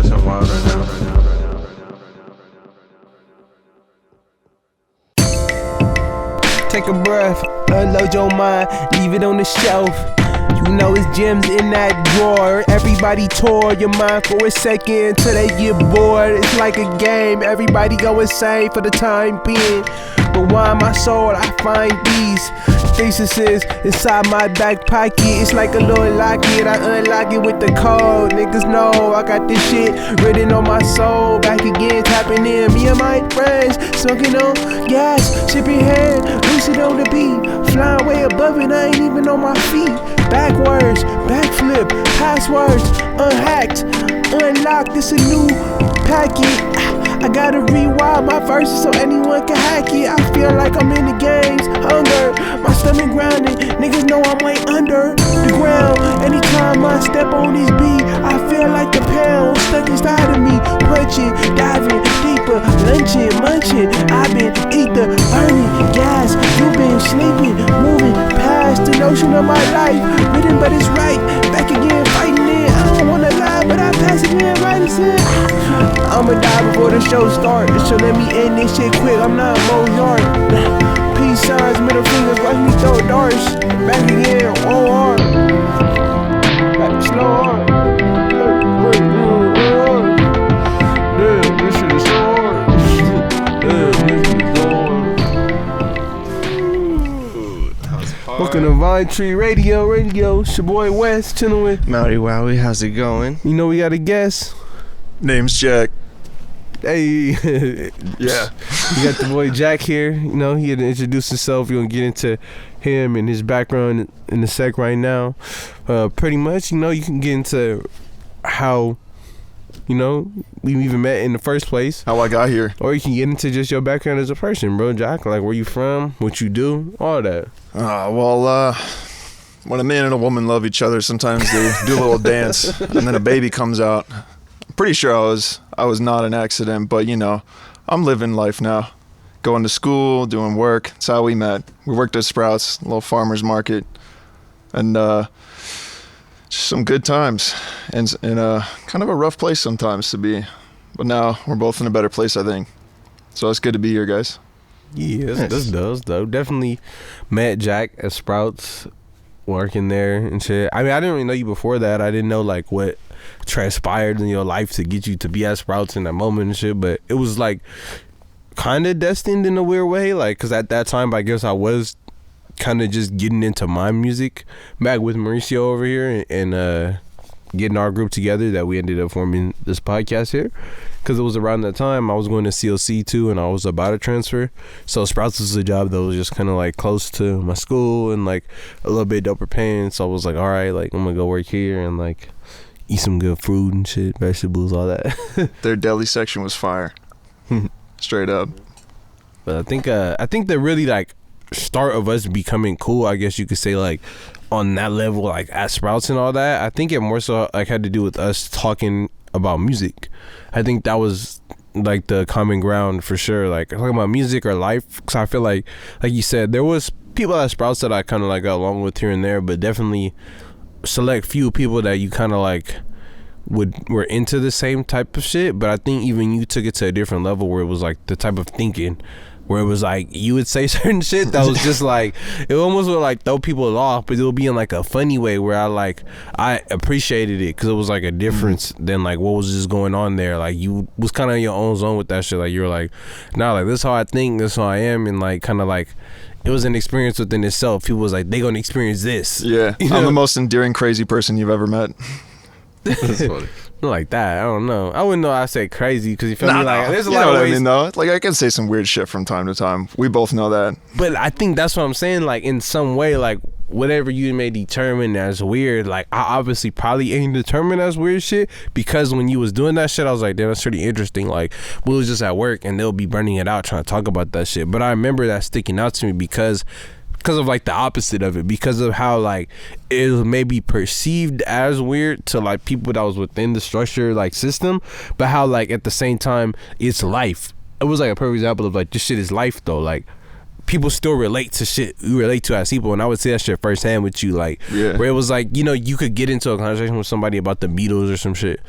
some water now. Take a breath, unload your mind, leave it on the shelf. You know it's gems in that drawer. Everybody tore your mind for a second till they get bored. It's like a game, everybody go insane for the time being. But why my soul, I find these theses inside my back pocket. It's like a little locket, I unlock it with the code. Niggas know I got this shit written on my soul. Back again, tapping in, me and my friends smoking on gas, sipping hand, lucid on the beat, flying way above it, I ain't even on my feet. Backwards, backflip, passwords, unhacked, unlocked, this a new packet. I gotta rewind my verses so anyone can hack it. I feel like I'm in the games, hunger, my stomach grounded. Niggas know I'm way under the ground. Anytime I step on this beat, I feel like the pound stuck inside of me. Punching, diving deeper, lunching, munching. I've been ether, burning gas. You've been sleeping, moving past the notion of my life. Written, but it's right. Back again, fighting it. I don't wanna lie, but I pass it in, right as in. I'ma die before the show starts, so let me end this shit quick. I'm not Mozart. Peace signs, middle fingers, watch me throw darts. Back again, one arm. Back slow arm. Damn, this shit is so hard. Damn, this shit is so hard. Welcome to Vine Tree Radio. It's your boy West, chilling with Mauriwowi, how's it going? You know we got a guest. Name's Jack. Hey, Yeah. you got the boy Jack here. You know, he had to introduce himself. We're gonna get into him and his background in a sec right now. Pretty much, you know, you can get into how, you know, we even met in the first place. How I got here. Or you can get into just your background as a person, bro. Jack, like where you from, what you do, all that. When a man and a woman love each other, sometimes they do a little dance, and then a baby comes out. I'm pretty sure I was not an accident, but you know, I'm living life now. Going to school, doing work. That's how we met. We worked at Sprouts, a little farmer's market, and just some good times, and in a kind of a rough place sometimes to be. But now we're both in a better place, I think. So it's good to be here, guys. Yeah, that's dope. Definitely met Jack at Sprouts, working there and shit. I mean, I didn't really know you before that. I didn't know like what transpired in your life to get you to be at Sprouts in that moment and shit. But it was like kind of destined in a weird way, like because at that time I guess I was kind of just getting into my music back with Mauricio over here and getting our group together that we ended up forming this podcast here. Because it was around that time I was going to CLC too, and I was about to transfer. So Sprouts was a job that was just kind of like close to my school and like a little bit doper paying. So I was like, all right, like I'm gonna go work here and like eat some good food and shit, vegetables, all that. Their deli section was fire, straight up. But I think the really like start of us becoming cool, I guess you could say, like on that level, like at Sprouts and all that, I think it more so like had to do with us talking about music. I think that was like the common ground for sure, like talking about music or life, because I feel like you said, there was people at Sprouts that I kind of like got along with here and there, but definitely select few people that you kind of like were into the same type of shit. But I think even you took it to a different level where it was like the type of thinking where it was like you would say certain shit that was just like, it almost would like throw people off, but it would be in like a funny way where I appreciated it because it was like a difference than like what was just going on there. Like you was kind of in your own zone with that shit. Like you were like, nah, like this is how I think, this is how I am, and like kind of like it was an experience within itself. People was like, they gonna experience this. Yeah, you know? I'm the most endearing crazy person you've ever met. That's funny. Like that, I don't know. I wouldn't know I say crazy because you feel me like there's a lot of ways. I mean, though, like I can say some weird shit from time to time. We both know that. But I think that's what I'm saying. Like in some way, like whatever you may determine as weird, like I obviously probably ain't determined as weird shit, because when you was doing that shit, I was like, damn, that's pretty interesting. Like we was just at work and they'll be burning it out trying to talk about that shit. But I remember that sticking out to me because of like the opposite of it, because of how like it was maybe perceived as weird to like people that was within the structure like system, but how like at the same time it's life. It was like a perfect example of like this shit is life though. Like people still relate to shit we relate to as people. And I would say that shit firsthand with you, like, where it was like, you know, you could get into a conversation with somebody about the Beatles or some shit,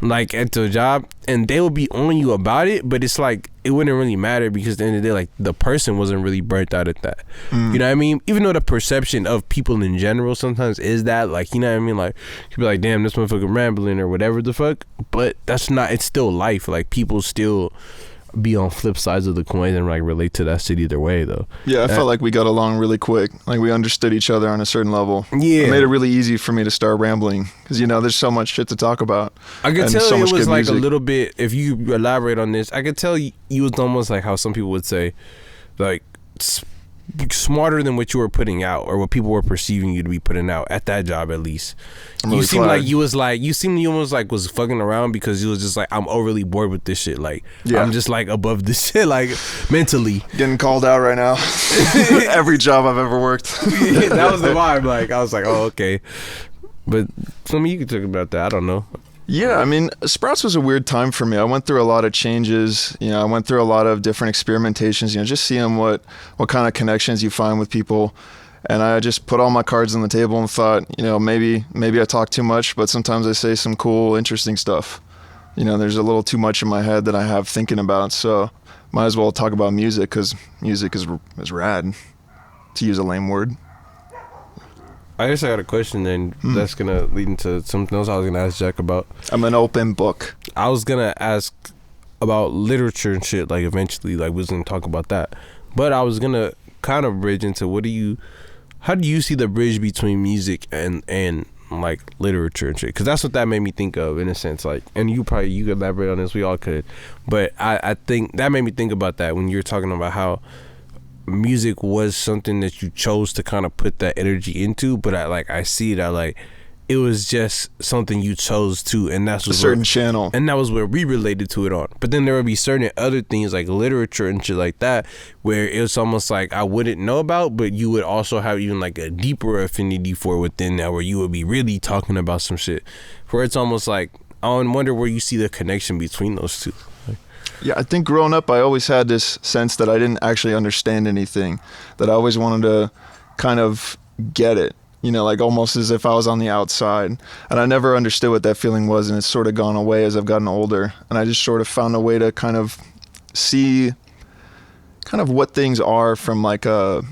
like at the job, and they would be on you about it, but it's like it wouldn't really matter because at the end of the day, like, the person wasn't really burnt out at that. You know what I mean? Even though the perception of people in general sometimes is that, like, you know what I mean, like, you be like, damn, this motherfucker rambling or whatever the fuck, but that's not, it's still life. Like, people still be on flip sides of the coin and like relate to that shit either way, though. I felt like we got along really quick. Like, we understood each other on a certain level. It made it really easy for me to start rambling because, you know, there's so much shit to talk about. I could tell it was like music. A little bit, if you elaborate on this, I could tell you was almost like how some people would say, like, smarter than what you were putting out or what people were perceiving you to be putting out at that job, at least. You seemed like you almost like was fucking around because you was just like, I'm overly bored with this shit. Like, I'm just like above this shit, like, mentally. Getting called out right now. Every job I've ever worked. That was the vibe. Like, I was like, oh, okay. But tell me, you could talk about that. I don't know. Yeah, I mean, Sprouts was a weird time for me. I went through a lot of changes. You know, I went through a lot of different experimentations, you know, just seeing what kind of connections you find with people. And I just put all my cards on the table and thought, you know, maybe I talk too much, but sometimes I say some cool, interesting stuff. You know, there's a little too much in my head that I have thinking about. So might as well talk about music because music is rad, to use a lame word. I guess I got a question then that's going to lead into something else I was going to ask Jack about. I'm an open book. I was going to ask about literature and shit, like, eventually, like, we was going to talk about that. But I was going to kind of bridge into how do you see the bridge between music and like, literature and shit? Because that's what that made me think of, in a sense, like, and you could elaborate on this, we all could. But I think that made me think about that when you're talking about how music was something that you chose to kind of put that energy into, but I see that, like, it was just something you chose to, and that's a certain channel, and that was where we related to it on. But then there would be certain other things like literature and shit like that where it was almost like I wouldn't know about, but you would also have even like a deeper affinity for within that, where you would be really talking about some shit where it's almost like, I wonder where you see the connection between those two. Yeah, I think growing up, I always had this sense that I didn't actually understand anything, that I always wanted to kind of get it, you know, like almost as if I was on the outside. And I never understood what that feeling was, and it's sort of gone away as I've gotten older. And I just sort of found a way to kind of see kind of what things are from like a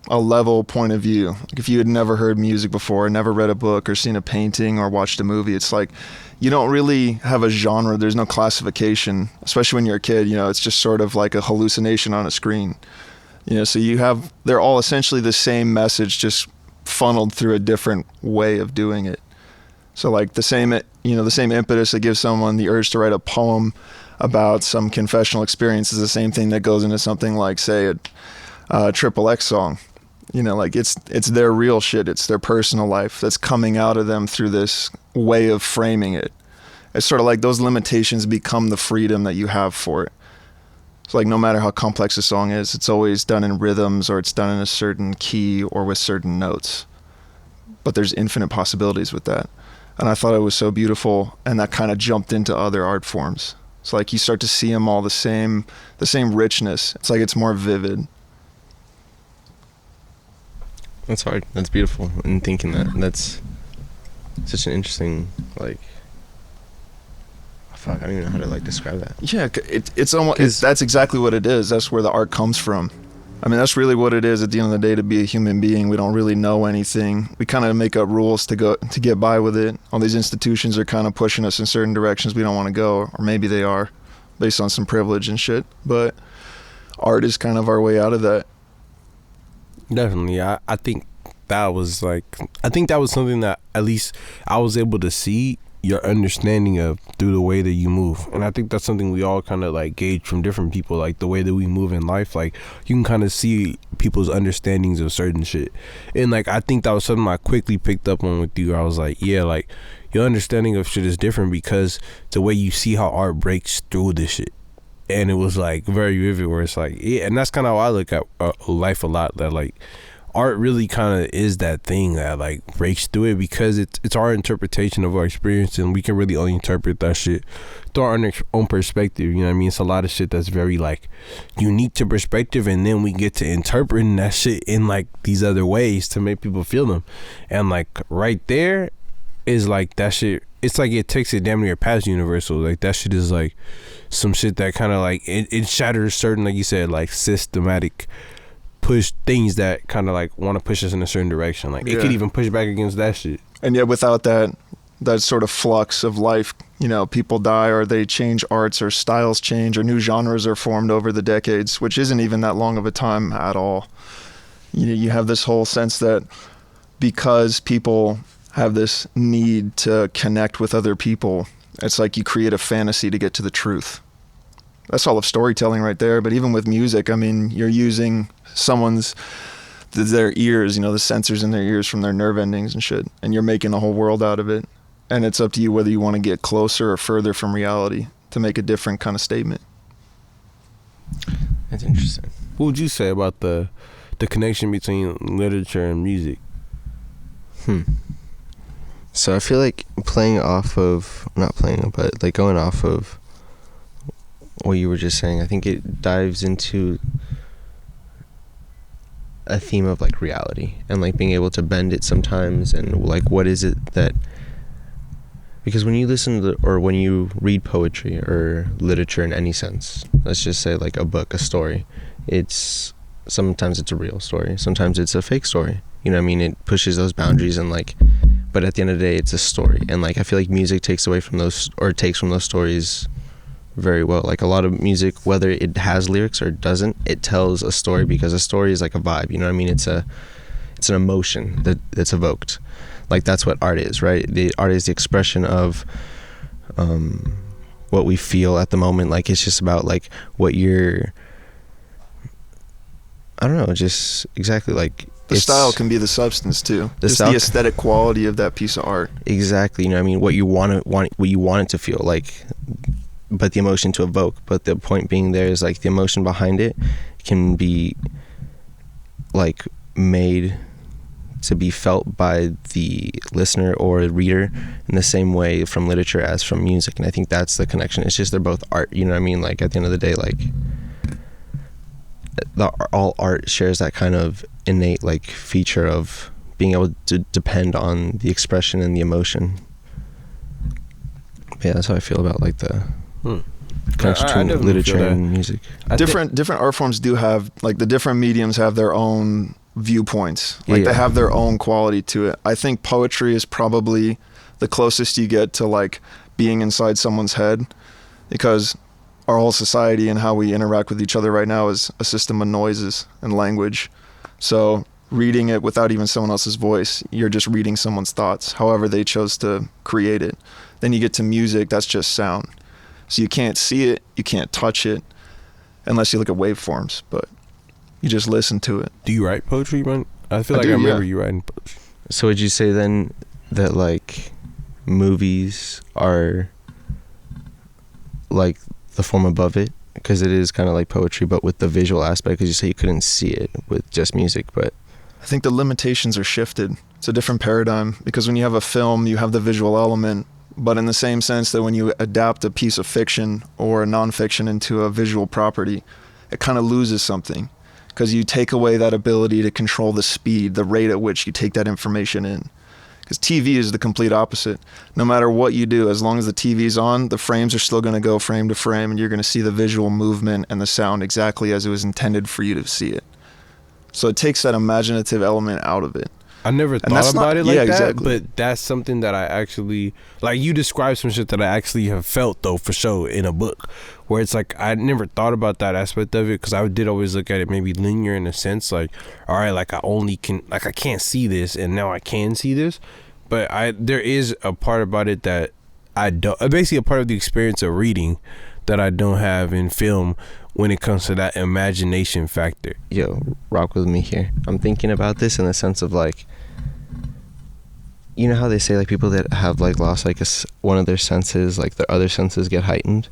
level point of view. Like, if you had never heard music before, never read a book or seen a painting or watched a movie, it's like you don't really have a genre. There's no classification, especially when you're a kid. You know, it's just sort of like a hallucination on a screen. You know, so they're all essentially the same message, just funneled through a different way of doing it. So like the same impetus that gives someone the urge to write a poem about some confessional experience is the same thing that goes into something like, say, a Triple X song. You know, like it's their real shit. It's their personal life that's coming out of them through this way of framing it. It's sort of like those limitations become the freedom that you have for it. It's like no matter how complex a song is, it's always done in rhythms, or it's done in a certain key or with certain notes. But there's infinite possibilities with that. And I thought it was so beautiful, and that kind of jumped into other art forms. It's like you start to see them all the same richness. It's like it's more vivid. That's hard. That's beautiful. And thinking that's such an interesting, like, fuck, I don't even know how to like describe that. Yeah, it's almost that's exactly what it is. That's where the art comes from. I mean, that's really what it is at the end of the day, to be a human being. We don't really know anything. We kind of make up rules to get by with it. All these institutions are kind of pushing us in certain directions we don't want to go, or maybe they are, based on some privilege and shit. But art is kind of our way out of that. Definitely. I think that was something that at least I was able to see your understanding of through the way that you move. And I think that's something we all kind of like gauge from different people, like the way that we move in life. Like, you can kind of see people's understandings of certain shit. And like, I think that was something I quickly picked up on with you. I was like, yeah, like, your understanding of shit is different because the way you see how art breaks through this shit. And it was like very vivid, where it's like, yeah. And that's kind of how I look at life a lot, that like art really kind of is that thing that like breaks through it, because it's our interpretation of our experience, and we can really only interpret that shit through our own perspective. You know what I mean? It's a lot of shit that's very like unique to perspective, and then we get to interpreting that shit in like these other ways to make people feel them. And like right there is like that shit. It's like it takes it damn near past universal. Like that shit is like some shit that kind of like it shatters certain, like you said, like systematic push things that kind of like want to push us in a certain direction. Like it could even push back against that shit. And yet without that sort of flux of life, you know, people die or they change arts or styles change or new genres are formed over the decades, which isn't even that long of a time at all. You have this whole sense that because people have this need to connect with other people, it's like you create a fantasy to get to the truth. That's all of storytelling right there. But even with music, I mean, you're using their ears, you know, the sensors in their ears from their nerve endings and shit, and you're making a whole world out of it. And it's up to you whether you want to get closer or further from reality to make a different kind of statement. That's interesting. What would you say about the connection between literature and music? So I feel like going off of what you were just saying, I think it dives into a theme of like reality and like being able to bend it sometimes, and like what is it that, because when you listen to or when you read poetry or literature in any sense, let's just say like a book, a story, sometimes it's a real story, sometimes it's a fake story, you know what I mean? It pushes those boundaries, and like, but at the end of the day it's a story. And like I feel like music takes from those stories very well. Like a lot of music, whether it has lyrics or doesn't, it tells a story, because a story is like a vibe, you know what I mean? It's an emotion that's evoked. Like that's what art is, right? The art is the expression of what we feel at the moment. Like it's just about like what you're, I don't know, just exactly like the style can be the substance too. Just the aesthetic quality of that piece of art. Exactly, you know what I mean? What you want it to feel like, but the emotion to evoke. But the point being there is like the emotion behind it can be like made to be felt by the listener or the reader in the same way from literature as from music. And I think that's the connection. It's just they're both art, you know what I mean? Like at the end of the day, like all art shares that kind of innate like feature of being able to depend on the expression and the emotion. Yeah, that's how I feel about like the connection between literature and music. Different art forms do have, like, the different mediums have their own viewpoints. Like they have their own quality to it. I think poetry is probably the closest you get to like being inside someone's head, because our whole society and how we interact with each other right now is a system of noises and language. So reading it without even someone else's voice, you're just reading someone's thoughts, however they chose to create it. Then you get to music, that's just sound. So you can't see it, you can't touch it, unless you look at waveforms, but you just listen to it. Do you write poetry, man? I feel like I remember you writing poetry. So would you say then that like movies are like the form above it? Because it is kind of like poetry, but with the visual aspect, because you say you couldn't see it with just music, but I think the limitations are shifted. It's a different paradigm, because when you have a film, you have the visual element, but in the same sense that when you adapt a piece of fiction or a nonfiction into a visual property, it kind of loses something, because you take away that ability to control the speed, the rate at which you take that information in. Because TV is the complete opposite. No matter what you do, as long as the TV's on, the frames are still going to go frame to frame, and you're going to see the visual movement and the sound exactly as it was intended for you to see it. So it takes that imaginative element out of it. I never thought about it like that, exactly. But that's something that I actually, like, you described some shit that I actually have felt, though, for sure, in a book, where it's like, I never thought about that aspect of it, because I did always look at it maybe linear in a sense, like, all right, like, I can't see this, and now I can see this, but there is a part about it that I don't, basically a part of the experience of reading that I don't have in film when it comes to that imagination factor. Yo, rock with me here. I'm thinking about this in the sense of like, you know how they say like people that have like lost like one of their senses, like their other senses get heightened.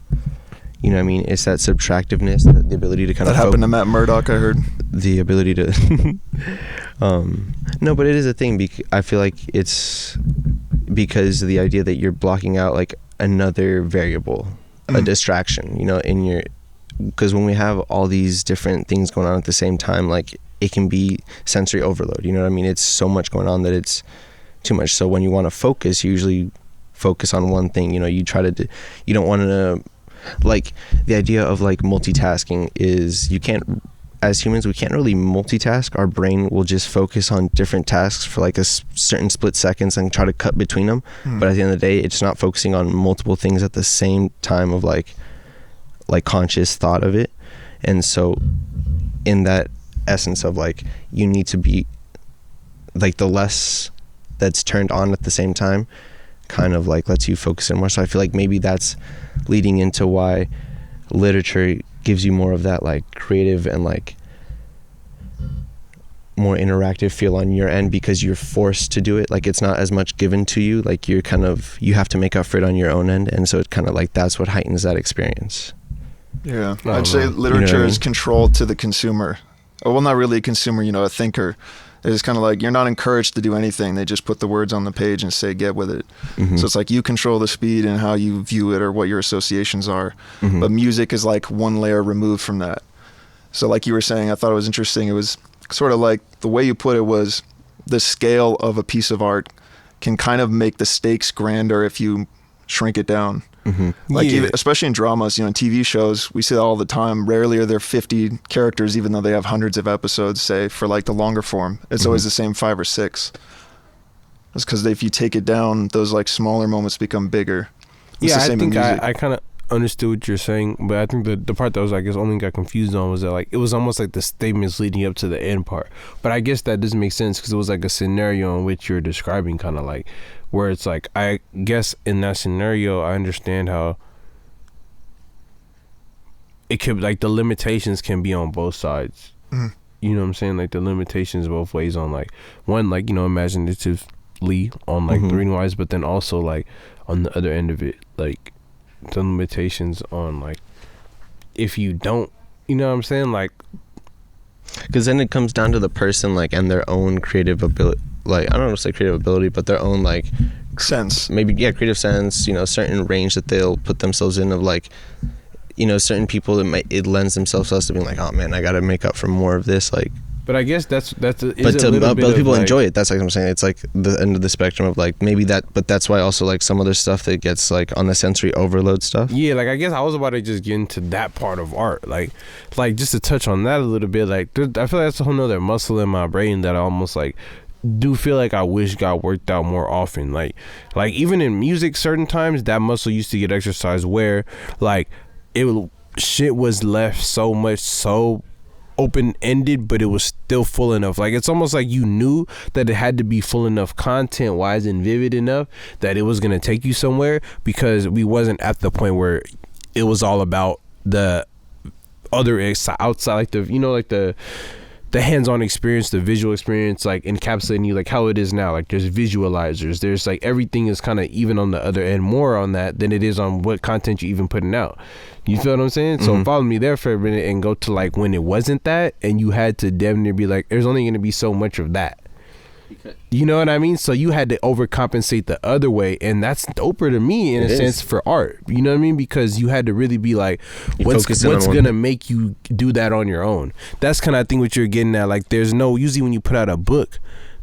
You know what I mean? It's that subtractiveness, the ability to kind of... That happened to Matt Murdock, I heard. The ability to... No, but it is a thing. I feel like it's because of the idea that you're blocking out like another variable, a distraction, you know, because when we have all these different things going on at the same time, like it can be sensory overload, you know what I mean? It's so much going on that it's too much. So when you want to focus, you usually focus on one thing, you know, you don't want to, like, the idea of like multitasking is as humans, we can't really multitask. Our brain will just focus on different tasks for like a certain split seconds and try to cut between them. But at the end of the day, it's not focusing on multiple things at the same time of like conscious thought of it. And so in that essence of like, you need to be like, the less that's turned on at the same time kind of like lets you focus in more. So I feel like maybe that's leading into why literature gives you more of that like creative and like more interactive feel on your end, because you're forced to do it. Like it's not as much given to you, like you have to make up for it on your own end. And so it kind of like, that's what heightens that experience. Yeah, I'd say literature is controlled to the consumer. Well, not really a consumer, you know, a thinker. It's kind of like, you're not encouraged to do anything. They just put the words on the page and say, get with it. So it's like you control the speed and how you view it or what your associations are. But music is like one layer removed from that. So like you were saying, I thought it was interesting. It was sort of like the way you put it was the scale of a piece of art can kind of make the stakes grander if you shrink it down. Like even, especially in dramas, you know, in TV shows, we see that all the time. Rarely are there 50 characters, even though they have hundreds of episodes, say, for like the longer form. It's always the same 5 or 6. It's because if you take it down, those like smaller moments become bigger. It's I think I kind of understood what you're saying, but I think the part that was, I guess, only got confused on was that like it was almost like the statements leading up to the end part. But I guess that doesn't make sense because it was like a scenario in which you're describing, kind of like where it's like, I guess in that scenario I understand how it could, like, the limitations can be on both sides. You know what I'm saying? Like the limitations both ways on like one, like, you know, imaginatively on like the reading wise, but then also like on the other end of it, like the limitations on like if you don't, you know what I'm saying, like, because then it comes down to the person, like, and their own creative ability, like, I don't know, say creative ability, but their own like sense, maybe, creative sense, you know, certain range that they'll put themselves in of like, you know, certain people it lends themselves to us to being like, oh man, I gotta make up for more of this, like. But I guess that's but people enjoy it. That's like I'm saying. It's like the end of the spectrum of like maybe that, but that's why also like some other stuff that gets like on the sensory overload stuff. Yeah, like I guess I was about to just get into that part of art, like just to touch on that a little bit. Like I feel like that's a whole nother muscle in my brain that I almost like do feel like I wish got worked out more often. Like even in music, certain times that muscle used to get exercised where like shit was left so open-ended, but it was still full enough. Like it's almost like you knew that it had to be full enough content wise and vivid enough that it was going to take you somewhere, because we wasn't at the point where it was all about the other outside, like the, you know, like the hands-on experience, the visual experience, like encapsulating you, like how it is now. Like there's visualizers, there's like everything is kind of even on the other end, more on that than it is on what content you even putting out. You feel what I'm saying? So follow me there for a minute and go to like when it wasn't that, and you had to damn near be like, there's only going to be so much of that. You know what I mean? So you had to overcompensate the other way, and that's doper to me in a sense for art. You know what I mean? Because you had to really be like, what's gonna make you do that on your own? That's kind of, I think, what you're getting at. Like there's no, usually when you put out a book,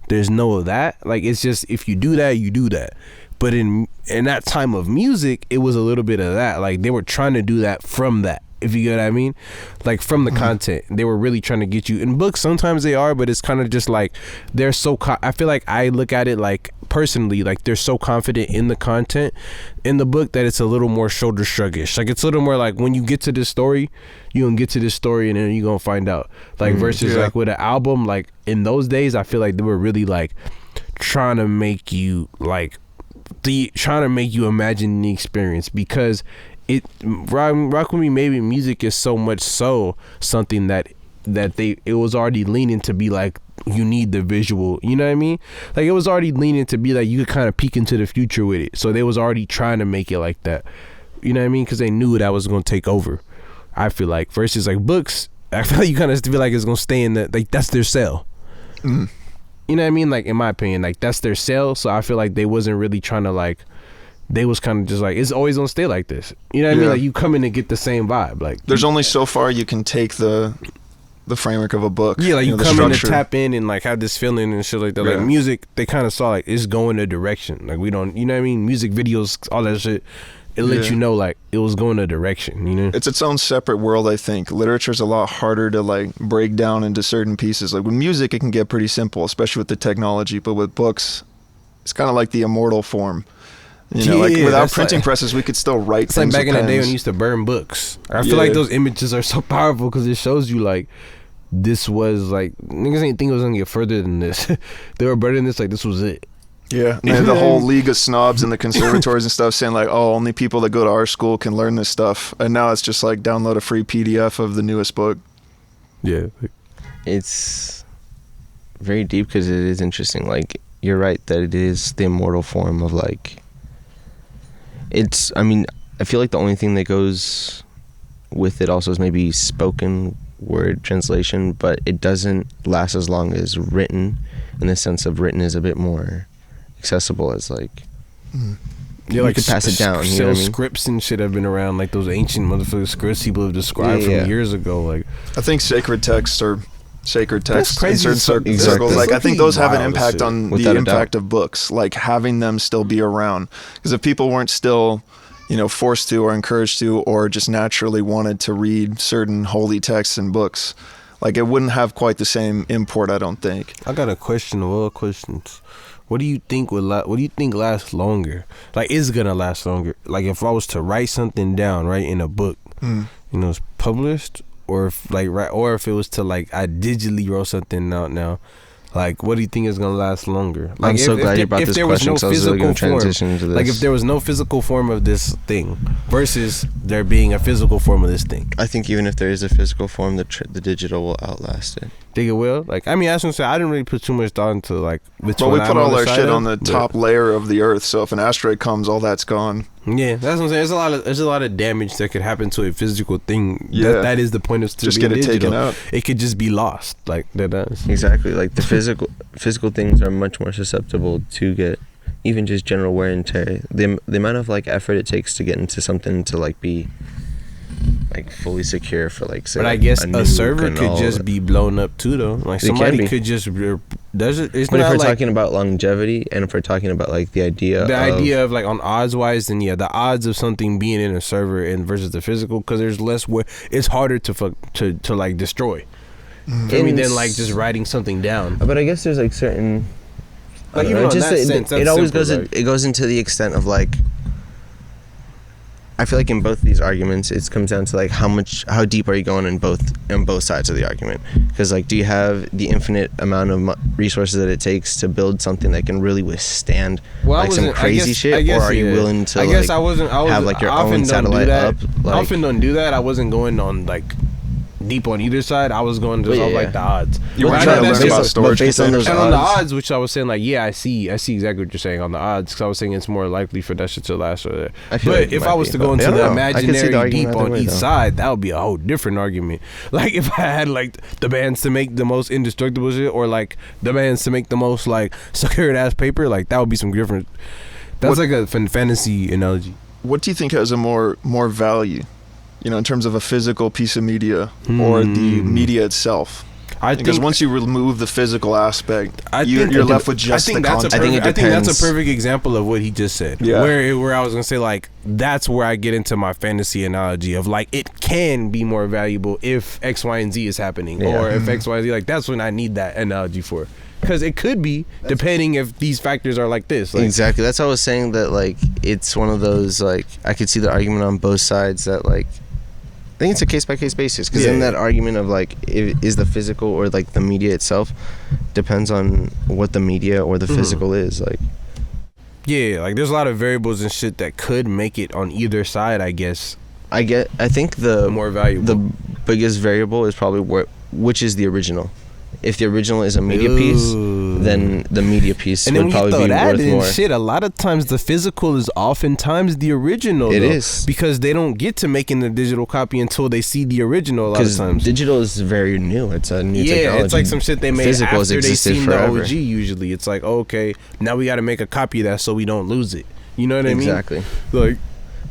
there's no of that. Like it's just, if you do that, you do that. But in that time of music, it was a little bit of that. Like they were trying to do that from that, if you get what I mean, like from the content. They were really trying to get you. In books, sometimes they are, but it's kind of just like they're so. I feel like I look at it like personally, like they're so confident in the content in the book that it's a little more shoulder shruggish. Like it's a little more like when you get to this story, you gonna get to this story and then you gonna find out. Like versus like with an album, like in those days, I feel like they were really like trying to make you like. Trying to make you imagine the experience, because it rock with me maybe music is so much so something that it was already leaning to be like, you need the visual, you know what I mean? Like it was already leaning to be like you could kind of peek into the future with it, so they was already trying to make it like that, you know what I mean? Because they knew that was going to take over, I feel like, versus like books, I feel like you kind of feel like it's going to stay in the, like that's their sell. you know what I mean? Like, in my opinion, like, that's their sale. So I feel like they wasn't really trying to, like, they was kind of just like, it's always gonna stay like this. You know what I mean? Like, you come in and get the same vibe. Like, there's only so far you can take the framework of a book. Yeah, like, you know, come in and structure. tap in and, like, have this feeling and shit like that. Like, music, they kind of saw, like, it's going a direction. Like, we don't, you know what I mean? Music videos, all that shit. It lets you know, like, it was going a direction, you know? It's its own separate world, I think. Literature's a lot harder to, like, break down into certain pieces. Like, with music, it can get pretty simple, especially with the technology. But with books, it's kind of like the immortal form. You know, like, without printing presses, we could still write it's things like back in with the day when pens. you used to burn books. I feel like those images are so powerful because it shows you, like, this was, like, niggas ain't think it was going to get further than this. They were better than this, like, this was it. Yeah, and the whole league of snobs and the conservatories and stuff saying, like, oh, only people that go to our school can learn this stuff. And now it's just like, download a free PDF of the newest book. Yeah. It's very deep because it is interesting. Like, you're right that it is the immortal form of, like, it's, I mean, I feel like the only thing that goes with it also is maybe spoken word translation, but it doesn't last as long as written, in the sense of written is a bit more accessible as, like, Yeah, like, you could pass it down. You know what I mean? Scripts and shit have been around, like those ancient motherfucking scripts people have described from years ago. Like, I think sacred texts or sacred texts crazy. in certain Exactly. circles, like, I think those have an Wild impact shit. on Without the a impact doubt. of books, like having them still be around. Because if people weren't still, you know, forced to or encouraged to or just naturally wanted to read certain holy texts and books, like, it wouldn't have quite the same import, I don't think. I got a question of all questions. What do you think what do you think lasts longer? Like, is gonna last longer? Like, if I was to write something down, right, in a book, you know, it's published, or if, like, or if it was to, like, I digitally wrote something out now. Like, what do you think is gonna last longer? Like, I'm so glad you brought this question, because I was really going to transition into this. Like, if there was no physical form of this thing versus there being a physical form of this thing. I think even if there is a physical form, the digital will outlast it. Think it will? Like, I mean, I was gonna say, I didn't really put too much thought into, like, which But one we put I'm all our side shit of, on the but- top layer of the earth, so if an asteroid comes, all that's gone. Yeah, that's what I'm saying. There's a lot of damage that could happen to a physical thing. Yeah. That is the point of Just being get it digital. taken out. It could just be lost. Like, that is. Exactly. Like, the physical things are much more susceptible to get even just general wear and tear. The amount of, like, effort it takes to get into something to, like, be, like, fully secure for, like, say, But I like, guess nuke a server and could all just that. be blown up too, though. Like, It can somebody be. could just. Does it? It's But if not we're like talking about longevity, and if we're talking about, like, the idea of, like, on odds wise, then yeah, the odds of something being in a server and versus the physical, because there's less where it's harder to like destroy. I mean, than, like, just writing something down. But I guess there's, like, certain, Like, I even don't know, on just that it, sense, it that's always simple, goes like- it goes into the extent of, like, I feel like in both these arguments it comes down to, like, how deep are you going on both sides of the argument, because, like, do you have the infinite amount of resources that it takes to build something that can really withstand, like, some crazy shit, or are you willing to, I have, like, your I often own don't satellite do that. up, like, I often don't do that. I wasn't going on, like, deep on either side. I was going just But off, yeah. like, the odds. You were But I trying know to that's learn just- about storage based on those containers. And on the odds. odds, which I was saying, like, yeah, I see exactly what you're saying on the odds, because I was saying it's more likely for that shit to last. Or I feel but like it if might I was be, to but go into I don't the know. I can see the imaginary argument deep either on way, each though. side, that would be a whole different argument. Like, if I had, like, the bands to make the most indestructible shit, or, like, the bands to make the most, like, secured ass paper, like, that would be some different. That's like a fantasy analogy. What do you think has a more value, you know, in terms of a physical piece of media or the media itself? Because once you remove the physical aspect, you're left with just the content. I think that's depends. a perfect example of what he just said. Yeah. Where I was gonna say, like, that's where I get into my fantasy analogy of, like, it can be more valuable if X, Y, and Z is happening, Yeah. or if X, Y, Z. Like, that's when I need that analogy for. Because it could be, depending if these factors are like this. Like, exactly. That's why I was saying that, like, it's one of those, like, I could see the argument on both sides that, like, I think it's a case-by-case basis, because in that argument of, like, is the physical or, like, the media itself depends on what the media or the physical is, like. Yeah, like, there's a lot of variables and shit that could make it on either side, I guess. I think the More valuable. the biggest variable is probably which is the original. if the original is a media piece, then the media piece and then would when you probably throw be that worth in, more. shit, a lot of times the physical is oftentimes the original. It though, is. because they don't get to making the digital copy until they see the original. A lot of Because times, digital is very new. It's a new technology. it's like some shit they made Physical has after they existed seen forever. the OG. Usually, it's like, okay, now we got to make a copy of that so we don't lose it. You know what I mean? Exactly. Like,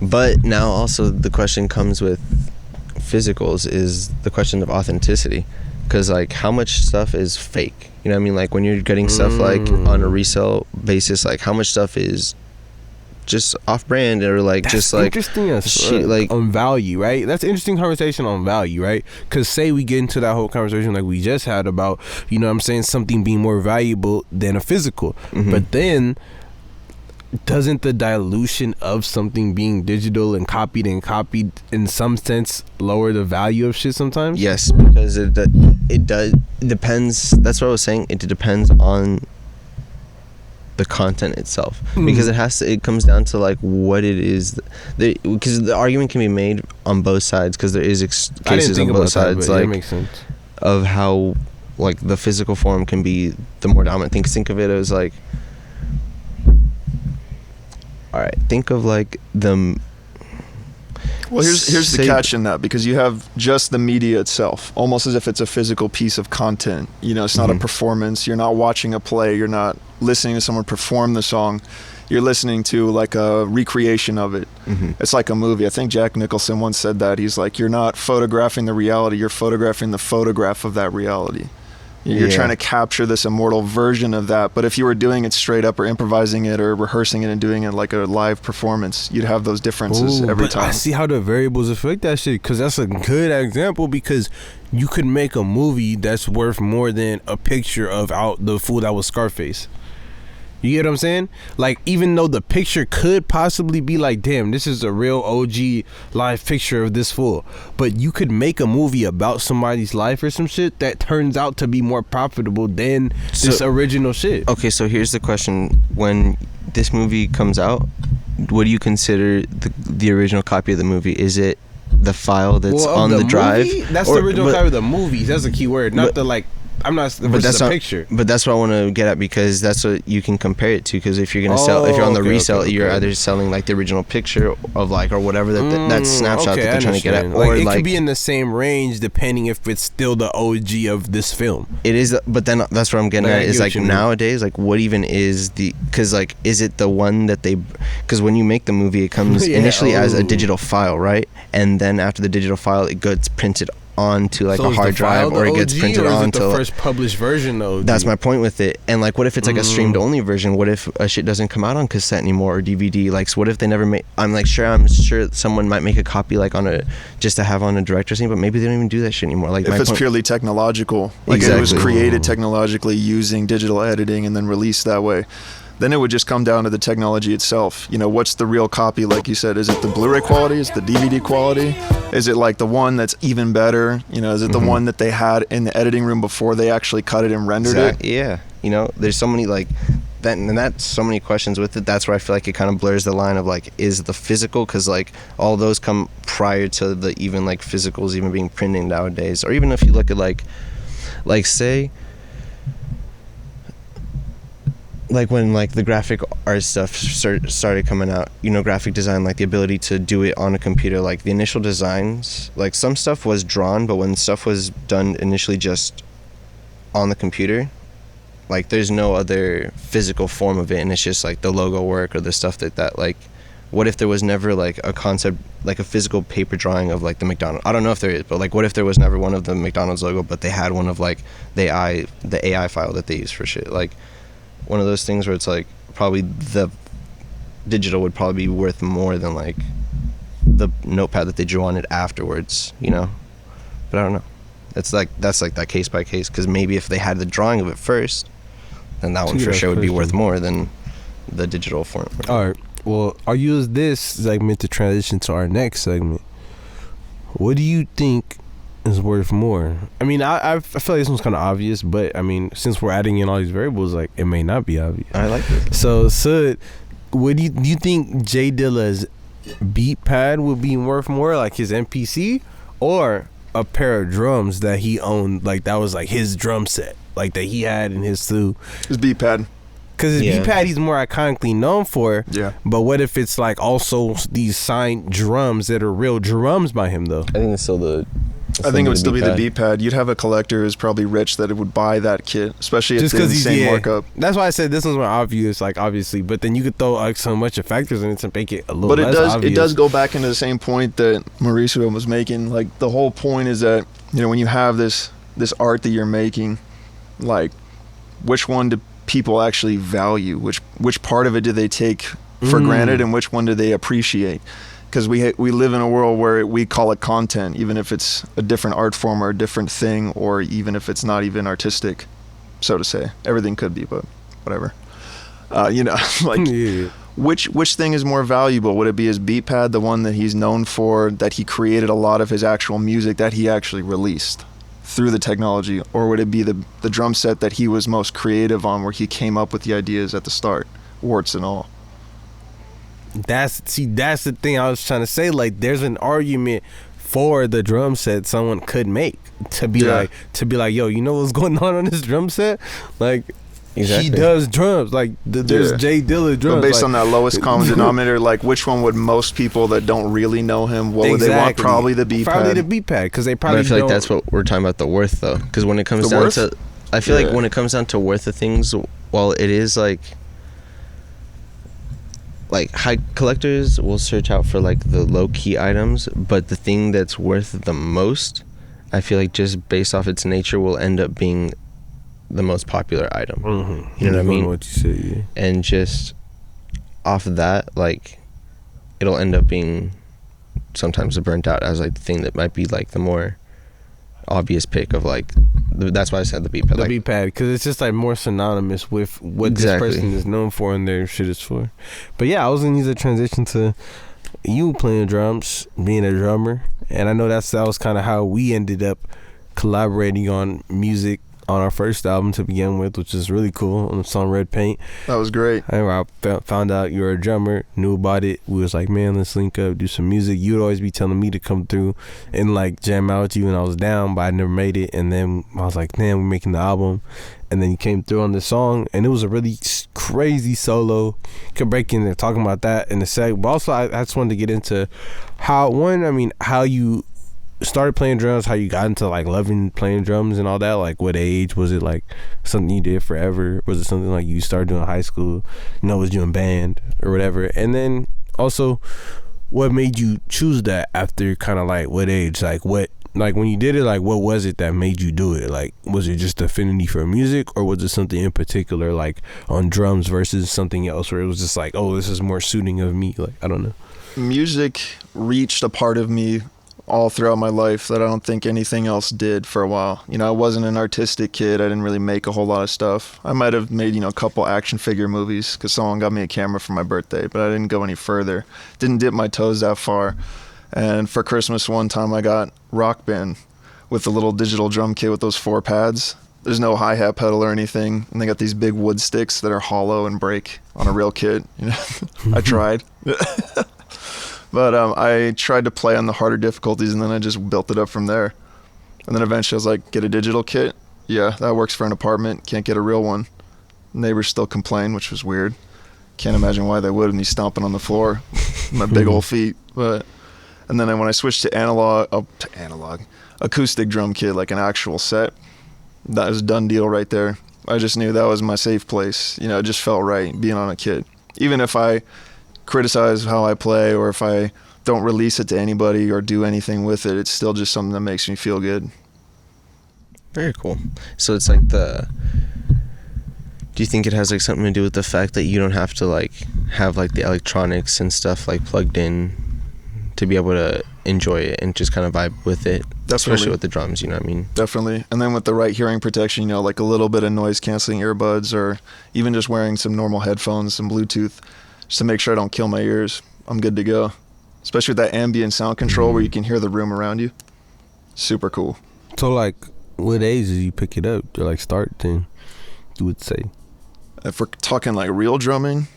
But now also the question comes with physicals is the question of authenticity, because like how much stuff is fake? You know what I mean? Like when you're getting stuff like on a resale basis, like how much stuff is just off-brand or like that's just like interesting as shit, fuck. like On value, right? That's an interesting conversation on value, right? Because say we get into that whole conversation like we just had about, you know what I'm saying, something being more valuable than a physical. But then doesn't the dilution of something being digital and copied in some sense lower the value of shit sometimes? yes, because it does depends. That's what I was saying. It depends on the content itself, because it comes down to like what it is, because the argument can be made on both sides, because there is cases on both sides, that, like makes sense. of how like the physical form can be the more dominant thing. Think of it as like, all right, think of like the Well, here's the catch in that, because you have just the media itself, almost as if it's a physical piece of content. You know, it's not a performance. You're not watching a play. You're not listening to someone perform the song. You're listening to like a recreation of it. It's like a movie. I think Jack Nicholson once said that. He's like, you're not photographing the reality. You're photographing the photograph of that reality. You're trying to capture this immortal version of that. But if you were doing it straight up or improvising it or rehearsing it and doing it like a live performance, you'd have those differences every time. I see how the variables affect that shit, because that's a good example, because you could make a movie that's worth more than a picture of the fool that was Scarface. You get what I'm saying? Like, even though the picture could possibly be like, damn, this is a real OG live picture of this fool, but you could make a movie about somebody's life or some shit that turns out to be more profitable than this original shit. Okay, so here's the question: when this movie comes out, what do you consider the original copy of the movie? Is it the file that's on the drive? That's the original copy of the movie. That's a key word, not the like. I'm not. But that's a picture. But that's what I want to get at, because that's what you can compare it to. Because if you're gonna sell, if you're on the resale, you're either selling like the original picture of like or whatever that snapshot that they're trying to get at, like, or it like could be in the same range depending if it's still the OG of this film. it is. But then that's what I'm getting at is like nowadays, like what even is the? Because like is it the one that they? Because when you make the movie, it comes initially as a digital file, right? And then after the digital file, it gets printed onto like a hard drive, or it gets printed onto the first published version though. That's my point with it. And like what if it's like a streamed only version? What if a shit doesn't come out on cassette anymore or DVD? Like, so what if they never make? I'm sure someone might make a copy like on a just to have on a director's scene, but maybe they don't even do that shit anymore. Like if it's purely technological, like it was created technologically using digital editing and then released that way, then it would just come down to the technology itself. You know, what's the real copy? Like you said, is it the Blu-ray quality? Is it the DVD quality? Is it like the one that's even better? You know, is it the one that they had in the editing room before they actually cut it and rendered it? Yeah. You know, there's so many like that, and that's so many questions with it. That's where I feel like it kind of blurs the line of like, is the physical, because like all those come prior to the even like physicals even being printed nowadays. Or even if you look at like say, like when like the graphic art stuff started coming out, you know, graphic design, like the ability to do it on a computer, like the initial designs, like some stuff was drawn, but when stuff was done initially just on the computer, like there's no other physical form of it, and it's just like the logo work or the stuff that like, what if there was never like a concept, like a physical paper drawing of like the McDonald's? I don't know if there is, but like what if there was never one of the McDonald's logo, but they had one of like the AI file that they use for shit? Like one of those things where it's like probably the digital would probably be worth more than like the notepad that they drew on it afterwards, you know? But I don't know. That's like that case by case, because maybe if they had the drawing of it first, then that one for sure would be worth more than the digital form. All right. Well, I'll use this segment to transition to our next segment. What do you think is worth more? I mean, I feel like this one's kind of obvious, but I mean, since we're adding in all these variables, like it may not be obvious. I like it. So, what do you think Jay Dilla's beat pad would be worth more, like his MPC, or a pair of drums that he owned, like that was like his drum set, like that he had in his suit. His beat pad. Because his beat pad he's more iconically known for. Yeah. But what if it's like also these signed drums that are real drums by him though? I think it's still the. I think it would still be the beat pad. You'd have a collector who's probably rich that would buy that kit, especially at the insane markup. That's why I said this one's more obvious, like obviously. But then you could throw like so much of factors in it to make it a little less obvious. It does go back into the same point that Mauricio was making. Like the whole point is that, you know, when you have this art that you're making, like which one do people actually value? Which part of it do they take for granted, and which one do they appreciate? Because we live in a world where we call it content, even if it's a different art form or a different thing, or even if it's not even artistic, so to say. Everything could be, but whatever. You know, like which thing is more valuable? Would it be his beat pad, the one that he's known for, that he created a lot of his actual music that he actually released through the technology, or would it be the drum set that he was most creative on, where he came up with the ideas at the start, warts and all? That's the thing I was trying to say. Like, there's an argument for the drum set someone could make to be like, yo, you know what's going on this drum set? Like, exactly. He does drums. Like, there's Jay Dilla drums. But based on that lowest common denominator, like, which one would most people that don't really know him, what would they want? Probably the beat pad. Probably the beat pad, because they probably. But I feel like that's what we're talking about, the worth, though. Because when it comes down to, I feel like when it comes down to worth of things, while it is like high collectors will search out for like the low key items, but the thing that's worth the most, I feel like just based off its nature, will end up being the most popular item. Mm-hmm. You know what I mean? What you say, yeah. And just off of that, like, it'll end up being sometimes burnt out as like the thing that might be like the more obvious pick of like. That's why I said the beat pad. The beat pad, because it's just like more synonymous with what this person is known for and their shit is for. But yeah, I was gonna use a transition to you playing drums, being a drummer, and I know that was kind of how we ended up collaborating on music on our first album to begin with, which is really cool, on the song Red Paint. That was great. I found out you were a drummer, knew about it. We was like, man, let's link up, do some music. You'd always be telling me to come through and like jam out with you when I was down, but I never made it. And then I was like, damn, we're making the album. And then you came through on the song, and it was a really crazy solo. Could break in there talking about that in a sec. But also, I just wanted to get into how you started playing drums, how you got into like loving playing drums and all that. Like, what age was it? Like something you did forever? Was it something like you started doing in high school? Was you in band or whatever? And then also, what made you choose that after kind of like what age? Like what? Like when you did it, like what was it that made you do it? Like, was it just affinity for music, or was it something in particular, like on drums versus something else, where it was just like, oh, this is more suiting of me? Like, I don't know. Music reached a part of me all throughout my life that I don't think anything else did for a while. You know, I wasn't an artistic kid. I didn't really make a whole lot of stuff. I might have made, a couple action figure movies because someone got me a camera for my birthday, but I didn't go any further. Didn't dip my toes that far. And for Christmas one time, I got Rock Band with the little digital drum kit with those 4 pads. There's no hi-hat pedal or anything, and they got these big wood sticks that are hollow and break on a real kit. I tried. But I tried to play on the harder difficulties, and then I just built it up from there. And then eventually I was like, get a digital kit? Yeah, that works for an apartment. Can't get a real one. Neighbors still complain, which was weird. Can't imagine why they would, and me stomping on the floor with my big old feet. And then when I switched to acoustic drum kit, like an actual set, that was a done deal right there. I just knew that was my safe place. It just felt right being on a kit. Even if I criticize how I play, or if I don't release it to anybody or do anything with it, it's still just something that makes me feel good. Very cool. So it's like do you think it has like something to do with the fact that you don't have to like have like the electronics and stuff like plugged in to be able to enjoy it and just kind of vibe with it? Definitely. Especially with the drums, you know what I mean? Definitely. And then with the right hearing protection, like a little bit of noise canceling earbuds, or even just wearing some normal headphones, some Bluetooth, just to make sure I don't kill my ears. I'm good to go. Especially with that ambient sound control where you can hear the room around you. Super cool. So like, what age did you pick it up to like start then, you would say? If we're talking like real drumming,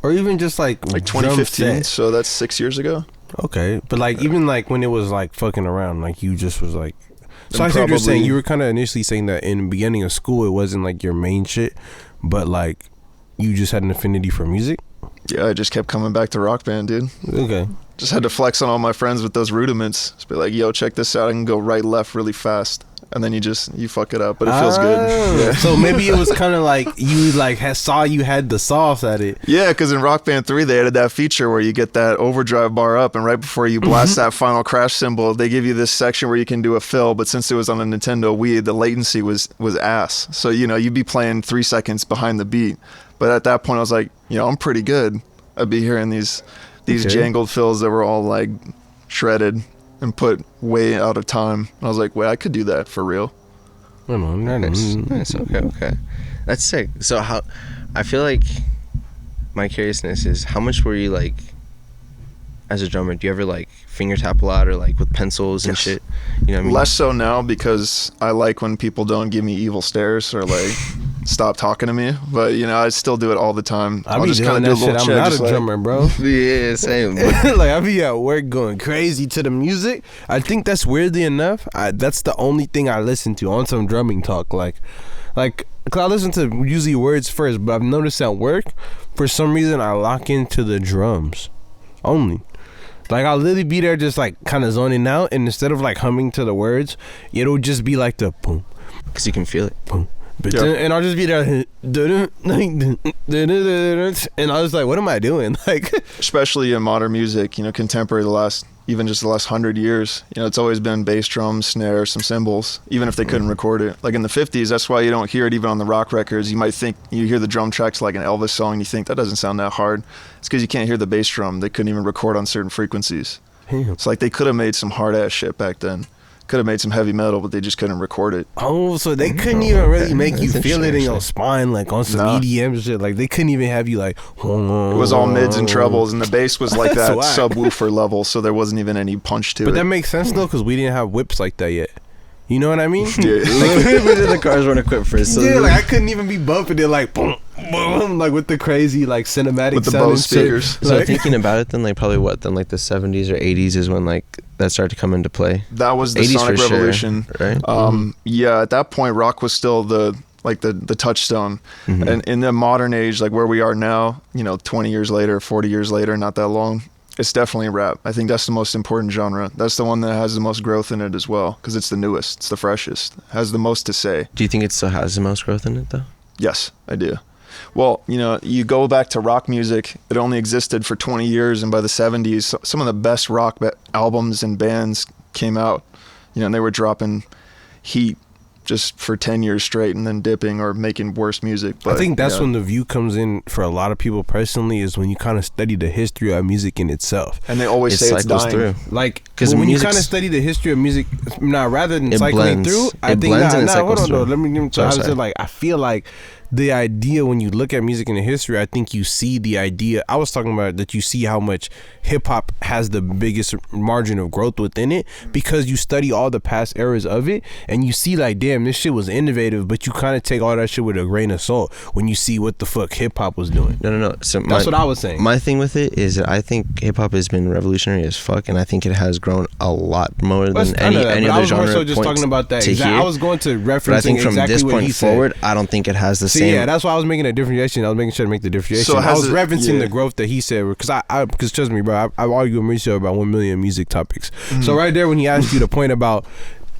or even just like 2015, so that's 6 years ago. Okay, but like even like when it was like fucking around, like you just was like. So I see what you're probably- saying. You were kind of initially saying that in the beginning of school it wasn't like your main shit, but like you just had an affinity for music. Yeah, I just kept coming back to Rock Band, dude. Okay. Just had to flex on all my friends with those rudiments. Just be like, yo, check this out. I can go right, left really fast. And then you fuck it up, but it feels good. Yeah. So maybe it was kind of like you like saw you had the sauce at it. Yeah, because in Rock Band 3, they added that feature where you get that overdrive bar up, and right before you blast that final crash cymbal, they give you this section where you can do a fill, but since it was on a Nintendo Wii, the latency was ass. So, you'd be playing 3 seconds behind the beat. But at that point, I was like, I'm pretty good. I'd be hearing these jangled fills that were all like shredded and put way out of time. I was like, wait, I could do that for real. Nice. Okay. That's sick. So how? I feel like my curiousness is how much were you like as a drummer? Do you ever like finger tap a lot or like with pencils and shit? You know what I mean? Less so now because I like when people don't give me evil stares or like stop talking to me. But I still do it all the time. I'll just kind of do that shit. I'm not a drummer, bro. Yeah, same. Like I be at work going crazy to the music. I think that's weirdly enough. That's the only thing I listen to on some drumming talk. Like, cause I listen to usually words first, but I've noticed at work, for some reason I lock into the drums only. Like I'll literally be there just like kind of zoning out, and instead of like humming to the words, it'll just be like the boom, because you can feel it. Boom. But and I'll just be there, and I was like, "What am I doing?" Like, especially in modern music, contemporary, the last 100 years, it's always been bass drums, snare, some cymbals, even if they couldn't record it. Like in the 50s, that's why you don't hear it even on the rock records. You might think you hear the drum tracks like an Elvis song, and you think that doesn't sound that hard. It's because you can't hear the bass drum. They couldn't even record on certain frequencies. It's like they could have made some hard ass shit back then. Could have made some heavy metal, but they just couldn't record it. Oh, so they couldn't even really make you feel it in your spine, like on some EDM shit. Like they couldn't even have you like. It was all mids and trebles, and the bass was like that subwoofer level, so there wasn't even any punch to it. But that makes sense though, because we didn't have whips like that yet. You know what I mean? Yeah. The cars weren't equipped for it. So yeah, like I couldn't even be bumping it like boom, boom, like with the crazy like cinematic with the sound Bose speakers. So thinking about it, then like probably like the 70s or 80s is when like that started to come into play. That was the Sonic Revolution, right? Yeah, at that point, rock was still the touchstone, and in the modern age, like where we are now, 20 years later, 40 years later, not that long. It's definitely rap. I think that's the most important genre. That's the one that has the most growth in it as well, because it's the newest, it's the freshest, has the most to say. Do you think it still has the most growth in it, though? Yes, I do. Well, you go back to rock music, it only existed for 20 years, and by the 70s, some of the best rock albums and bands came out, and they were dropping heat just for 10 years straight and then dipping or making worse music. But I think that's when the view comes in for a lot of people personally, is when you kind of study the history of music in itself. And they always say it's dying. Through. Like, because when you kind of study the history of music, rather than cycling through, I think, hold on, though. Let me try to say, like, I feel like the idea when you look at music in the history, I think you see the idea. I was talking about that you see how much hip hop has the biggest margin of growth within it, because you study all the past eras of it and you see like, damn, this shit was innovative, but you kind of take all that shit with a grain of salt when you see what the fuck hip hop was doing. No. So that's what I was saying. My thing with it is that I think hip hop has been revolutionary as fuck, and I think it has grown a lot more than any other genre. I was more so just talking about that. I was going to reference. But I think from this point forward, said. I don't think it has the same. Yeah, that's why I was making a differentiation. I was making sure to make the differentiation. So I was referencing the growth that he said, because trust me, bro, I've argued with Mauricio about 1 million music topics. So right there, when he asked you the point about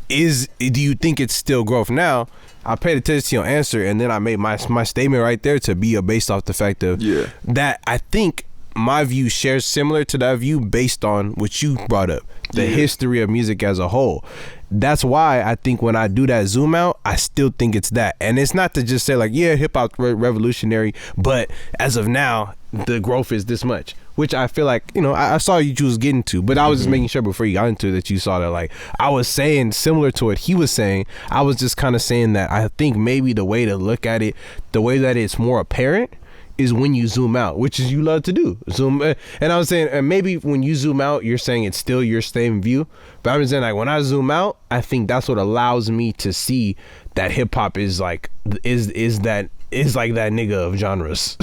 do you think it's still growth now, I paid attention to your answer, and then I made my statement right there to be based off the fact of that I think my view shares similar to that view based on what you brought up, the history of music as a whole. That's why I think when I do that zoom out, I still think it's that. And it's not to just say like, yeah, hip hop revolutionary, but as of now, the growth is this much, which I feel like, I saw you was getting to, but I was just making sure before you got into it that you saw that, like, I was saying similar to what he was saying. I was just kind of saying that I think maybe the way to look at it, the way that it's more apparent, is when you zoom out, which is you love to do. Zoom, and I was saying, and maybe when you zoom out, you're saying it's still your same view. But I'm saying, like, when I zoom out, I think that's what allows me to see that hip hop is like like that nigga of genres.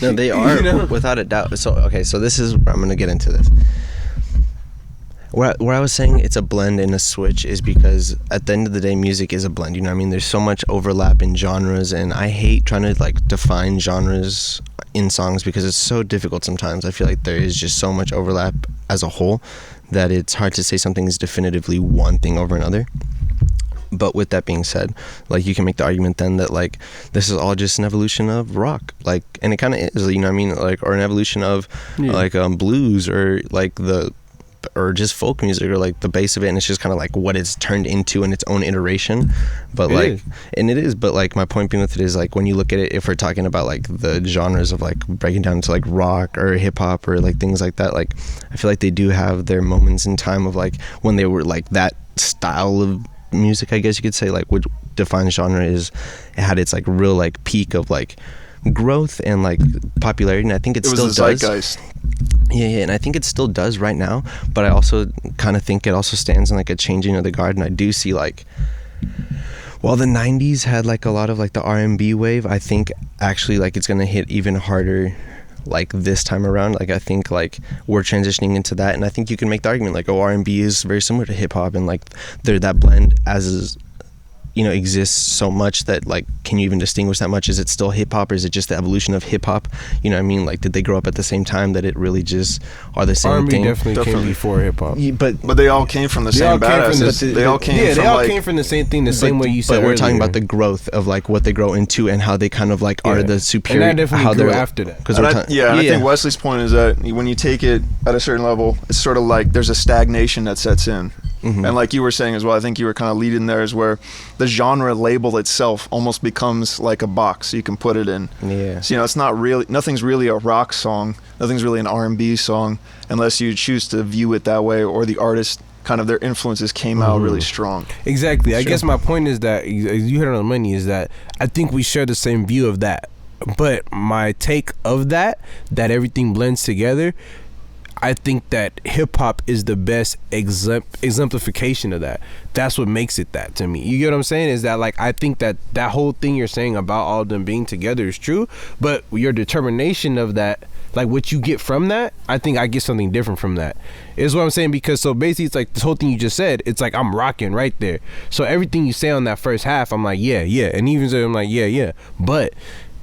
No, they are without a doubt. So okay, so this is where I'm gonna get into this. where I was saying it's a blend and a switch is because at the end of the day, music is a blend. You know what I mean? There's so much overlap in genres, and I hate trying to like define genres in songs because it's so difficult sometimes. I feel like there is just so much overlap as a whole that it's hard to say something is definitively one thing over another. But with that being said, like, you can make the argument then that like this is all just an evolution of rock, like, and it kind of is, you know what I mean, like, or an evolution of like blues, or like or just folk music, or like the base of it, and it's just kind of like what it's turned into in its own iteration. But it is, but like my point being with it is like when you look at it, if we're talking about like the genres of like breaking down to like rock or hip hop or like things like that, like I feel like they do have their moments in time of like when they were like that style of music, I guess you could say, like what defines genre is it had its like real like peak of like growth and like popularity, and I think it still does. Zeitgeist. Yeah, and I think it still does right now, but I also kind of think it also stands in like a changing of the guard, and I do see like while the 90s had like a lot of like the R&B wave, I think actually like it's gonna hit even harder like this time around. Like I think like we're transitioning into that, and I think you can make the argument like, oh, R&B is very similar to hip-hop, and like they're that blend as is, you know, exists so much that like, can you even distinguish that much? Is it still hip-hop, or is it just the evolution of hip-hop? You know what I mean? Like, did they grow up at the same time that it really just are the same R&B thing? definitely came before hip-hop. Yeah, but they all came from the same badasses. They all came from the same thing, the same way you said. But we're talking about the growth of like what they grow into and how they kind of like are the superior. And that definitely grew after that. Because I think Wesley's point is that when you take it at a certain level, it's sort of like there's a stagnation that sets in. Mm-hmm. And like you were saying as well, I think you were kind of leading there, is where the genre label itself almost becomes like a box you can put it in. Yeah. So, you know, it's not really, nothing's really a rock song, nothing's really an R&B song, unless you choose to view it that way, or the artist kind of their influences came out really strong. Exactly. I guess my point is that, you hit it on the money, is that I think we share the same view of that. But my take of that everything blends together, I think that hip-hop is the best exemplification of that. That's what makes it that to me. You get what I'm saying? Is that like, I think that whole thing you're saying about all of them being together is true, but your determination of that, like what you get from that, I think I get something different from that. Is what I'm saying, because so basically it's like this whole thing you just said, it's like I'm rocking right there. So everything you say on that first half, I'm like, yeah. And even so I'm like, yeah. But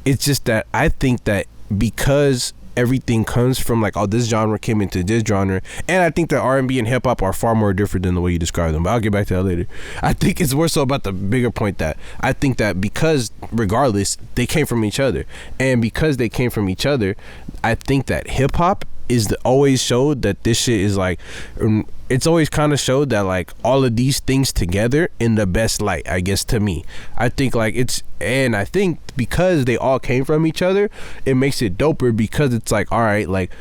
it's just that I think that because everything comes from like, oh, this genre came into this genre, and I think that R&B and hip-hop are far more different than the way you describe them, but I'll get back to that later. I think it's more so about the bigger point that I think that because regardless they came from each other, and because they came from each other, I think that hip-hop is always showed that this shit is like, it's always kind of showed that like all of these things together in the best light, I guess, to me. I think like and I think because they all came from each other, it makes it doper, because it's like, all right, like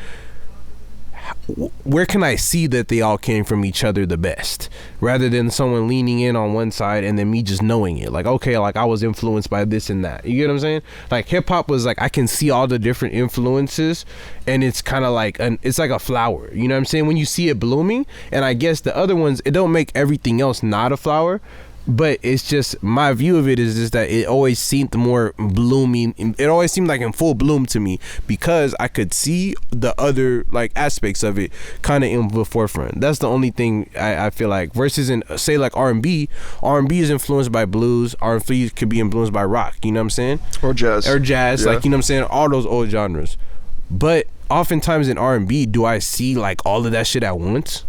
where can I see that they all came from each other the best, rather than someone leaning in on one side and then me just knowing it, like, okay, like I was influenced by this and that. You get what I'm saying? Like hip-hop was like, I can see all the different influences, and it's kind of like it's like a flower, you know what I'm saying, when you see it blooming. And I guess the other ones, it don't make everything else not a flower, but it's just my view of it is just that it always seemed more blooming. It always seemed like in full bloom to me, because I could see the other like aspects of it kind of in the forefront. That's the only thing I feel like, versus in say like R&B is influenced by blues, R&B could be influenced by rock, you know what I'm saying, or jazz, yeah. Like, you know what I'm saying, all those old genres. But oftentimes in R&B, do I see like all of that shit at once?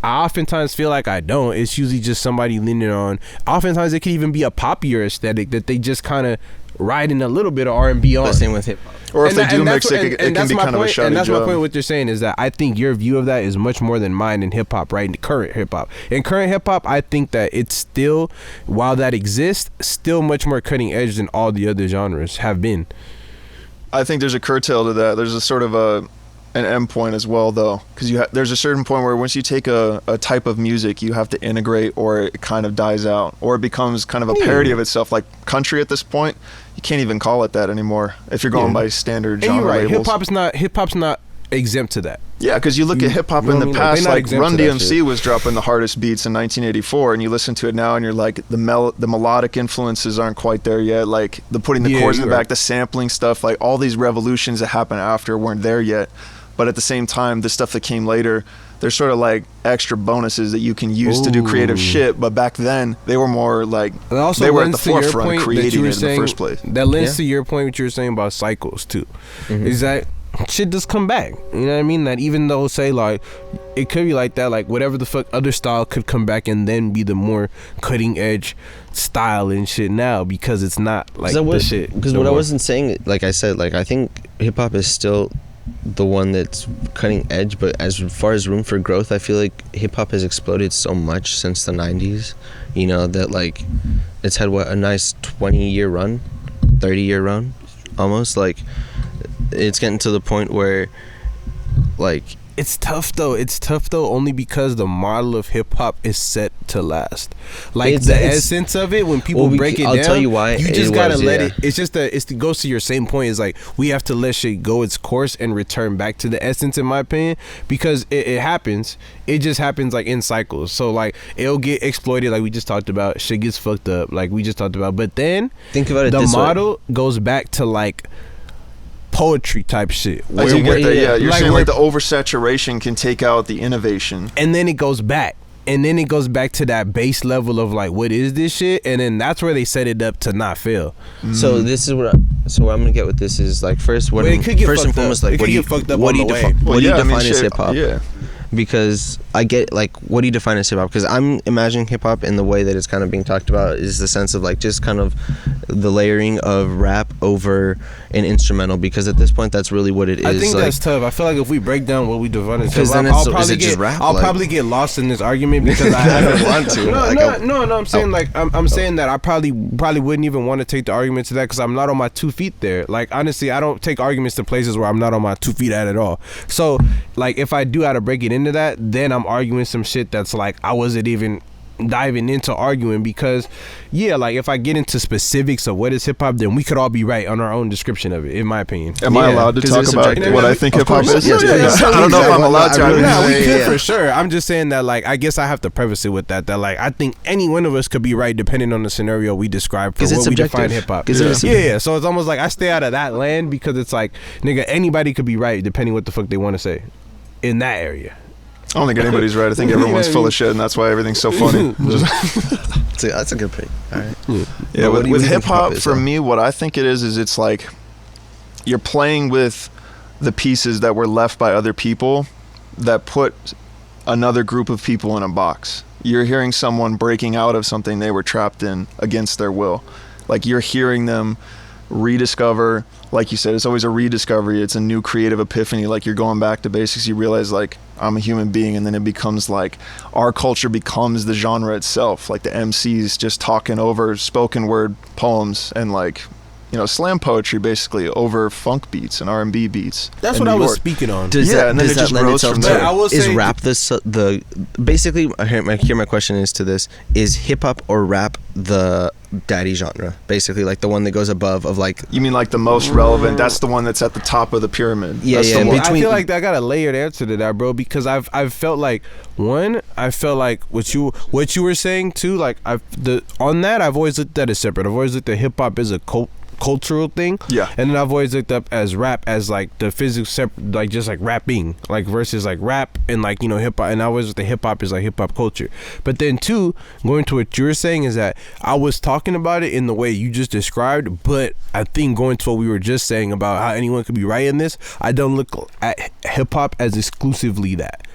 I oftentimes feel like I don't. It's usually just somebody leaning on. Oftentimes it could even be a poppier aesthetic that they just kind of ride in a little bit of R&B on. The same with hip hop. Or if they do mix it, it can be kind of a shoddy And that's job. my point. What you're saying is that I think your view of that is much more than mine in hip hop, right? In current hip hop. In current hip hop, I think that it's still, while that exists, still much more cutting edge than all the other genres have been. I think there's a curtail to that. There's a sort of an end point as well, though, because there's a certain point where once you take a type of music, you have to integrate, or it kind of dies out, or it becomes kind of a parody of itself. Like country at this point, you can't even call it that anymore if you're going by standard genre labels. Hip-hop's not exempt to that. Yeah, because you look at hip-hop in the past, like Run DMC was dropping the hardest beats in 1984, and you listen to it now and you're like, the melodic influences aren't quite there yet, like the putting the chords in the back, the sampling stuff, like all these revolutions that happened after weren't there yet. But at the same time, the stuff that came later, They're sort of like extra bonuses that you can use to do creative shit. But back then, they were more like they were at the forefront of creating it in the first place. That lends to your point, what you were saying about cycles too. Is that shit does come back? You know what I mean? That even though, say, like, it could be like that, like whatever the fuck other style could come back and then be the more cutting edge style and shit now, because it's not like the shit. Because what I wasn't saying, like I said, like I think hip hop is still the one that's cutting edge, but as far as room for growth, I feel like hip hop has exploded so much since the 90s, you know, that like it's had a nice 20-year run, 30-year run almost. Like it's getting to the point where like it's tough though only because the model of hip hop is set to last. Like it's essence of it, when people break it down, I'll tell you why. You just gotta let it. It's just it goes to your same point. Is like we have to let shit go its course and return back to the essence, in my opinion, because it happens. It just happens like in cycles. So like it'll get exploited, like we just talked about. Shit gets fucked up, like we just talked about. But then think about it. The model goes back to like poetry type shit. You're saying like the oversaturation can take out the innovation, and then it goes back. And then it goes back to that base level of like, what is this shit? And then that's where they set it up to not fail. So this is what I'm gonna get with this is like first and foremost, like what do you define as hip hop? Yeah. Because I get like, what do you define as hip hop? Because I'm imagining hip hop in the way that it's kind of being talked about is the sense of like just kind of the layering of rap over an instrumental, because at this point that's really what it is. I think like, that's tough. I feel like if we break down what we define as hip hop, I'll probably get lost in this argument because I don't want to. No. I'm saying I'm saying that I probably wouldn't even want to take the argument to that because I'm not on my 2 feet there. Like honestly, I don't take arguments to places where I'm not on my 2 feet at all. So like if I do how to break it into that, then I'm arguing some shit that's like I wasn't even diving into arguing, because like if I get into specifics of what is hip hop, then we could all be right on our own description of it, in my opinion. Am I allowed to talk about what I think hip hop is? I don't know if I'm allowed to. We could for sure. I'm just saying that like I guess I have to preface it with that like I think any one of us could be right depending on the scenario we describe for what we define hip hop. So it's almost like I stay out of that land because it's like, nigga, anybody could be right depending what the fuck they want to say in that area. I don't think anybody's right. I think everyone's full of shit, and that's why everything's so funny. That's a good pick. All right. Yeah, with hip hop, for me, what I think it is it's like you're playing with the pieces that were left by other people that put another group of people in a box. You're hearing someone breaking out of something they were trapped in against their will. Like you're hearing them rediscover, like you said, it's always a rediscovery. It's a new creative epiphany. Like you're going back to basics. You realize like I'm a human being, and then it becomes like our culture becomes the genre itself. Like the MCs just talking over spoken word poems and like, you know, slam poetry basically over funk beats and R&B beats. That's what I was speaking on. And then it just grows from there. Is rap the basically here my question is to this, is hip hop or rap the daddy genre, basically, like the one that goes above of like, you mean like the most relevant? That's the one that's at the top of the pyramid. I feel like I got a layered answer to that, bro, because I've felt like what you were saying too, like I've always looked at it separate. I've always looked at hip hop as a cultural thing, and then I've always looked up as rap as like the physical separate, like just like rapping, like versus like rap and like, you know, hip hop, and I always the hip hop is like hip hop culture. But then too, going to what you were saying is that I was talking about it in the way you just described, but I think going to what we were just saying about how anyone could be right in this, I don't look at hip hop as exclusively that.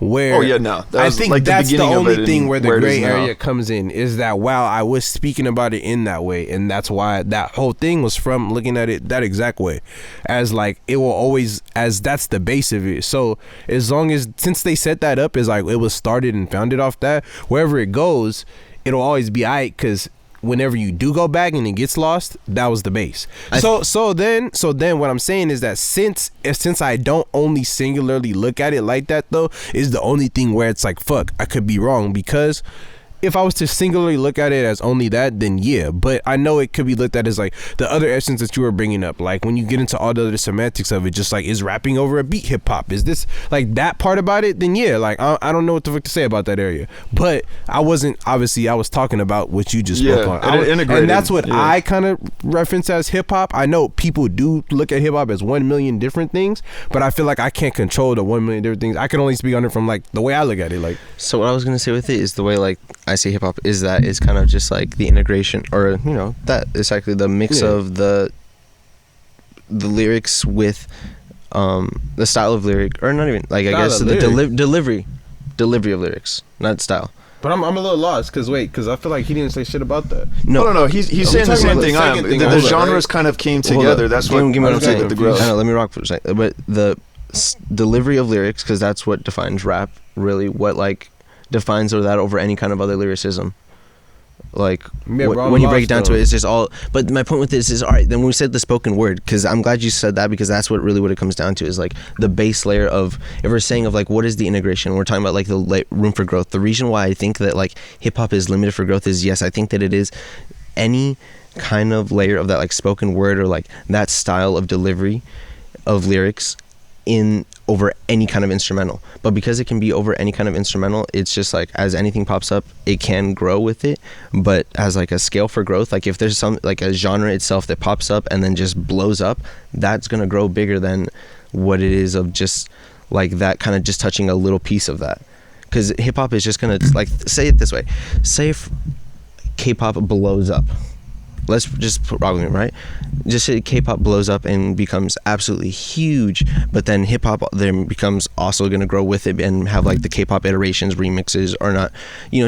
Where I think like that's the only thing where the gray area comes in, is that while I was speaking about it in that way, and that's why that whole thing was from looking at it that exact way, as like it will always, as that's the base of it. So as long as, since they set that up as like it was started and founded off that, wherever it goes, it'll always be aight, because whenever you do go back and it gets lost, that was the base. So then what I'm saying is that since I don't only singularly look at it like that, though, is the only thing where it's like, fuck, I could be wrong, because if I was to singularly look at it as only that, then yeah. But I know it could be looked at as like the other essence that you were bringing up. Like when you get into all the other semantics of it, just like, is rapping over a beat hip hop? Is this like that part about it? Then yeah, like I don't know what the fuck to say about that area. But I wasn't, obviously I was talking about what you just spoke on. Integrated. And that's what I kind of reference as hip hop. I know people do look at hip hop as 1 million different things, but I feel like I can't control the 1 million different things. I can only speak on it from like the way I look at it. Like, so what I was gonna say with it is the way like I see hip hop is that it's kind of just like the integration, or that is actually the mix of the lyrics with the style of lyric, or not even like, I guess the delivery of lyrics, not style. But I'm a little lost because I feel like he didn't say shit about that. No. He's saying the same thing I am. The genres kind of came together. That's what I'm saying with the growth. I know, let me rock for a second. But the delivery of lyrics, because that's what defines rap, really. What like defines that over any kind of other lyricism. Like when you break it down to it, it's just all. But my point with this is, all right, then when we said the spoken word, because I'm glad you said that, because that's what it comes down to, is like the base layer of, if we're saying of like what is the integration, we're talking about like the room for growth. The reason why I think that like hip hop is limited for growth is, yes, I think that it is any kind of layer of that like spoken word, or like that style of delivery of lyrics in over any kind of instrumental. But because it can be over any kind of instrumental, it's just like, as anything pops up, it can grow with it. But as like a scale for growth, like if there's some like a genre itself that pops up and then just blows up, that's gonna grow bigger than what it is of just like that kind of just touching a little piece of that. Because hip hop is just gonna, like, say it this way, say if K-pop blows up, let's just put rock with me, right? Just say K-pop blows up and becomes absolutely huge, but then hip-hop then becomes also going to grow with it and have like the K-pop iterations, remixes, or not,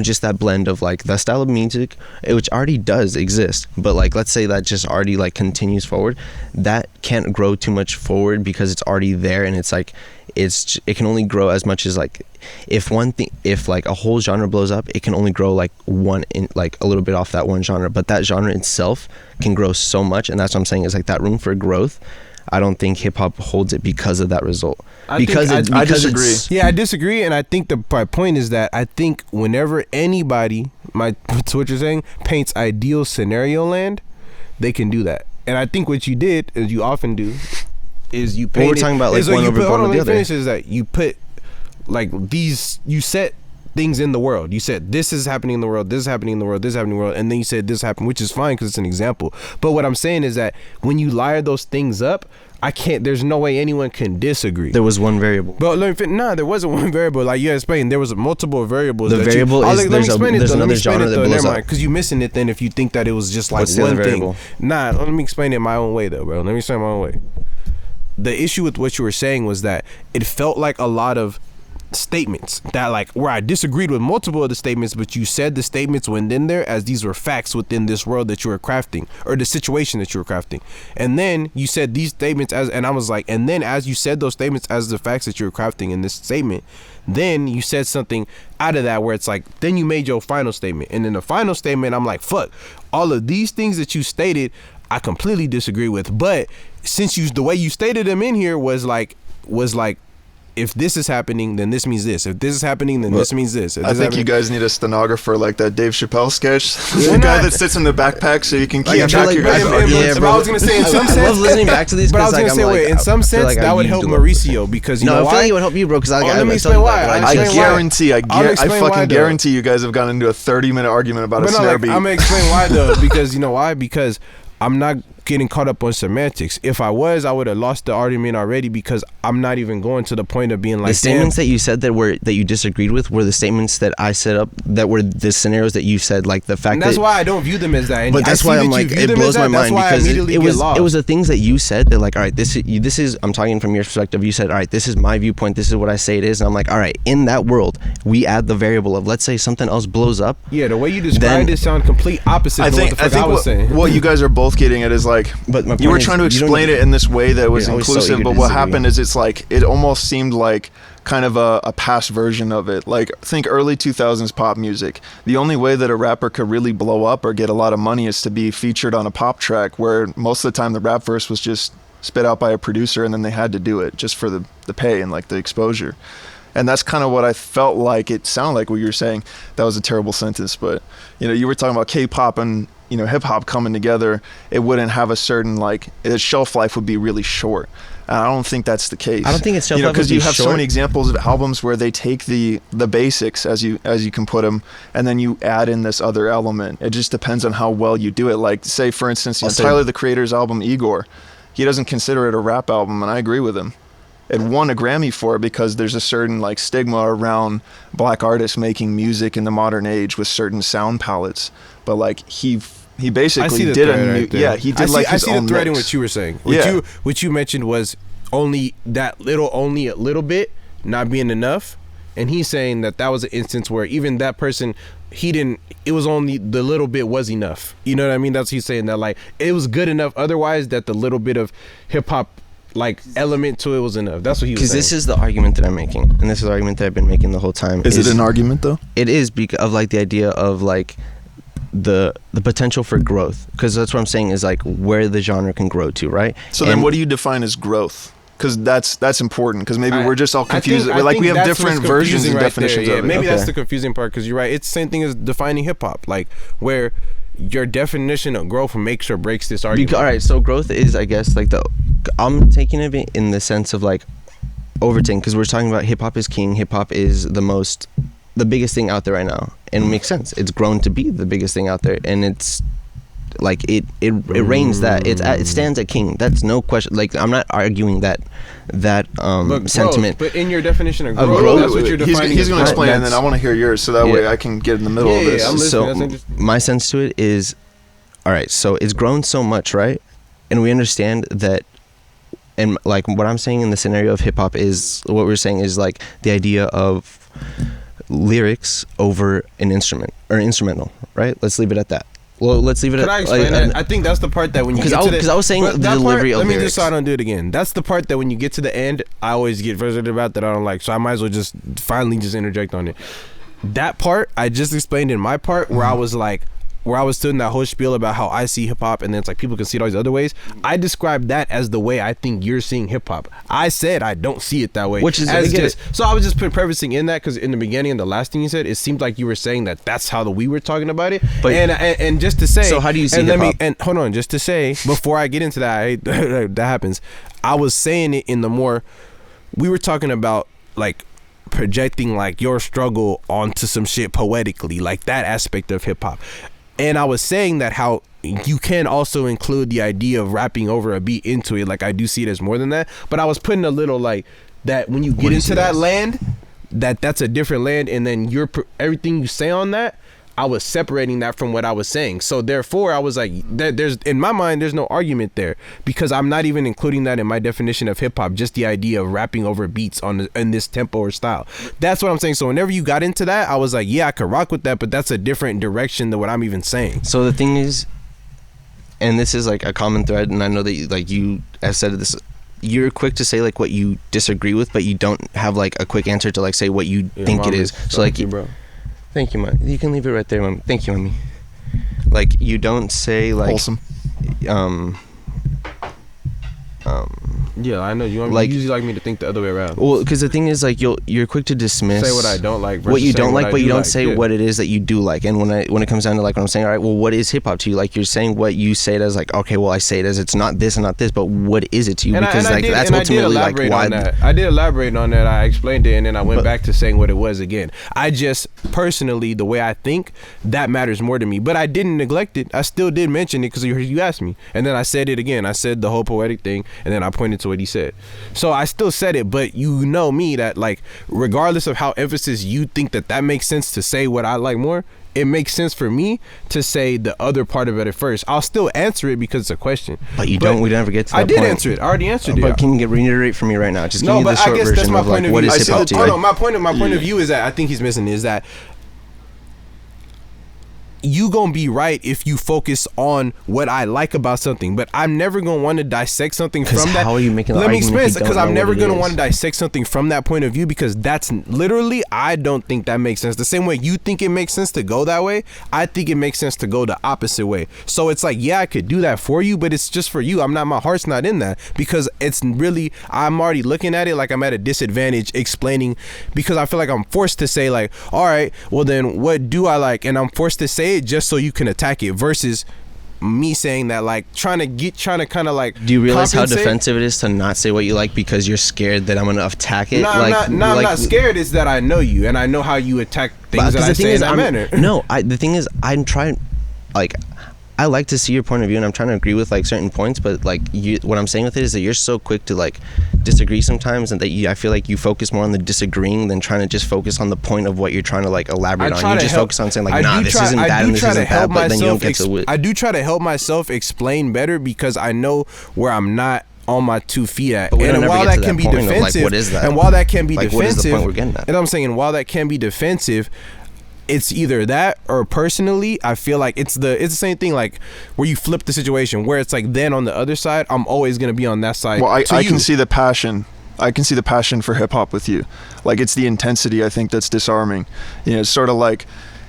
just that blend of like the style of music, which already does exist, but like let's say that just already like continues forward, that can't grow too much forward because it's already there, and it's like it can only grow as much as like if like a whole genre blows up, it can only grow like like a little bit off that one genre, but that genre itself can grow so much. And that's what I'm saying, is like that room for growth. I don't think hip hop holds it because of that result. I disagree. Yeah, I disagree, and I think my point is that I think whenever anybody, what you're saying, paints ideal scenario land, they can do that. And I think what you did, as you often do, is you paint. We're talking about like one over one or the other. Finish is that you put like these, you set things in the world. You said this is happening in the world, this is happening in the world, this is happening in the world, and then you said this happened, which is fine because it's an example. But what I'm saying is that when you layer those things up, there's no way anyone can disagree. There was one variable. But there wasn't one variable. Like you explained, there was multiple variables. The variable is there's another genre that blows up. Because you're missing it then if you think that it was just like What's the one other thing. variable? Nah, let me explain it my own way though, bro. Let me explain it my own way. The issue with what you were saying was that it felt like a lot of statements that like where I disagreed with multiple of the statements, but you said the statements went in there as these were facts within this world that you were crafting, or the situation that you were crafting. And then you said these statements and I was like, and then as you said those statements as the facts that you were crafting in this statement, then you said something out of that where it's like, then you made your final statement. And in the final statement, I'm like, fuck, all of these things that you stated, I completely disagree with. But since the way you stated them in here was like, if this is happening, then this means this. If this is happening, then this means this. I think you guys need a stenographer like that Dave Chappelle sketch. The guy that sits in the backpack so you can keep track of your guys' arguments. But I was gonna say, in some sense, I love listening back to these. But I was gonna say, wait, in some sense, that would help Mauricio because you know why? I feel like it would help you, bro. Because let me explain why. I fucking guarantee you guys have gotten into a 30-minute argument about a snare beat. I'm gonna explain why though, because you know why? Because I'm not getting caught up on semantics. If I was, I would have lost the argument already because I'm not even going to the point of being like, the statements that you said that you disagreed with were the statements that I set up that were the scenarios that you said, like the fact and that's why I don't view them as that. And but that's why I'm like, it blows my mind because it was the things that you said that like, all right, this is I'm talking from your perspective. You said, all right, this is my viewpoint, this is what I say it is, and I'm like, all right, in that world we add the variable of, let's say something else blows up. Yeah, the way you described it sound complete opposite to what the fuck I was saying. What you guys are both getting at is like, but you were trying to explain it in this way that was inclusive, but what happened is it's like it almost seemed like kind of a past version of it. Like, think early 2000s pop music. The only way that a rapper could really blow up or get a lot of money is to be featured on a pop track, where most of the time the rap verse was just spit out by a producer and then they had to do it just for the pay and like the exposure. And that's kind of what I felt like. It sounded like what you were saying. That was a terrible sentence, but you were talking about K-pop and hip hop coming together. It wouldn't have a certain its shelf life would be really short. And I don't think that's the case. I don't think it's shelf life because would be you have short. so many examples of albums where they take the basics as you can put them, and then you add in this other element. It just depends on how well you do it. Like say for instance, Tyler the Creator's album Igor, he doesn't consider it a rap album, and I agree with him. It won a Grammy for it because there's a certain stigma around black artists making music in the modern age with certain sound palettes. But he basically did he did his own I see the thread in mix. what you were saying. Yeah. What you mentioned was only a little bit not being enough, and he's saying that was an instance where even that person, it was only the little bit was enough. You know what I mean? That's he's saying that it was good enough otherwise that the little bit of hip hop element to it was enough. That's what he was saying. Because this is the argument that I'm making, and this is the argument that I've been making the whole time. Is it an argument though? It is because of the idea of the potential for growth, because that's what I'm saying is where the genre can grow to, right? So then what do you define as growth? Because that's important, because maybe we're just all confused. I think we have that's different what's versions and confusing definitions there. of it. Maybe Okay. that's the confusing part, because you're right. It's the same thing as defining hip hop, where your definition of growth makes or breaks this argument. All right, so growth is, I guess, I'm taking it in the sense of overtaking, because we're talking about hip hop is king. Hip hop is the biggest thing out there right now, and it makes sense. It's grown to be the biggest thing out there, and it's it reigns that it stands at king. That's no question. I'm not arguing that sentiment. But in your definition of growth, growth, that's what you're defining. He's going to as explain, growth. and then I want to hear yours, so that way I can get in the middle of this. I'm listening. So That's interesting. my sense to it is, all right, so it's grown so much, right? And we understand that, and what I'm saying in the scenario of hip hop is, what we're saying is the idea of lyrics over an instrument or instrumental, right? Let's leave it at that. Well, let's leave it Can at I explain that? I think that's the part that when you get to the... Because I was saying but the that delivery part, of let me lyrics. just so I don't do it again. That's the part that when you get to the end, I always get frustrated about, that I don't like. So I might as well just finally just interject on it. That part, I just explained in my part where I was where I was doing that whole spiel about how I see hip hop, and then it's people can see it all these other ways. I described that as the way I think you're seeing hip hop. I said I don't see it that way. Which is so I was just prefacing in that, because in the beginning and the last thing you said, it seemed like you were saying that that's how we were talking about it. But and just to say, so how do you see and hip hop? and hold on, just to say before I get into that, I hate that happens. I was saying it in the more, we were talking about projecting your struggle onto some shit poetically, that aspect of hip hop. And I was saying that how you can also include the idea of rapping over a beat into it. I do see it as more than that. But I was putting a little that when you get into that land, that's a different land. And then everything you say on that, I was separating that from what I was saying. So therefore, I was there's in my mind, there's no argument there, because I'm not even including that in my definition of hip hop. Just the idea of rapping over beats in this tempo or style. That's what I'm saying. So whenever you got into that, I was yeah, I could rock with that, but that's a different direction than what I'm even saying. So the thing is, and this is a common thread, and I know that you have said this. You're quick to say what you disagree with, but you don't have a quick answer to say what you think it is. So you, bro. Thank you, Mommy. You can leave it right there, Mommy. Thank you, Mommy. You don't say wholesome. Yeah, I know you usually like me to think the other way around. Well, because the thing is, you're quick to dismiss. Say what I don't like. What you don't like, but you don't like, say what it is that you do like. And when it comes down to when I'm saying, all right, well, what is hip hop to you? You're saying what you say it as, okay, well, I say it as it's not this and not this, but what is it to you? Because that's ultimately why. I did elaborate on that. I explained it, and then I went back to saying what it was again. I just personally, the way I think, that matters more to me. But I didn't neglect it. I still did mention it because you asked me, and then I said it again. I said the whole poetic thing, and then I pointed to what he said. So I still said it, but you know me that regardless of how emphasis you think that makes sense to say what I like more, it makes sense for me to say the other part of it at first. I'll still answer it because it's a question. But we never get to that point. I did answer it. I already answered it. But can you reiterate for me right now? Just give me the but short I guess version that's my of point of what view. is hip hop to you. Hold on, my point of view is that I think he's missing is that you gonna be right if you focus on what I like about something, but I'm never gonna want to dissect something from that. How are you making the Let me argument explain, because I'm never gonna want to to dissect something from that point of view, because that's literally, I don't think that makes sense. The same way you think it makes sense to go that way, I think it makes sense to go the opposite way. So it's like, yeah, I could do that for you, but it's just for you. My heart's not in that, because it's really, I'm already looking at it like I'm at a disadvantage explaining, because I feel like I'm forced to say like, all right, well then what do I like? And I'm forced to say it just so you can attack it, versus me saying that, like trying to kind of like. Do you realize compensate? how defensive it is to not say what you like because you're scared that I'm gonna attack it? I'm not scared. It's that I know you and I know how you attack things that I say in that manner. No, the thing is, I'm trying, like, I like to see your point of view, and I'm trying to agree with like certain points, but like what I'm saying with it is that you're so quick to like disagree sometimes, and that I feel like you focus more on the disagreeing than trying to just focus on the point of what you're trying to like elaborate on. You just focus on saying like, nah, this isn't that and this isn't that, but then you don't get to it. I do try to help myself explain better, because I know where I'm not on my 2 feet at. And while that can be defensive, what is that? And while that can be like, defensive, what is the point we're getting at? And I'm saying, while that can be defensive, it's either that, or personally I feel like it's the same thing, like where you flip the situation, where it's like, then on the other side I'm always gonna be on that side. Well, I can see the passion. I can see the passion for hip hop with you. Like, it's the intensity, I think, that's disarming. You know, it's sort of like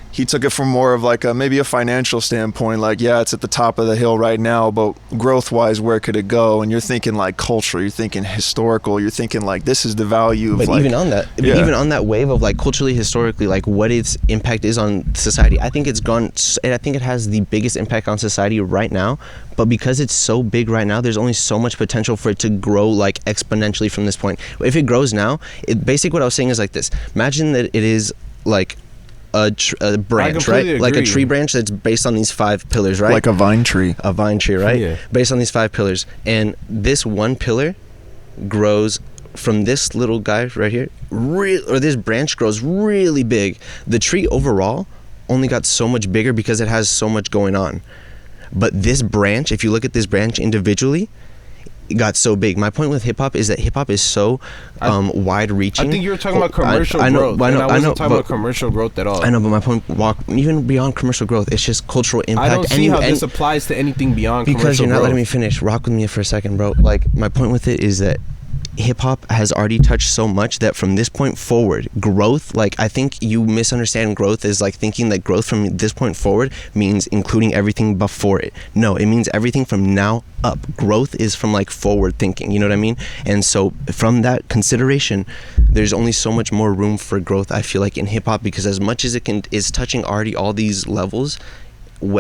he took it from more of like maybe a financial standpoint, like, yeah, it's at the top of the hill right now, but growth wise, where could it go? And you're thinking like culture, you're thinking historical, you're thinking like, this is the value of, but like, even on that wave of like culturally, historically, like what its impact is on society, I think it's gone, and I think it has the biggest impact on society right now. But because it's so big right now, there's only so much potential for it to grow like exponentially from this point. If it grows now, basically what I was saying is like this: imagine that it is like a branch, right? Agree. Like a tree branch that's based on these 5 pillars, right? like a vine tree, right? Yeah. Based on these 5 pillars, and this one pillar grows from this little guy right here, or this branch grows really big. The tree overall only got so much bigger because it has so much going on. But this branch, if you look at this branch individually, it got so big. My point with hip hop is that hip hop is so wide reaching. I think you were talking about commercial growth. I wasn't talking about commercial growth at all. I know, but my point, even beyond commercial growth, it's just cultural impact. I don't see how this applies to anything beyond commercial growth. Because you're not letting me finish. Rock with me for a second, bro. Like, my point with it is that hip hop has already touched so much that from this point forward, growth, like, I think you misunderstand growth as like thinking that growth from this point forward means including everything before it. No, it means everything from now up. Growth is from like forward thinking, you know what I mean? And so from that consideration, there's only so much more room for growth, I feel like, in hip hop, because as much as it is touching already all these levels,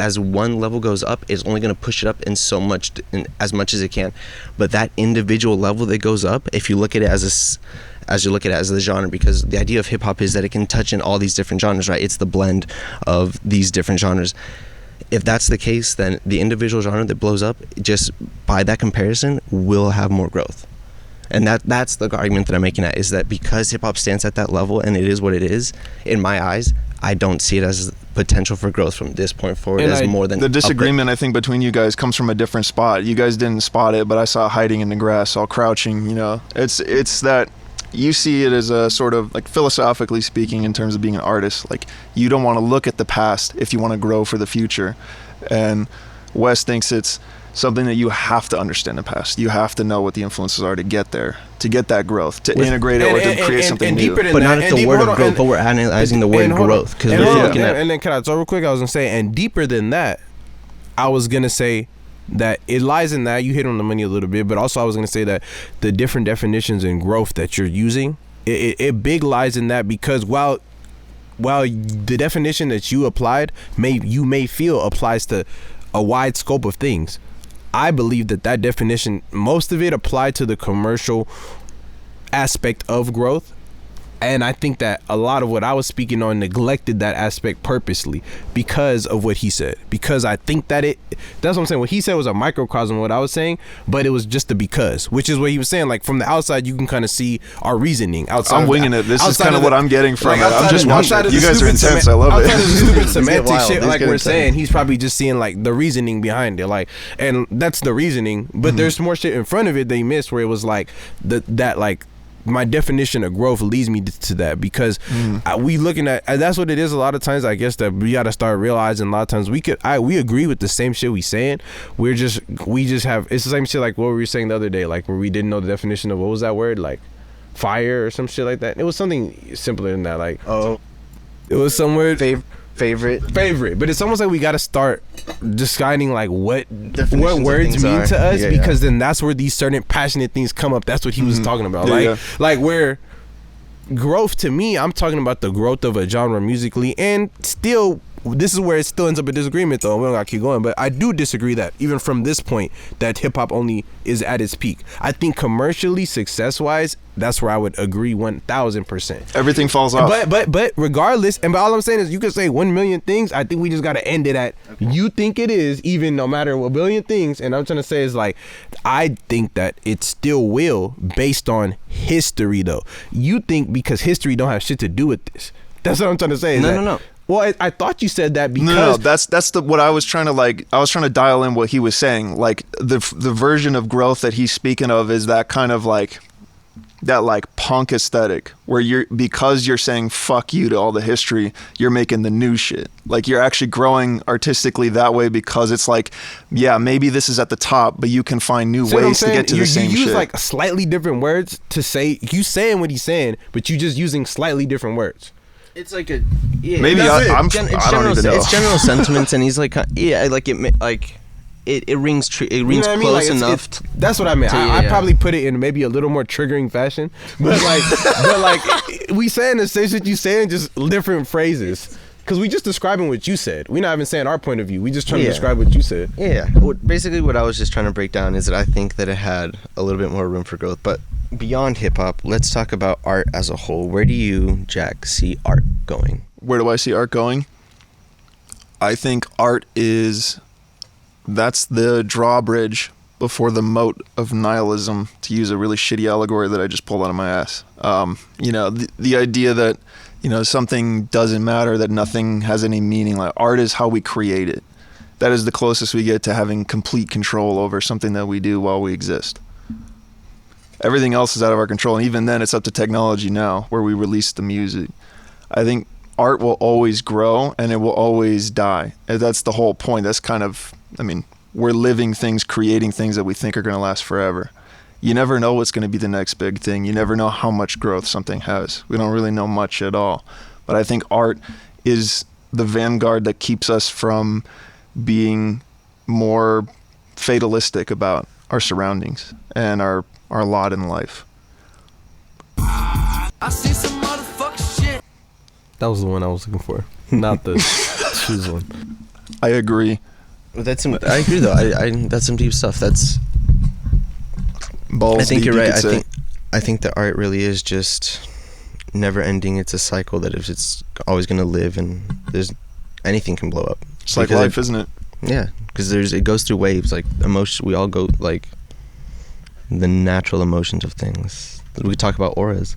as one level goes up, it's only going to push it up in so much, as much as it can. But that individual level that goes up, if you look at it as you look at it as the genre, because the idea of hip hop is that it can touch in all these different genres, right? It's the blend of these different genres. If that's the case, then the individual genre that blows up, just by that comparison, will have more growth. And that's the argument that I'm making at, is that because hip hop stands at that level and it is what it is, in my eyes, I don't see it as potential for growth from this point forward as more than the disagreement. I think between you guys comes from a different spot. You guys didn't spot it, but I saw hiding in the grass, all crouching. You know, it's that you see it as a sort of like, philosophically speaking, in terms of being an artist, like, you don't want to look at the past if you want to grow for the future. And Wes thinks it's something that you have to understand the past. You have to know what the influences are to get there, to get that growth, to integrate it, or to create something new. But not at the word of growth, but we're analyzing the word growth. Because we're looking at. And then, can I talk real quick? I was gonna say, and deeper than that, I was gonna say that it lies in that. You hit on the money a little bit, but also I was gonna say that the different definitions in growth that you're using, it big lies in that, because while the definition that you applied you may feel applies to a wide scope of things, I believe that definition, most of it applied to the commercial aspect of growth. And I think that a lot of what I was speaking on neglected that aspect purposely because of what he said. Because I think that that's what I'm saying. What he said was a microcosm of what I was saying, but it was just because, which is what he was saying. Like, from the outside, you can kind of see our reasoning outside. I'm winging it. This is kind of what I'm getting from it. I'm just watching it. You guys are intense. I love it. Outside of the stupid semantic shit, like we're saying, he's probably just seeing like the reasoning behind it. Like, and that's the reasoning. But there's more shit in front of it they missed, where it was like that like my definition of growth leads me to that, because we looking at, and that's what it is a lot of times, I guess, that we got to start realizing a lot of times we agree with the same shit we saying. We just have, it's the same shit like what we were saying the other day, like where we didn't know the definition of, what was that word, like fire or some shit like that. It was something simpler than that, like it was some word favorite, but it's almost like we got to start deciding like what Definitions words mean to us, Yeah, because then that's where these certain passionate things come up. That's what he was talking about. Like where growth, to me, I'm talking about the growth of a genre musically, and still this is where it still ends up a disagreement, though. We don't gotta keep going, but I do disagree that even from this point that hip-hop only is at its peak. I think commercially, success-wise, that's where I would agree 1,000%. Everything falls off. But regardless, and all I'm saying is, you can say 1 million things. I think we just gotta end it at you think it is, even no matter what billion things. And I'm trying to say is like, I think that it still will, based on history, though. You think because history don't have shit to do with this. That's what I'm trying to say. No. Well, I thought you said that because No, that's what I was trying to like. I was trying to dial in what he was saying. Like the version of growth that he's speaking of is that kind of like that like punk aesthetic where because you're saying fuck you to all the history, you're making the new shit. Like you're actually growing artistically that way, because it's like, yeah, maybe this is at the top, but you can find new ways to get to the same shit. You use like slightly different words to say, you saying what he's saying, but you just using slightly different words. It's like a maybe I don't even know. It's general sentiments, and he's like it rings close Like enough. That's what I meant. I probably put it in maybe a little more triggering fashion, but like we saying the same shit you saying, just different phrases. Because we just describing what you said. We're not even saying our point of view. We just trying to describe what you said. Yeah. Basically, what I was just trying to break down is that I think that it had a little bit more room for growth. But beyond hip hop, let's talk about art as a whole. Where do you, Jack, see art going? Where do I see art going? I think art that's the drawbridge before the moat of nihilism, to use a really shitty allegory that I just pulled out of my ass. The idea that, something doesn't matter, that nothing has any meaning. Like art is how we create it. That is the closest we get to having complete control over something that we do while we exist. Everything else is out of our control, and even then it's up to technology now, where we release the music. I think art will always grow and it will always die. And that's the whole point. That's kind of, we're living things, creating things that we think are going to last forever. You never know what's going to be the next big thing. You never know how much growth something has. We don't really know much at all. But I think art is the vanguard that keeps us from being more fatalistic about our surroundings and our lot in life. I see some motherfucking shit. That was the one I was looking for, not the shoes one. I agree. I agree though. I that's some deep stuff. That's balls. I think deep, you're right. you I think that art really is just never ending. It's a cycle that if it's always going to live, and there's anything can blow up. It's like life, isn't it? Yeah, because it goes through waves. Like emotion, we all go like the natural emotions of things. We talk about auras,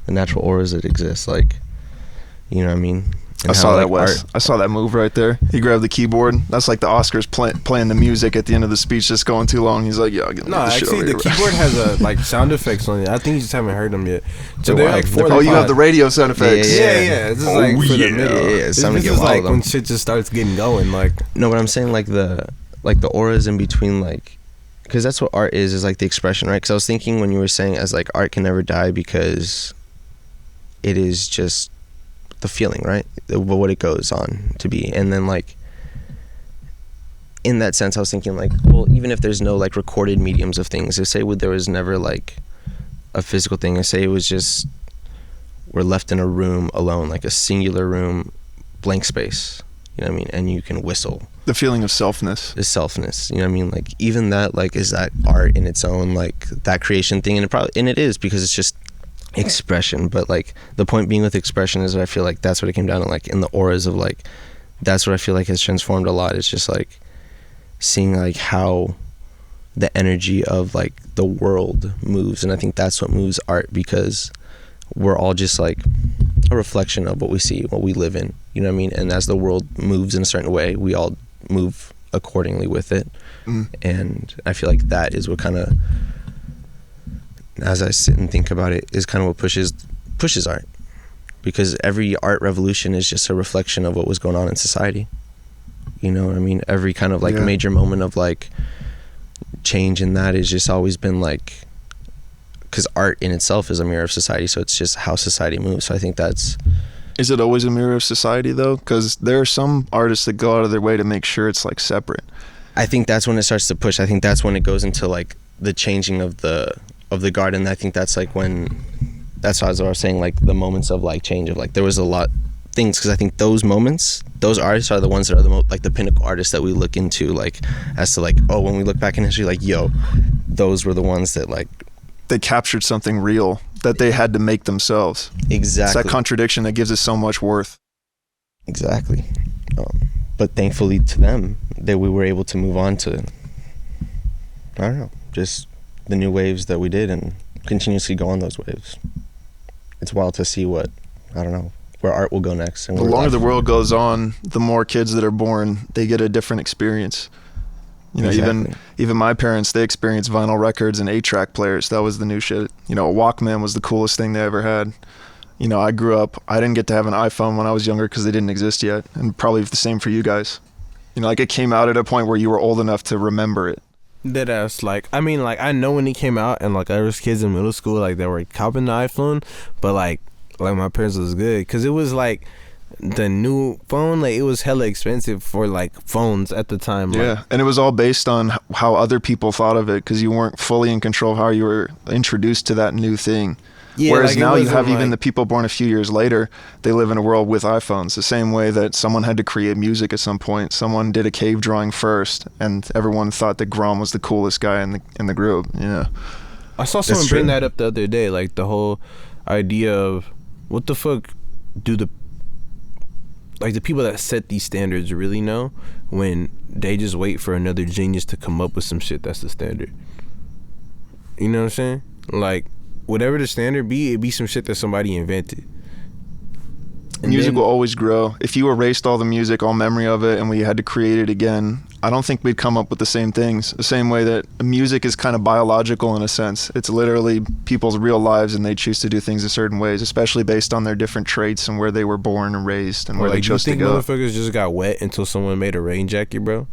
the natural auras that exist. Like, you know what I mean? And I saw that, like, Wes. I saw that move right there. He grabbed the keyboard. That's like the Oscars playing the music at the end of the speech just going too long. He's like, "Yeah, I'll get no." this shit Actually, over the here." keyboard has like sound effects on it. I think you just haven't heard them yet. So They're like wild. for Oh, you have the radio sound effects. Yeah. This is like for the middle. It's time to get This is wild like though. when shit just starts getting going. Like No, but I'm saying like the auras in between, like, because that's what art is like the expression, right? Because I was thinking when you were saying as like art can never die because it is just the feeling, right? What it goes on to be. And then like in that sense I was thinking like, well, even if there's no like recorded mediums of things, if say there was never like a physical thing, if say it was just we're left in a room alone, like a singular room, blank space, you know what I mean, and you can whistle, The feeling of selfness. is selfness, you know what I mean? Like even that, like, is that art in its own, like that creation thing? And it is, because it's just expression. But like the point being with expression is that I feel like that's what it came down to, like in the auras of like, that's what I feel like has transformed a lot. It's just like seeing like how the energy of like the world moves, and I think that's what moves art, because we're all just like a reflection of what we see, what we live in, you know what I mean? And as the world moves in a certain way, we all move accordingly with it. And I feel like that is what kind of as I sit and think about it, is kind of what pushes art, because every art revolution is just a reflection of what was going on in society. You know what I mean? Every kind of like major moment of like change in that is just always been like, because art in itself is a mirror of society, so it's just how society moves. So I think that's... Is it always a mirror of society though? Because there are some artists that go out of their way to make sure it's like separate. I think that's when it starts to push. I think that's when it goes into like the changing of the guard, and I think that's like when, that's what I was saying, like the moments of like change of like, there was a lot things, because I think those moments, those artists are the ones that are the most like the pinnacle artists that we look into, like as to like, oh, when we look back in history, like, yo, those were the ones that like, they captured something real that they had to make themselves. Exactly. It's that contradiction that gives it so much worth. Exactly. But thankfully to them, that we were able to move on to, I don't know, just the new waves that we did, and continuously go on those waves. It's wild to see what, I don't know, where art will go next. And the longer the world goes on, the more kids that are born, they get a different experience. You know, Exactly. even my parents, they experienced vinyl records and 8-track players. That was the new shit. You know, a Walkman was the coolest thing they ever had. You know, I grew up, I didn't get to have an iPhone when I was younger because they didn't exist yet. And probably the same for you guys. You know, like it came out at a point where you were old enough to remember it. Deadass, like, I mean, like, I know when he came out, and like there was kids in middle school like that were copping the iPhone, but like my parents was good, because it was like the new phone, like it was hella expensive for like phones at the time. Like, Yeah, and it was all based on how other people thought of it, because you weren't fully in control of how you were introduced to that new thing. yeah, Whereas like, it now you wasn't have even like- the people born a few years later, they live in a world with iPhones. The same way that someone had to create music at some point. Someone did a cave drawing first, and everyone thought that Grom was the coolest guy in the group. Yeah. I saw someone true. bring that up the other day, like the whole idea of what the fuck do the people that set these standards really know, when they just wait for another genius to come up with some shit that's the standard. You know what I'm saying? Like, whatever the standard be, it be some shit that somebody invented. And Music then- will always grow. If you erased all the music, all memory of it, and we had to create it again, I don't think we'd come up with the same things. The same way that music is kind of biological in a sense. It's literally people's real lives, and they choose to do things in certain ways, especially based on their different traits and where they were born and raised and where they like, chose you to think go. motherfuckers just got wet until someone made a rain jacket, bro?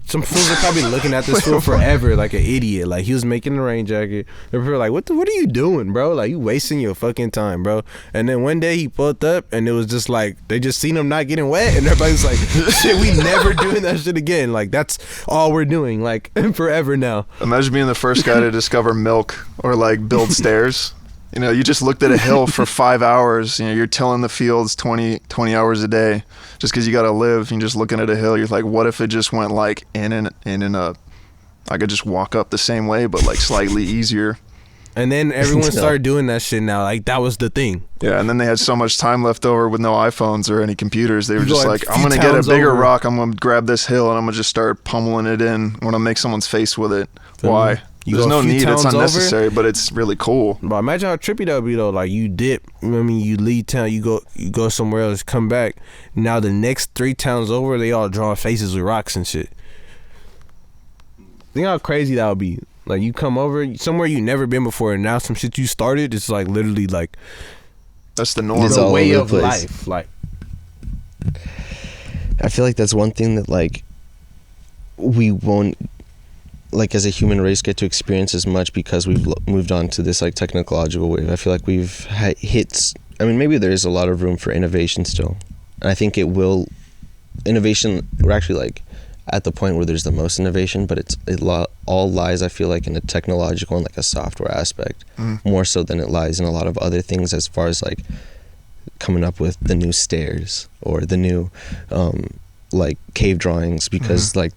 Some fools are probably looking at this fool forever like an idiot. Like, he was making a rain jacket. They're probably like, what are you doing, bro? Like, you wasting your fucking time, bro. And then one day he pulled up, and it was just like, they just seen him not getting wet, and everybody's like, shit, we never doing that shit again. Like, that's all we're doing, like, forever now. Imagine being the first guy to discover milk or like build stairs. You know, you just looked at a hill for 5 hours. You know, you're tilling the fields 20 hours a day just because you got to live. You're just looking at a hill. You're like, what if it just went like in and up? I could just walk up the same way, but like slightly easier. And then everyone started doing that shit now. Like, that was the thing. Yeah, and then they had so much time left over with no iPhones or any computers. They were You go just like like, a I'm few going to get a towns bigger over. rock. I'm going to grab this hill, and I'm going to just start pummeling it in. I'm going to make someone's face with it. Why? You There's go a no few need. It's towns over. unnecessary, but it's really cool. But imagine how trippy that would be though. Like, you dip, I mean, you leave town, you go somewhere else, come back. Now the next 3 towns over, they all drawing faces with rocks and shit. Think how crazy that would be. Like, you come over somewhere you never been before, and now some shit you started, it's like literally like That's the norm. It's the all way over the of place. life. Like, I feel like that's one thing that like we won't, like as a human race, get to experience as much, because we've moved on to this like technological wave. I feel like we've hit, I mean, maybe there is a lot of room for innovation still, and I think it will. Innovation, we're actually like at the point where there's the most innovation, but all lies, I feel like, in a technological and like a software aspect, more so than it lies in a lot of other things, as far as like coming up with the new stairs or the new like cave drawings, because like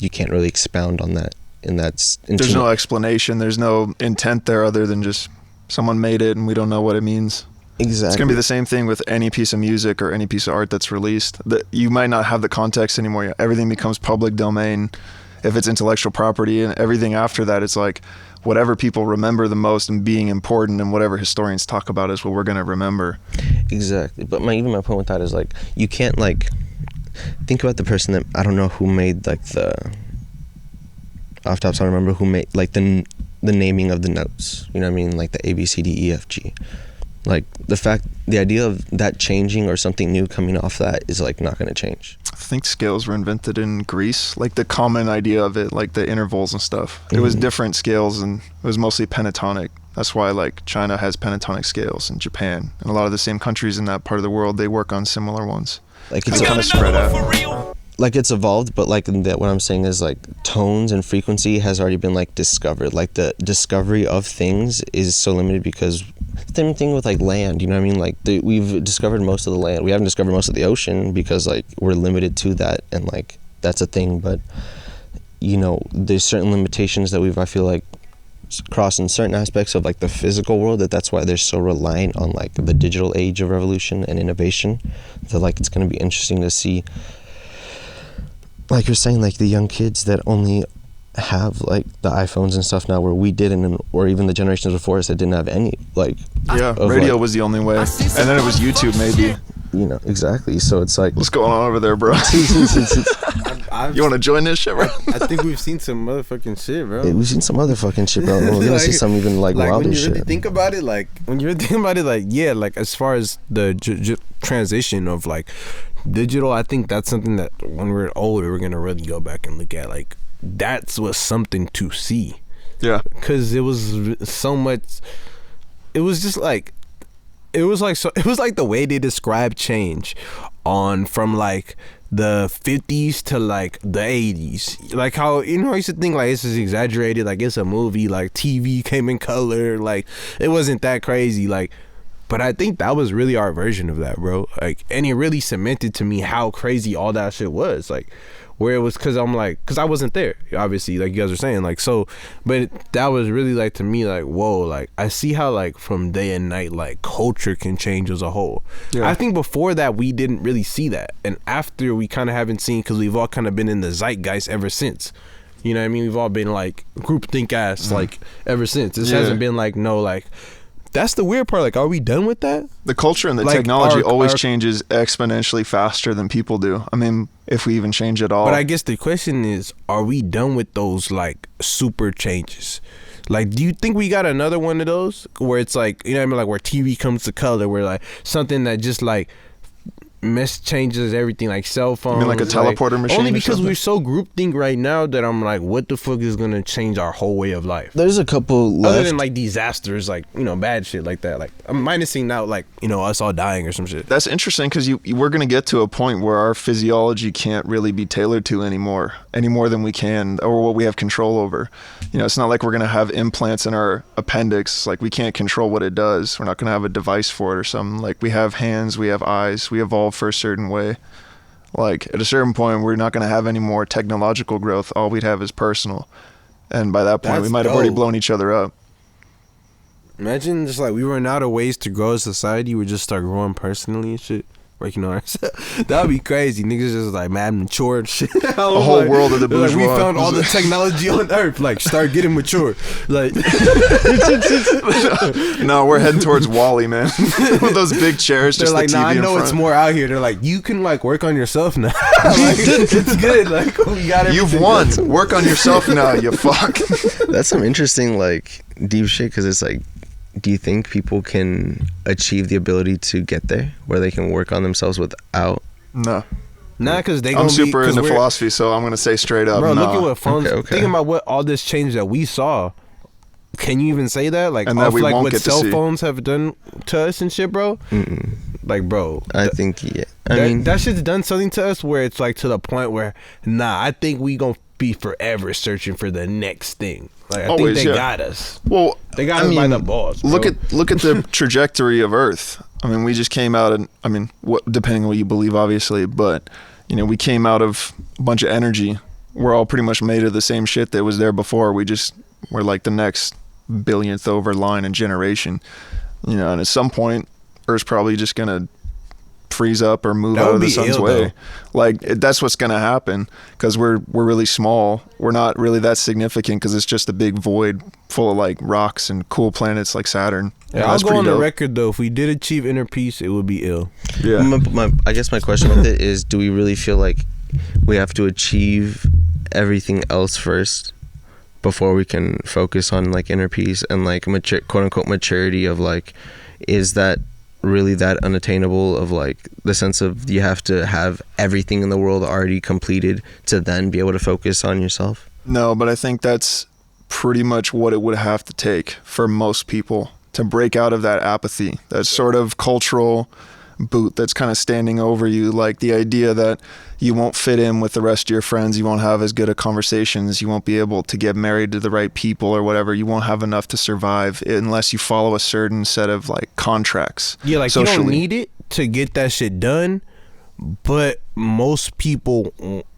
you can't really expound on that, and that's There's no explanation. There's no intent there other than just someone made it and we don't know what it means. exactly. It's going to be the same thing with any piece of music or any piece of art that's released. That you might not have the context anymore. Everything becomes public domain if it's intellectual property, and everything after that, it's like whatever people remember the most and being important, and whatever historians talk about is what we're going to remember. Exactly. But my point with that is like, you can't like think about the person that, I don't know who made like the, off top, I don't remember who made like the the naming of the notes. You know what I mean? Like the A, B, C, D, E, F, G. Like the idea of that changing or something new coming off that is like not going to change. I think scales were invented in Greece. Like the common idea of it, like the intervals and stuff. It was different scales, and it was mostly pentatonic. That's why like China has pentatonic scales, and Japan and a lot of the same countries in that part of the world, they work on similar ones. Like it's kind of spread out. Like it's evolved, but like that, what I'm saying is like tones and frequency has already been like discovered. Like the discovery of things is so limited because same thing with like land. You know what I mean? Like we've discovered most of the land. We haven't discovered most of the ocean because like we're limited to that, and like that's a thing. But you know, there's certain limitations that I feel like crossed in certain aspects of like the physical world. That's why they're so reliant on like the digital age of revolution and innovation. That like it's going to be interesting to see. Like you're saying, like the young kids that only have like the iPhones and stuff now, where we didn't, or even the generations before us that didn't have any. Like radio was the only way, and then it was YouTube maybe. You know, exactly. So it's like, what's going on over there, bro? You want to join this shit, bro? I think we've seen some motherfucking shit, bro. Yeah, we've seen some other fucking shit, bro. We're gonna see some even like wilder when you shit. really think about it, like when you're thinking about it, like yeah, like as far as the transition of like digital, I think that's something that when we're older, we're gonna really go back and look at. Like that's was something to see. Yeah, because it was so much. It was just like. It was like the way they describe change from like the 50s to like the 80s, like how, you know, I used to think like this is exaggerated, like it's a movie, like TV came in color, like it wasn't that crazy, like, but I think that was really our version of that, bro. Like, and it really cemented to me how crazy all that shit was, like where it was, because I wasn't there, obviously, like you guys are saying, like, so, but that was really like, to me, like, whoa, like I see how like from day and night, like culture can change as a whole. I think before that we didn't really see that, and after we kind of haven't seen, because we've all kind of been in the zeitgeist ever since, you know what I mean? We've all been like groupthink ass like ever since. This hasn't been like no, like, that's the weird part. Like, are we done with that? The culture and the like technology always changes exponentially faster than people do. I mean, if we even change at all. But I guess the question is, are we done with those like super changes? Like, do you think we got another one of those where it's like, you know what I mean, like where TV comes to color, where like something that just like changes everything, like cell phones. You mean like a teleporter machine? Only because we're so groupthink right now that I'm like, what the fuck is gonna change our whole way of life? There's a couple left. Other than like disasters, like, you know, bad shit like that. Like, I'm minusing out like, you know, us all dying or some shit. That's interesting, because we're gonna get to a point where our physiology can't really be tailored to any more than we can, or what we have control over. You know, it's not like we're gonna have implants in our appendix. Like, we can't control what it does. We're not gonna have a device for it or something. Like, we have hands, we have eyes, we evolve for a certain way. Like, at a certain point, we're not going to have any more technological growth. All we'd have is personal, and by that point we might have already blown each other up. Imagine just like we run out of ways to grow as society, we just start growing personally and shit, working on ourselves. That would be crazy. Niggas just like mad mature and shit. A whole world of the bourgeois. Like, we found all the technology on earth. Like, start getting mature. Like, no, we're heading towards Wall-E, man. With those big chairs. They're just like, the nah, TV I know in it's front. more out here. They're like, you can like work on yourself now. Like, it's good. Like, we got everything. You've won. Work on yourself now, you fuck. That's some interesting like deep shit, because it's like, do you think people can achieve the ability to get there where they can work on themselves without? No. Nah, because they I'm super into philosophy, so I'm gonna say straight up. Bro, nah. look at what phones. Okay. Thinking about what all this change that we saw. Can you even say that? Like, And that we like won't what get to cell see. phones have done to us and shit, bro. Like, bro, I think, yeah. that shit's done something to us where it's like to the point where, nah, I think we gonna be forever searching for the next thing. Like, I Always, think they yeah. got us. Well, They got us by the balls, bro. Look at the trajectory of Earth. I mean, we just came out, and I mean, depending on what you believe, obviously, but you know, we came out of a bunch of energy. We're all pretty much made of the same shit that was there before. We're like the next billionth over line in generation, you know. And at some point, Earth's probably just gonna freeze up or move out of the sun's way. Like, that's what's gonna happen, because we're really small. We're not really that significant, because it's just a big void full of like rocks and cool planets like Saturn. Yeah, I'll go on the record though. If we did achieve inner peace, it would be ill. Yeah. I guess my question with it is, do we really feel like we have to achieve everything else first before we can focus on like inner peace and like quote unquote maturity of like, is that really that unattainable, of like the sense of you have to have everything in the world already completed to then be able to focus on yourself? No, but I think that's pretty much what it would have to take for most people to break out of that apathy, that sort of cultural boot that's kind of standing over you, like the idea that you won't fit in with the rest of your friends, you won't have as good of conversations, you won't be able to get married to the right people or whatever, you won't have enough to survive unless you follow a certain set of like contracts. Yeah, like socially. you don't need it to get that shit done, but most people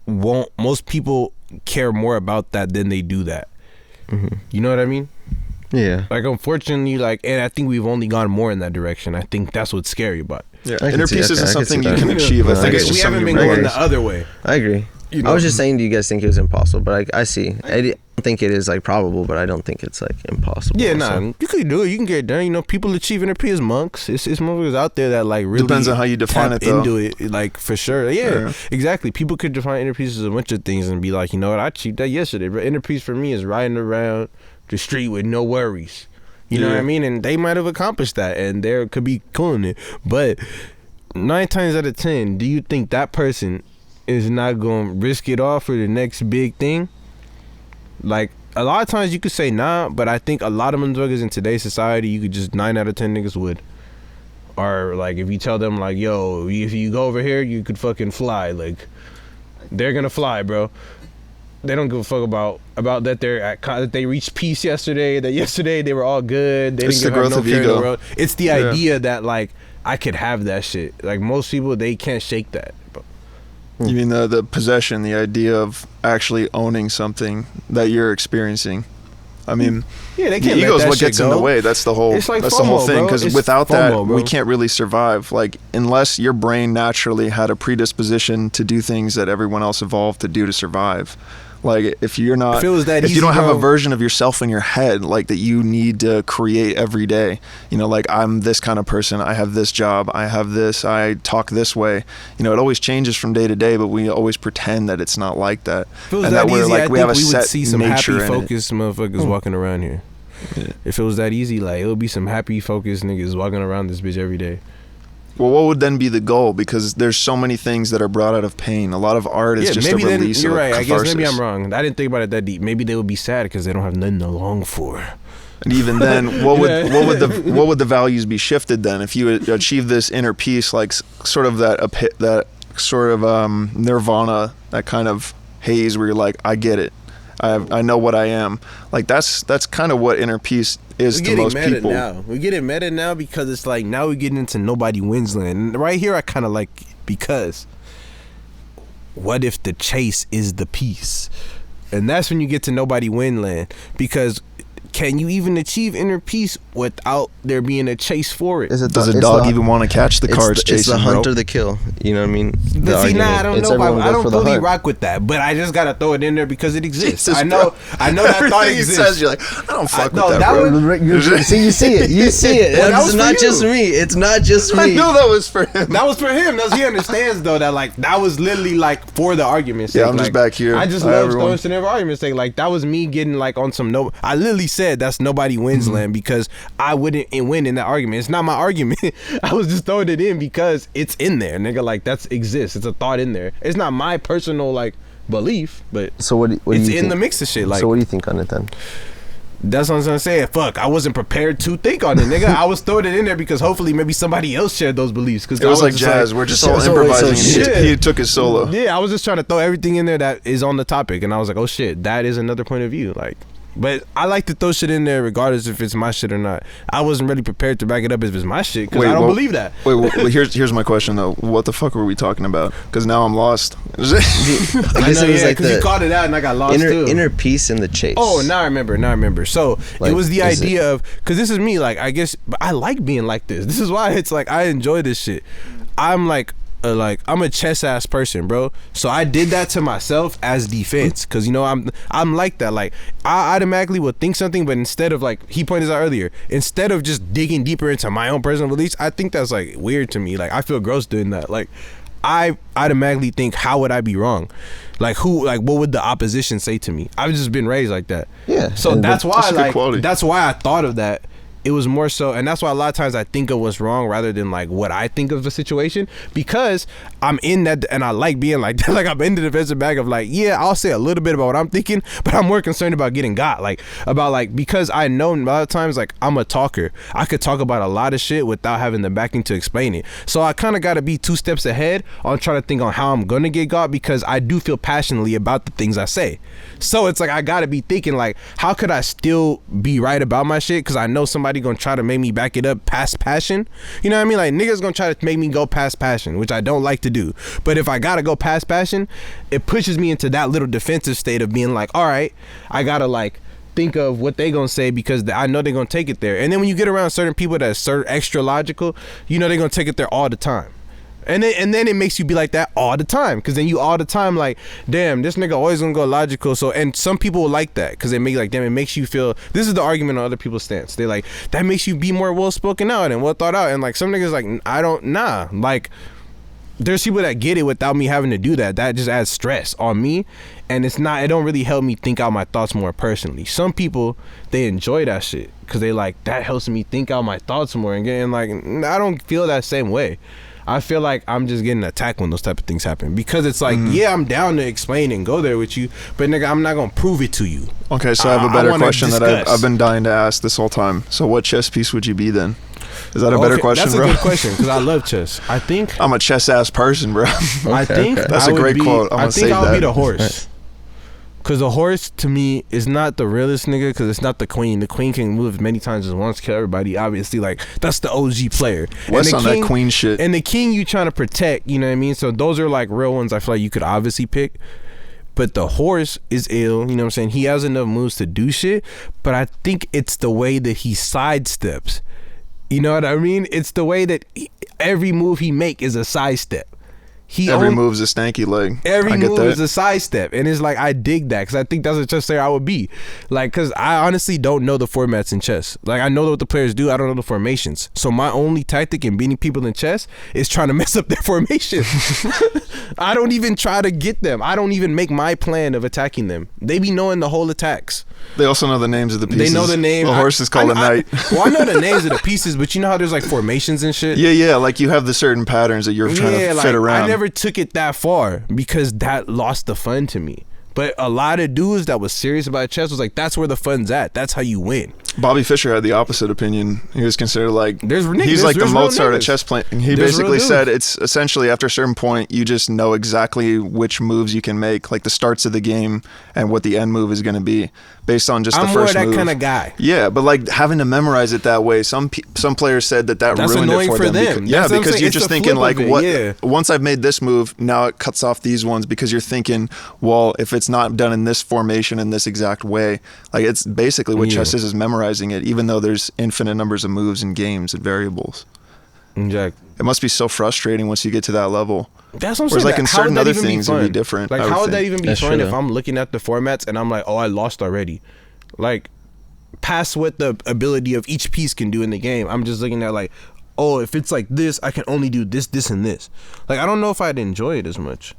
won't. Most people care more about that than they do that. You know what I mean? Yeah. Like, unfortunately, like, and I think we've only gone more in that direction. I think that's what's scary about it. Yeah, I can inner see- peace okay, isn't I can see something you that. can achieve. I No, think I it's agree. just We something haven't you been going realize. the other way. I agree. You I know? was just saying, do you guys think it was impossible? But I see. I don't think it is like probable, but I don't think it's like impossible. Yeah, also. nah, you could do it. You can get it done. You know, people achieve inner peace as monks. It's motherfuckers out there that like really Depends on how you define tap it, though. into it, like for sure. Yeah, Yeah. exactly. People could define inner peace as a bunch of things and be like, you know what, I achieved that yesterday. But inner peace for me is riding around the street with no worries. You know what I Yeah. mean? And they might have accomplished that, and they could be cool in it. But 9 times out of 10, do you think that person is not going to risk it all for the next big thing? Like, a lot of times you could say nah, but I think a lot of motherfuckers in today's society, you could just 9 out of 10 niggas would. Or like, if you tell them like, yo, if you go over here, you could fucking fly. Like, they're gonna fly, bro. They don't give a fuck about that that they reached peace yesterday. That yesterday they were all good. They It's didn't the give growth no of care in the ego. world. It's the Yeah. idea that like I could have that shit. Like, most people, they can't shake that. Bro. You mean the possession, the idea of actually owning something that you're experiencing? I mean, Yeah, they the can't. ego let is that what shit gets in go. the way. That's the whole. It's like that's the whole FOMO, thing. bro. Because It's without FOMO, that, bro. we can't really survive. Like, unless your brain naturally had a predisposition to do things that everyone else evolved to do to survive. Like, if you're not, If it was that if easy, you don't have a bro. version of yourself in your head, like that you need to create every day. You know, like, I'm this kind of person. I have this job. I have this. I talk this way. You know, it always changes from day to day, but we always pretend that it's not like that. If it was And that that we're easy, like, I we think have a we would set see some nature happy, in it. focused motherfuckers walking around here. Yeah. If it was that easy, like, it would be some happy, focused niggas walking around this bitch every day. Well, what would then be the goal? Because there's so many things that are brought out of pain. A lot of art is just a maybe then release you're of right. I guess maybe catharsis. I'm wrong. I didn't think about it that deep. Maybe they would be sad because they don't have nothing to long for. And even then, what would Yeah. what would the values be shifted then if you achieve this inner peace, like sort of that sort of nirvana, that kind of haze where you're like, I get it, I know what I am. Like, that's kind of what inner peace is We're to getting most meta people. now. We're getting meta now because it's like now we're getting into nobody wins land. And right here, I kind of like, because what if the chase is the peace? And that's when you get to nobody win land, because can you even achieve inner peace without there being a chase for it? Is it Does the- a it's dog the- even want to catch the cards it's chasing, the hunt bro? or the kill. You know what I mean? The But see, nah, I argument. don't It's know. everyone I goes don't for the fully hunt. rock with that, but I just gotta throw it in there because it exists. Jesus, I know that thought Everything he exists. says, you're like, I don't fuck no, with that that, bro. was- See, you see it. You see it. Well, that it's was for not you. just me. It's not just me. I know that was for him. That was for him. He understands though that like that was literally like for the argument's sake. Yeah, I'm just Like, back here. I just Hi, love everyone. throwing shit in for argument's sake. Like, that was me getting like on some no. I literally said that's nobody wins land because I wouldn't win in that argument. It's not my argument. I was just throwing it in because it's in there, nigga. Like, that's exists. It's a thought in there. It's not my personal like belief, but So what do it's you in think? the mix of shit. Like, So what do you think on it then? that's what I'm saying. Fuck, I wasn't prepared to think on it, nigga. I was throwing it in there because hopefully maybe somebody else shared those beliefs. Because It was like jazz. We're just all so- improvising. so- and he took his solo. Yeah, I was just trying to throw everything in there that is on the topic, and I was like, oh shit, that is another point of view. Like, but I like to throw shit in there regardless if it's my shit or not. I wasn't really prepared to back it up if it's my shit because I don't believe that. Wait, well, here's my question though. What the fuck were we talking about? Because now I'm lost. I I guess know, it was yeah, like because you the called it out and I got lost too. inner peace in the chase. Oh, now I remember. So Like, it was the is idea of, because this is me, like, I guess, but I like being like this. This is why it's like I enjoy this shit. I'm like I'm a chess ass person, bro. So I did that to myself as defense, because you know I'm like that. Like, I automatically would think something, but instead of, like he pointed out earlier, instead of just digging deeper into my own personal beliefs, I think that's like weird to me. Like, I feel gross doing that. Like, I automatically think, how would I be wrong? Like what would the opposition say to me? I've just been raised like that. Yeah. So that's why that's why I thought of that. It was more so, and that's why a lot of times I think of what's wrong rather than like what I think of the situation, because I'm in that, and I like being like that. Like, I'm in the defensive bag of like, yeah, I'll say a little bit about what I'm thinking, but I'm more concerned about getting got, like about like, because I know a lot of times like I'm a talker. I could talk about a lot of shit without having the backing to explain it. So I kind of got to be 2 steps ahead on trying to think on how I'm gonna get got, because I do feel passionately about the things I say. So it's like I got to be thinking like, how could I still be right about my shit? Because I know somebody gonna try to make me back it up past passion. You know what I mean? Like, niggas gonna try to make me go past passion, which I don't like to do. But if I gotta go past passion, it pushes me into that little defensive state of being like, all right, I gotta like think of what they gonna say, because I know they're gonna take it there. And then when you get around certain people that's extra logical, you know they're gonna take it there all the time. And then it makes you be like that all the time, because then you all the time like, damn, this nigga always gonna go logical. So, and some people will like that, because it make like, damn, it makes you feel, this is the argument on other people's stance, they like, that makes you be more well spoken out and well thought out. And like, some niggas like, like, there's people that get it without me having to do that. That just adds stress on me, and it don't really help me think out my thoughts more personally. Some people, they enjoy that shit because they like, that helps me think out my thoughts more, and getting like, I don't feel that same way. I feel like I'm just getting attacked when those type of things happen, because it's like, yeah, I'm down to explain and go there with you, but nigga, I'm not gonna prove it to you. Okay, so I have a better question that I've been dying to ask this whole time. So what chess piece would you be then? Is that a better question, that's bro? That's a good question, because I love chess. I think I'm a chess ass person, bro. I think that's a great quote. I think I'll be the horse. Because the horse, to me, is not the realest nigga, because it's not the queen. The queen can move as many times as once, kill everybody. Obviously, like, that's the OG player. What's on that queen shit? And the king you trying to protect, you know what I mean? So those are like real ones I feel like you could obviously pick. But the horse is ill, you know what I'm saying? He has enough moves to do shit, but I think it's the way that he sidesteps. You know what I mean? It's the way that every move he make is a sidestep. Every move's a stanky leg. Every move is a sidestep, and it's like, I dig that, because I think that's a chess player I would be. Like, because I honestly don't know the formats in chess. Like, I know what the players do, I don't know the formations. So my only tactic in beating people in chess is trying to mess up their formations. I don't even try to get them. I don't even make my plan of attacking them. They be knowing the whole attacks. They also know the names of the pieces. They know the name. The horse is called a knight. Well, I know the names of the pieces, but you know how there's like formations and shit? Yeah, like you have the certain patterns that you're trying to fit around. I never took it that far, because that lost the fun to me. But a lot of dudes that was serious about chess was like, that's where the fun's at. That's how you win. Bobby Fischer had the opposite opinion. He was considered like, he's like the Mozart of chess playing. He basically said it's essentially, after a certain point, you just know exactly which moves you can make, like the starts of the game and what the end move is going to be based on just the first move. I'm more that kind of guy. Yeah, but like having to memorize it that way, some players said that that's ruined it for them. Because you're just thinking like, once I've made this move, now it cuts off these ones, because you're thinking, well, if it's not done in this formation in this exact way, like, it's basically what chess is memorizing it, even though there's infinite numbers of moves and games and variables. Exactly. It must be so frustrating once you get to that level. That's what I'm saying. Whereas like in certain other things it'd be different. Like, how would that even be fun if I'm looking at the formats and I'm like, oh, I lost already? Like, past what the ability of each piece can do in the game, I'm just looking at like, oh, if it's like this, I can only do this, this, and this. Like, I don't know if I'd enjoy it as much.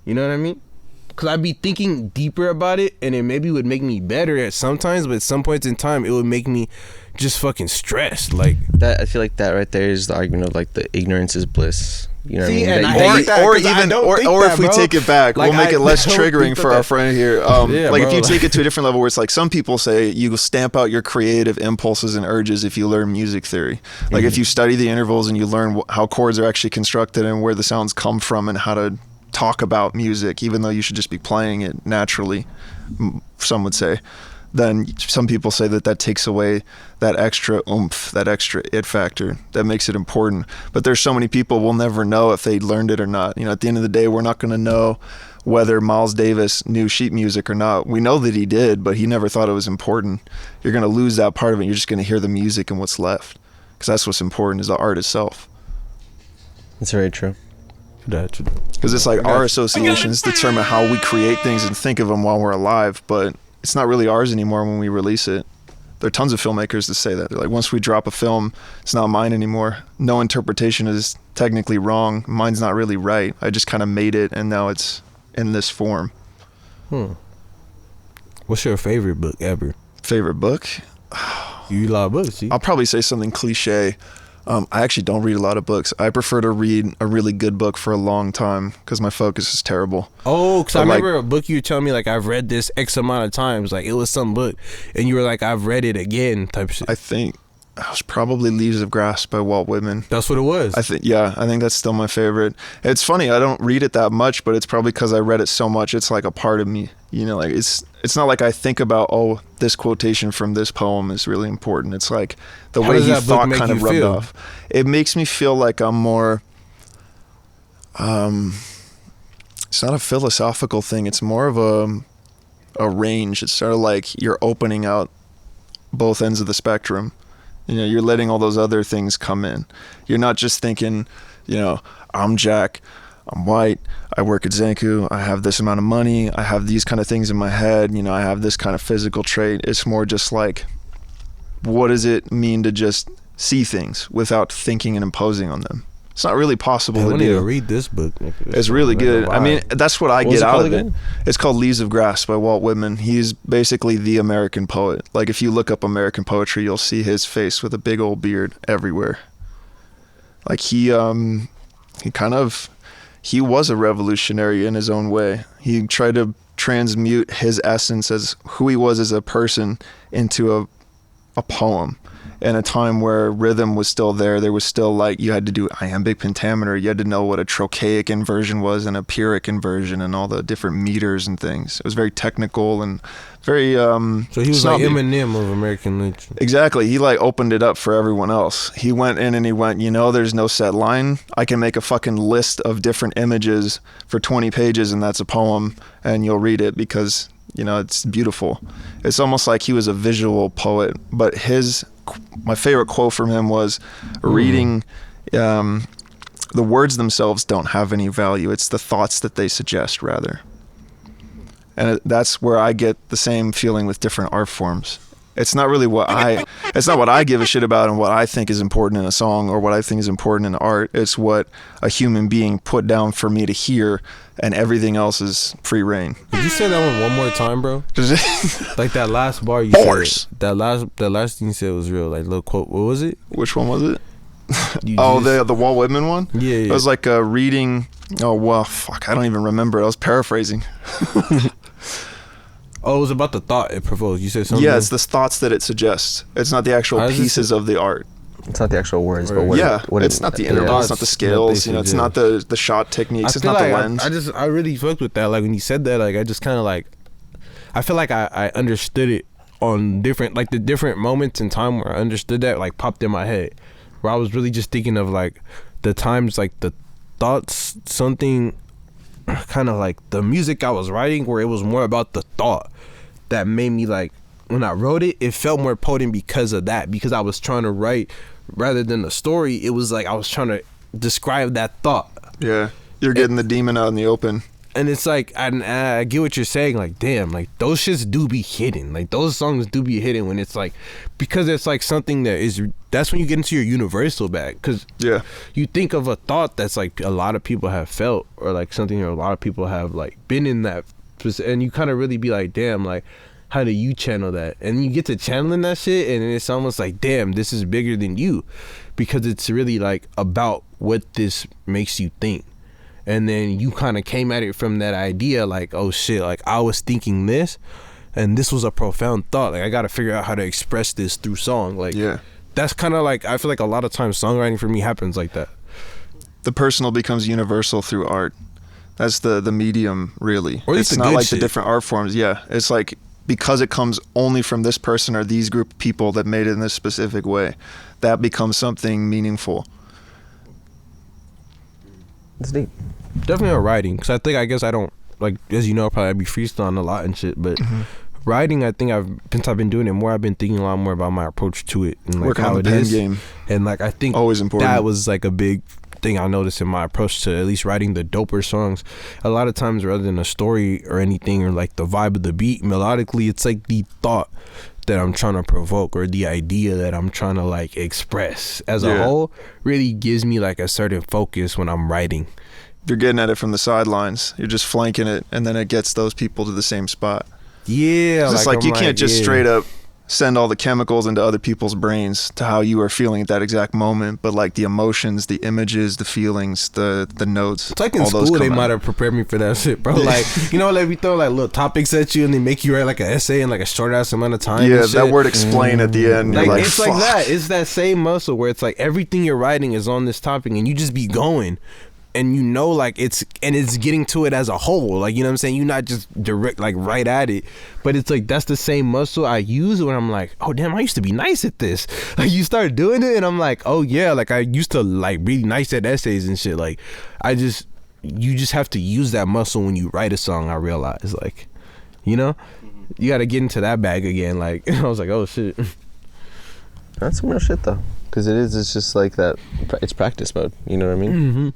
You know what I mean? Because I'd be thinking deeper about it, and it maybe would make me better at sometimes, but at some points in time, it would make me just fucking stressed. Like that, I feel like that right there is the argument of like the ignorance is bliss. You know what I mean? Or if we take it back, like, we'll make it less triggering for our friend here. If you take it to a different level, where it's like, some people say you stamp out your creative impulses and urges if you learn music theory. Like, if you study the intervals and you learn how chords are actually constructed and where the sounds come from and how to talk about music, even though you should just be playing it naturally, some would say, then some people say that takes away that extra oomph, that extra it factor that makes it important. But there's so many people, we'll never know if they learned it or not. You know, at the end of the day, we're not going to know whether Miles Davis knew sheet music or not. We know that he did, but he never thought it was important. You're going to lose that part of it. You're just going to hear the music and what's left, because that's what's important, is the art itself. That's very true. Because it's like our associations determine how we create things and think of them while we're alive, but it's not really ours anymore when we release it. There are tons of filmmakers that say that. They're like, once we drop a film, it's not mine anymore. No interpretation is technically wrong. Mine's not really right. I just kind of made it, and now it's in this form. What's your favorite book ever? Favorite book? You read a lot of books, see? I'll probably say something cliche. I actually don't read a lot of books. I prefer to read a really good book for a long time because my focus is terrible. Oh, because I remember a book you were telling me, like, I've read this X amount of times. Like, it was some book. And you were like, I've read it again type shit. I think it was probably Leaves of Grass by Walt Whitman. That's what it was. I think that's still my favorite. It's funny, I don't read it that much, but it's probably because I read it so much. It's like a part of me. You know, like it's not like I think about, oh, this quotation from this poem is really important. It's like the way he thought kind of rubbed off. It makes me feel like I'm more. It's not a philosophical thing. It's more of a range. It's sort of like you're opening out both ends of the spectrum. You know, you're letting all those other things come in. You're not just thinking, you know, I'm Jack, I'm white, I work at Zanku, I have this amount of money, I have these kind of things in my head, you know, I have this kind of physical trait. It's more just like, what does it mean to just see things without thinking and imposing on them? It's not really possible to do. I need to read this book. It's really good. I mean, that's what I get out of it. It's called Leaves of Grass by Walt Whitman. He's basically the American poet. Like, if you look up American poetry, you'll see his face with a big old beard everywhere. Like, he was a revolutionary in his own way. He tried to transmute his essence as who he was as a person into a poem. In a time where rhythm was still there was still, like, you had to do iambic pentameter, you had to know what a trochaic inversion was and a pyrrhic inversion and all the different meters and things. It was very technical and very so he was snobby. Like Eminem of American literature. Exactly. He like opened it up for everyone else. He went in and he went, you know, there's no set line. I can make a fucking list of different images for 20 pages and that's a poem, and you'll read it because, you know, it's beautiful. It's almost like he was a visual poet, but my favorite quote from him was, reading, the words themselves don't have any value. It's the thoughts that they suggest, rather. And that's where I get the same feeling with different art forms. It's not really it's not what I give a shit about and what I think is important in a song or what I think is important in art. It's what a human being put down for me to hear, and everything else is free reign. Did you say that one more time, bro? Like that last bar you said. That last thing you said was real. Like, little quote. What was it? Which one was it? The Walt Whitman one? Yeah. It was like reading. Oh, well, fuck. I don't even remember. I was paraphrasing. Oh, it was about the thought it provokes. You said something? Yeah, it's the thoughts that it suggests. It's not the actual pieces of the art. It's not the actual words, but it's not the intervals, it's not the scales, you know, it's not the shot techniques, it's not like the lens. I really fucked with that. Like, when you said that, like, I just kind of like, I feel like I understood it on different, like, the different moments in time where I understood that, like, popped in my head, where I was really just thinking of, like, the times, like, the thoughts, something kind of like the music I was writing where it was more about the thought that made me, like, when I wrote it, it felt more potent because of that, because I was trying to write rather than the story. It was like I was trying to describe that thought. Yeah, you're getting the demon out in the open. And it's like, I get what you're saying. Like, damn, like, those shits do be hidden. Like, those songs do be hidden when it's like, because it's like something that's when you get into your universal bag. Because you think of a thought that's like a lot of people have felt, or like something that a lot of people have like been in that, and you kind of really be like, damn, like, how do you channel that? And you get to channeling that shit, and it's almost like, damn, this is bigger than you, because it's really like about what this makes you think. And then you kind of came at it from that idea, like, oh shit, like, I was thinking this, and this was a profound thought. Like, I got to figure out how to express this through song. Like, that's kind of like, I feel like a lot of times songwriting for me happens like that. The personal becomes universal through art. That's the medium, really. Or at least it's not like the different art forms. Yeah, it's like, because it comes only from this person or these group of people that made it in this specific way, that becomes something meaningful. It's deep. Definitely on writing, because I guess I don't, like, as you know, probably I be freestyling a lot and shit, but writing, I think since I've been doing it more, I've been thinking a lot more about my approach to it and like working how on the pen game. And like, I think always important. That was like a big thing I noticed in my approach to at least writing the doper songs. A lot of times, rather than a story or anything, or like the vibe of the beat, melodically, it's like the thought that I'm trying to provoke, or the idea that I'm trying to like express as a whole really gives me like a certain focus when I'm writing. You're getting at it from the sidelines. You're just flanking it, and then it gets those people to the same spot. Yeah, It's like you can't just straight up send all the chemicals into other people's brains to how you are feeling at that exact moment, but like the emotions, the images, the feelings, the notes. It's like in all those school they come might out. have prepared me for that shit, bro. Like, you know, like we throw like little topics at you and they make you write like an essay in like a short ass amount of time. Yeah, and shit. that word explain at the end. Like, you're like it's fuck. like that. It's that same muscle where it's like everything you're writing is on this topic and you just be going. And you know, like it's getting to it as a whole, like, you know what I'm saying? You're not just direct, like right at it, but it's like that's the same muscle I use when I'm like, oh damn, I used to be nice at this. Like you start doing it, and I'm like, oh yeah, like I used to like really nice at essays and shit. Like you just have to use that muscle when you write a song. I realize, like, you know, you got to get into that bag again. Like I was like, oh shit. That's some real shit though, because it's just like that. It's practice mode. You know what I mean? Mm-hmm.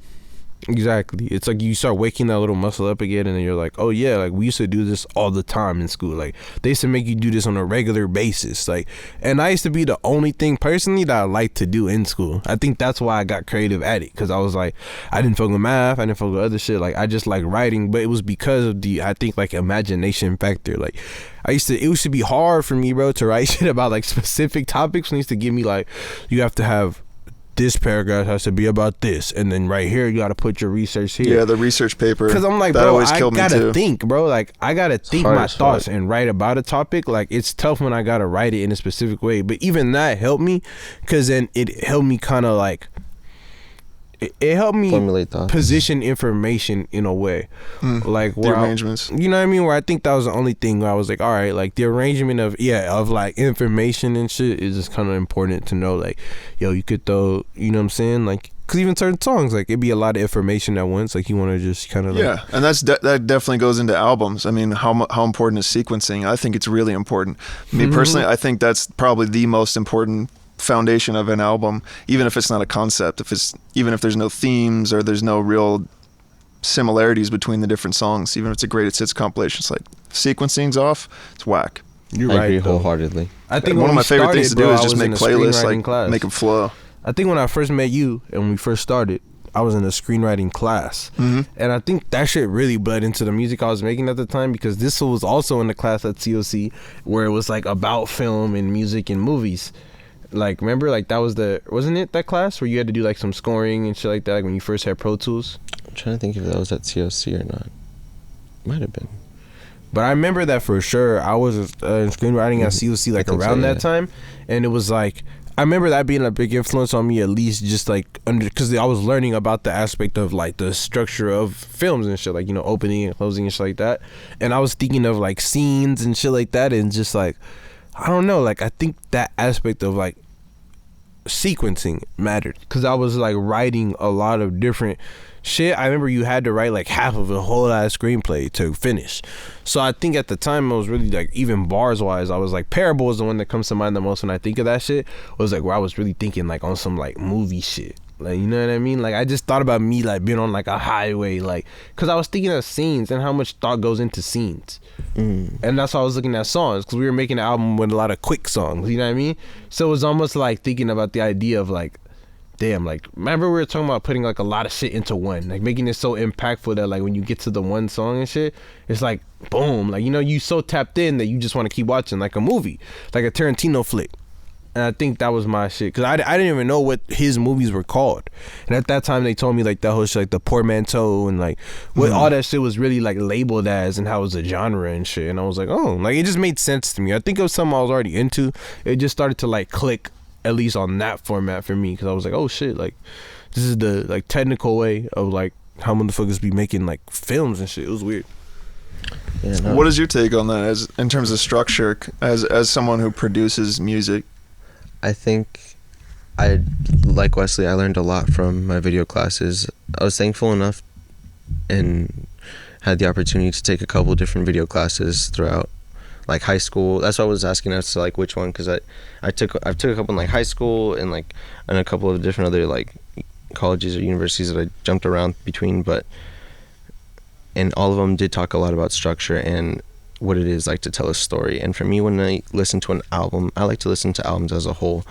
Exactly. It's like you start waking that little muscle up again, and then you're like, oh yeah, like we used to do this all the time in school. Like they used to make you do this on a regular basis. Like, and I used to be the only thing personally that I liked to do in school. I think that's why I got creative at it, because I was like, I didn't fuck with math, I didn't fuck with other shit. Like I just like writing, but it was because of the, I think, like imagination factor. Like it used to be hard for me, bro, to write shit about like specific topics. When it used to give me like, you have to have this paragraph has to be about this, and then right here you got to put your research here. Yeah, the research paper. Because I'm like, that bro, always I killed me gotta too. think, bro. Like I gotta think hard, my it's thoughts hard. and write about a topic. Like it's tough when I gotta write it in a specific way. But even that helped me, because then it helped me kind of like it helped me Formulate thoughts. position information in a way, like The where arrangements. you know what I mean? Where I think that was the only thing where I was like, all right, like the arrangement of like information and shit is just kind of important to know. Like, yo, you could throw, you know what I'm saying? Like, cause even certain songs, like it'd be a lot of information at once. Like you want to just kind of like, Yeah, and that definitely goes into albums. I mean, how important is sequencing? I think it's really important. Me personally, I think that's probably the most important foundation of an album, even if it's not a concept. Even if there's no themes or there's no real similarities between the different songs, even if it's a greatest hits compilation, it's like sequencing's off, it's whack. you're I right. agree though. wholeheartedly. I think One when of my we favorite things to started, do bro, is I just was make in a playlists, screenwriting like class. make them flow. I think when I first met you and we first started, I was in a screenwriting class, and I think that shit really bled into the music I was making at the time, because this was also in the class at COC where it was like about film and music and movies. Like, remember, like that was wasn't it that class where you had to do like some scoring and shit like that, like when you first had Pro Tools? I'm trying to think if that was at COC or not. Might have been. But I remember that for sure. I was in screenwriting at COC like I think so, around yeah. that time, and it was like, I remember that being a big influence on me, at least just like because I was learning about the aspect of like the structure of films and shit, like, you know, opening and closing and shit like that. And I was thinking of like scenes and shit like that, and just like, I don't know, like I think that aspect of like sequencing mattered, because I was like writing a lot of different shit. I remember you had to write like half of a whole ass screenplay to finish. So I think at the time I was really like, even bars wise, I was like, Parable is the one that comes to mind the most when I think of that shit. Was like where I was really thinking like on some like movie shit. Like, you know what I mean? Like I just thought about me like being on like a highway, like, because I was thinking of scenes and how much thought goes into scenes. And that's why I was looking at songs, because we were making an album with a lot of quick songs, you know what I mean? So it was almost like thinking about the idea of like, damn, like, remember we were talking about putting like a lot of shit into one, like making it so impactful that like when you get to the one song and shit, it's like boom, like, you know, you so tapped in that you just want to keep watching, like a movie, like a Tarantino flick. And I think that was my shit, because I didn't even know what his movies were called. And at that time they told me like that whole shit, like the portmanteau and like what all that shit was really like labeled as, and how it was a genre and shit. And I was like, oh, like it just made sense to me. I think it was something I was already into. It just started to like click, at least on that format for me, because I was like, oh shit, like this is the like technical way of like how motherfuckers be making like films and shit. It was weird. Yeah, no. What is your take on that, as in terms of structure, as someone who produces music? I think like Wesley, I learned a lot from my video classes. I was thankful enough and had the opportunity to take a couple different video classes throughout like high school. That's why I was asking us to like which one, because I took a couple in like high school and like and a couple of different other like colleges or universities that I jumped around between, and all of them did talk a lot about structure and what it is like to tell a story. And for me, when I listen to an album, I like to listen to albums as a whole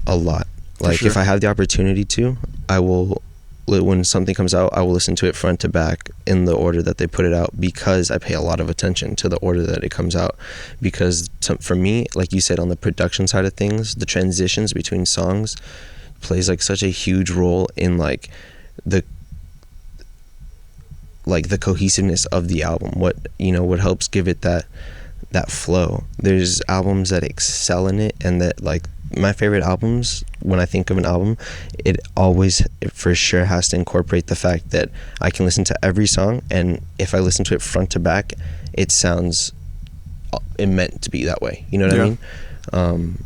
a lot. Like, if I have the opportunity to, I will, when something comes out, I will listen to it front to back in the order that they put it out, because I pay a lot of attention to the order that it comes out. Because for me, like you said, on the production side of things, the transitions between songs plays like such a huge role in like the cohesiveness of the album. What helps give it that flow. There's albums that excel in it, and that, like, my favorite albums, when I think of an album, it for sure has to incorporate the fact that I can listen to every song, and if I listen to it front to back, it meant to be that way. You know what I mean?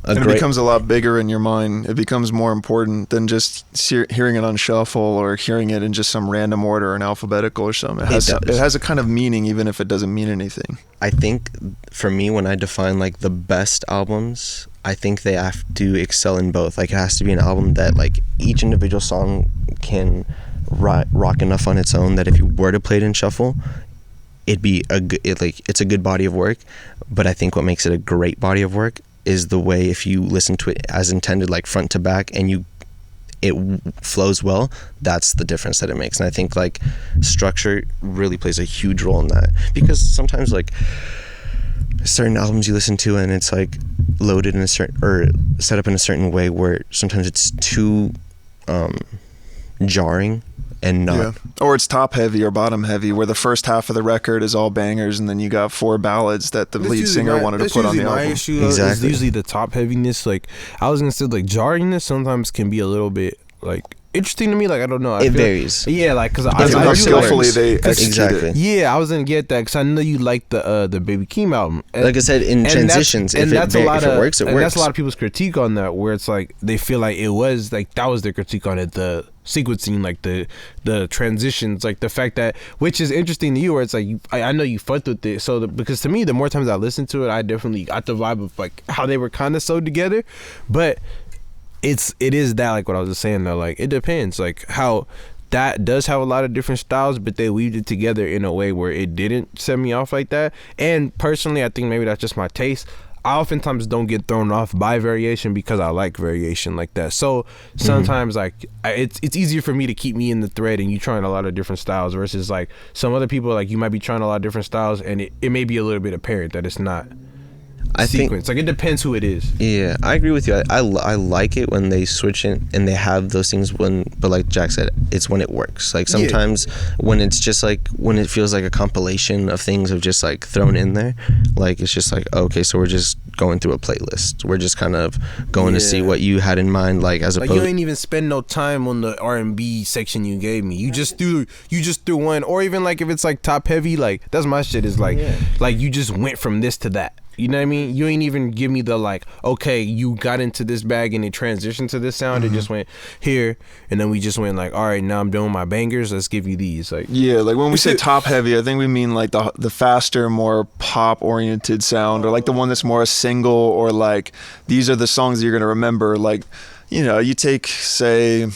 It becomes a lot bigger in your mind. It becomes more important than just hearing it on shuffle or hearing it in just some random order, in alphabetical or something. It has a kind of meaning, even if it doesn't mean anything. I think for me, when I define like the best albums, I think they have to excel in both. Like, it has to be an album that, like, each individual song can rock enough on its own that if you were to play it in shuffle, it's a good body of work. But I think what makes it a great body of work is the way, if you listen to it as intended, like front to back, and it flows well, that's the difference that it makes. And I think like structure really plays a huge role in that, because sometimes like certain albums you listen to and it's like loaded in a certain, or set up in a certain way where sometimes it's too jarring and not, or it's top heavy or bottom heavy, where the first half of the record is all bangers and then you got 4 ballads that the lead singer wanted to put on the album. Issue, is usually the top heaviness. Like, I was gonna say, like, jarringness sometimes can be a little bit like interesting to me. Like, I don't know, it varies. Yeah, like, because I how skillfully they execute it. Yeah, I was gonna get that because I know you like the Baby Keem album. Like I said, in transitions, if it works, it works. That's a lot of people's critique on that, where it's like they feel like it was like that was their critique on it, the sequencing, like the transitions, like the fact that, which is interesting to you, where it's like I know you fucked with it. So because to me, the more times I listened to it, I definitely got the vibe of like how they were kind of sewed together. But it is that, like what I was just saying though, like it depends, like how that does have a lot of different styles, but they weaved it together in a way where it didn't set me off like that. And personally, I think maybe that's just my taste. I oftentimes don't get thrown off by variation because I like variation like that. So sometimes like it's easier for me to keep me in the thread and you trying a lot of different styles, versus like some other people, like you might be trying a lot of different styles and it may be a little bit apparent that it's not sequence. Like, it depends who it is. Yeah, I agree with you. I like it when they switch in and they have those things but like Jack said, it's when it works. Like sometimes when it's just like, when it feels like a compilation of things of just like thrown in there, like it's just like, okay, so we're just going through a playlist. We're just kind of going to see what you had in mind, like as opposed, like, you ain't even spend no time on the R&B section you gave me. You just threw one. Or even like if it's like top heavy, like that's my shit, is like like you just went from this to that. You know what I mean? You ain't even give me the like, okay, you got into this bag and it transitioned to this sound. It just went here, and then we just went like, all right, now I'm doing my bangers. Let's give you these. Like, yeah, like when we say top heavy, I think we mean like the faster, more pop oriented sound, or like the one that's more a single, or like these are the songs that you're gonna remember. Like, you know, you take, say,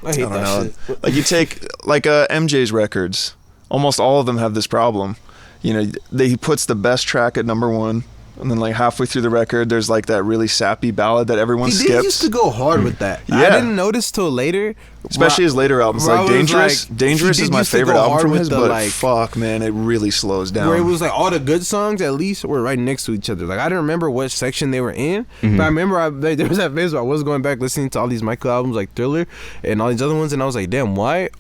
I don't know, shit. Like you take like MJ's records. Almost all of them have this problem. You know, he puts the best track at number 1, and then like halfway through the record, there's like that really sappy ballad that everyone skips. He used to go hard with that. Yeah. I didn't notice till later. Especially his later albums, like Dangerous. Dangerous is my favorite album from his, but like, fuck, man, it really slows down. Where it was like all the good songs at least were right next to each other. Like, I don't remember what section they were in, but I remember there was that phase where I was going back listening to all these Michael albums, like Thriller and all these other ones, and I was like, damn, why?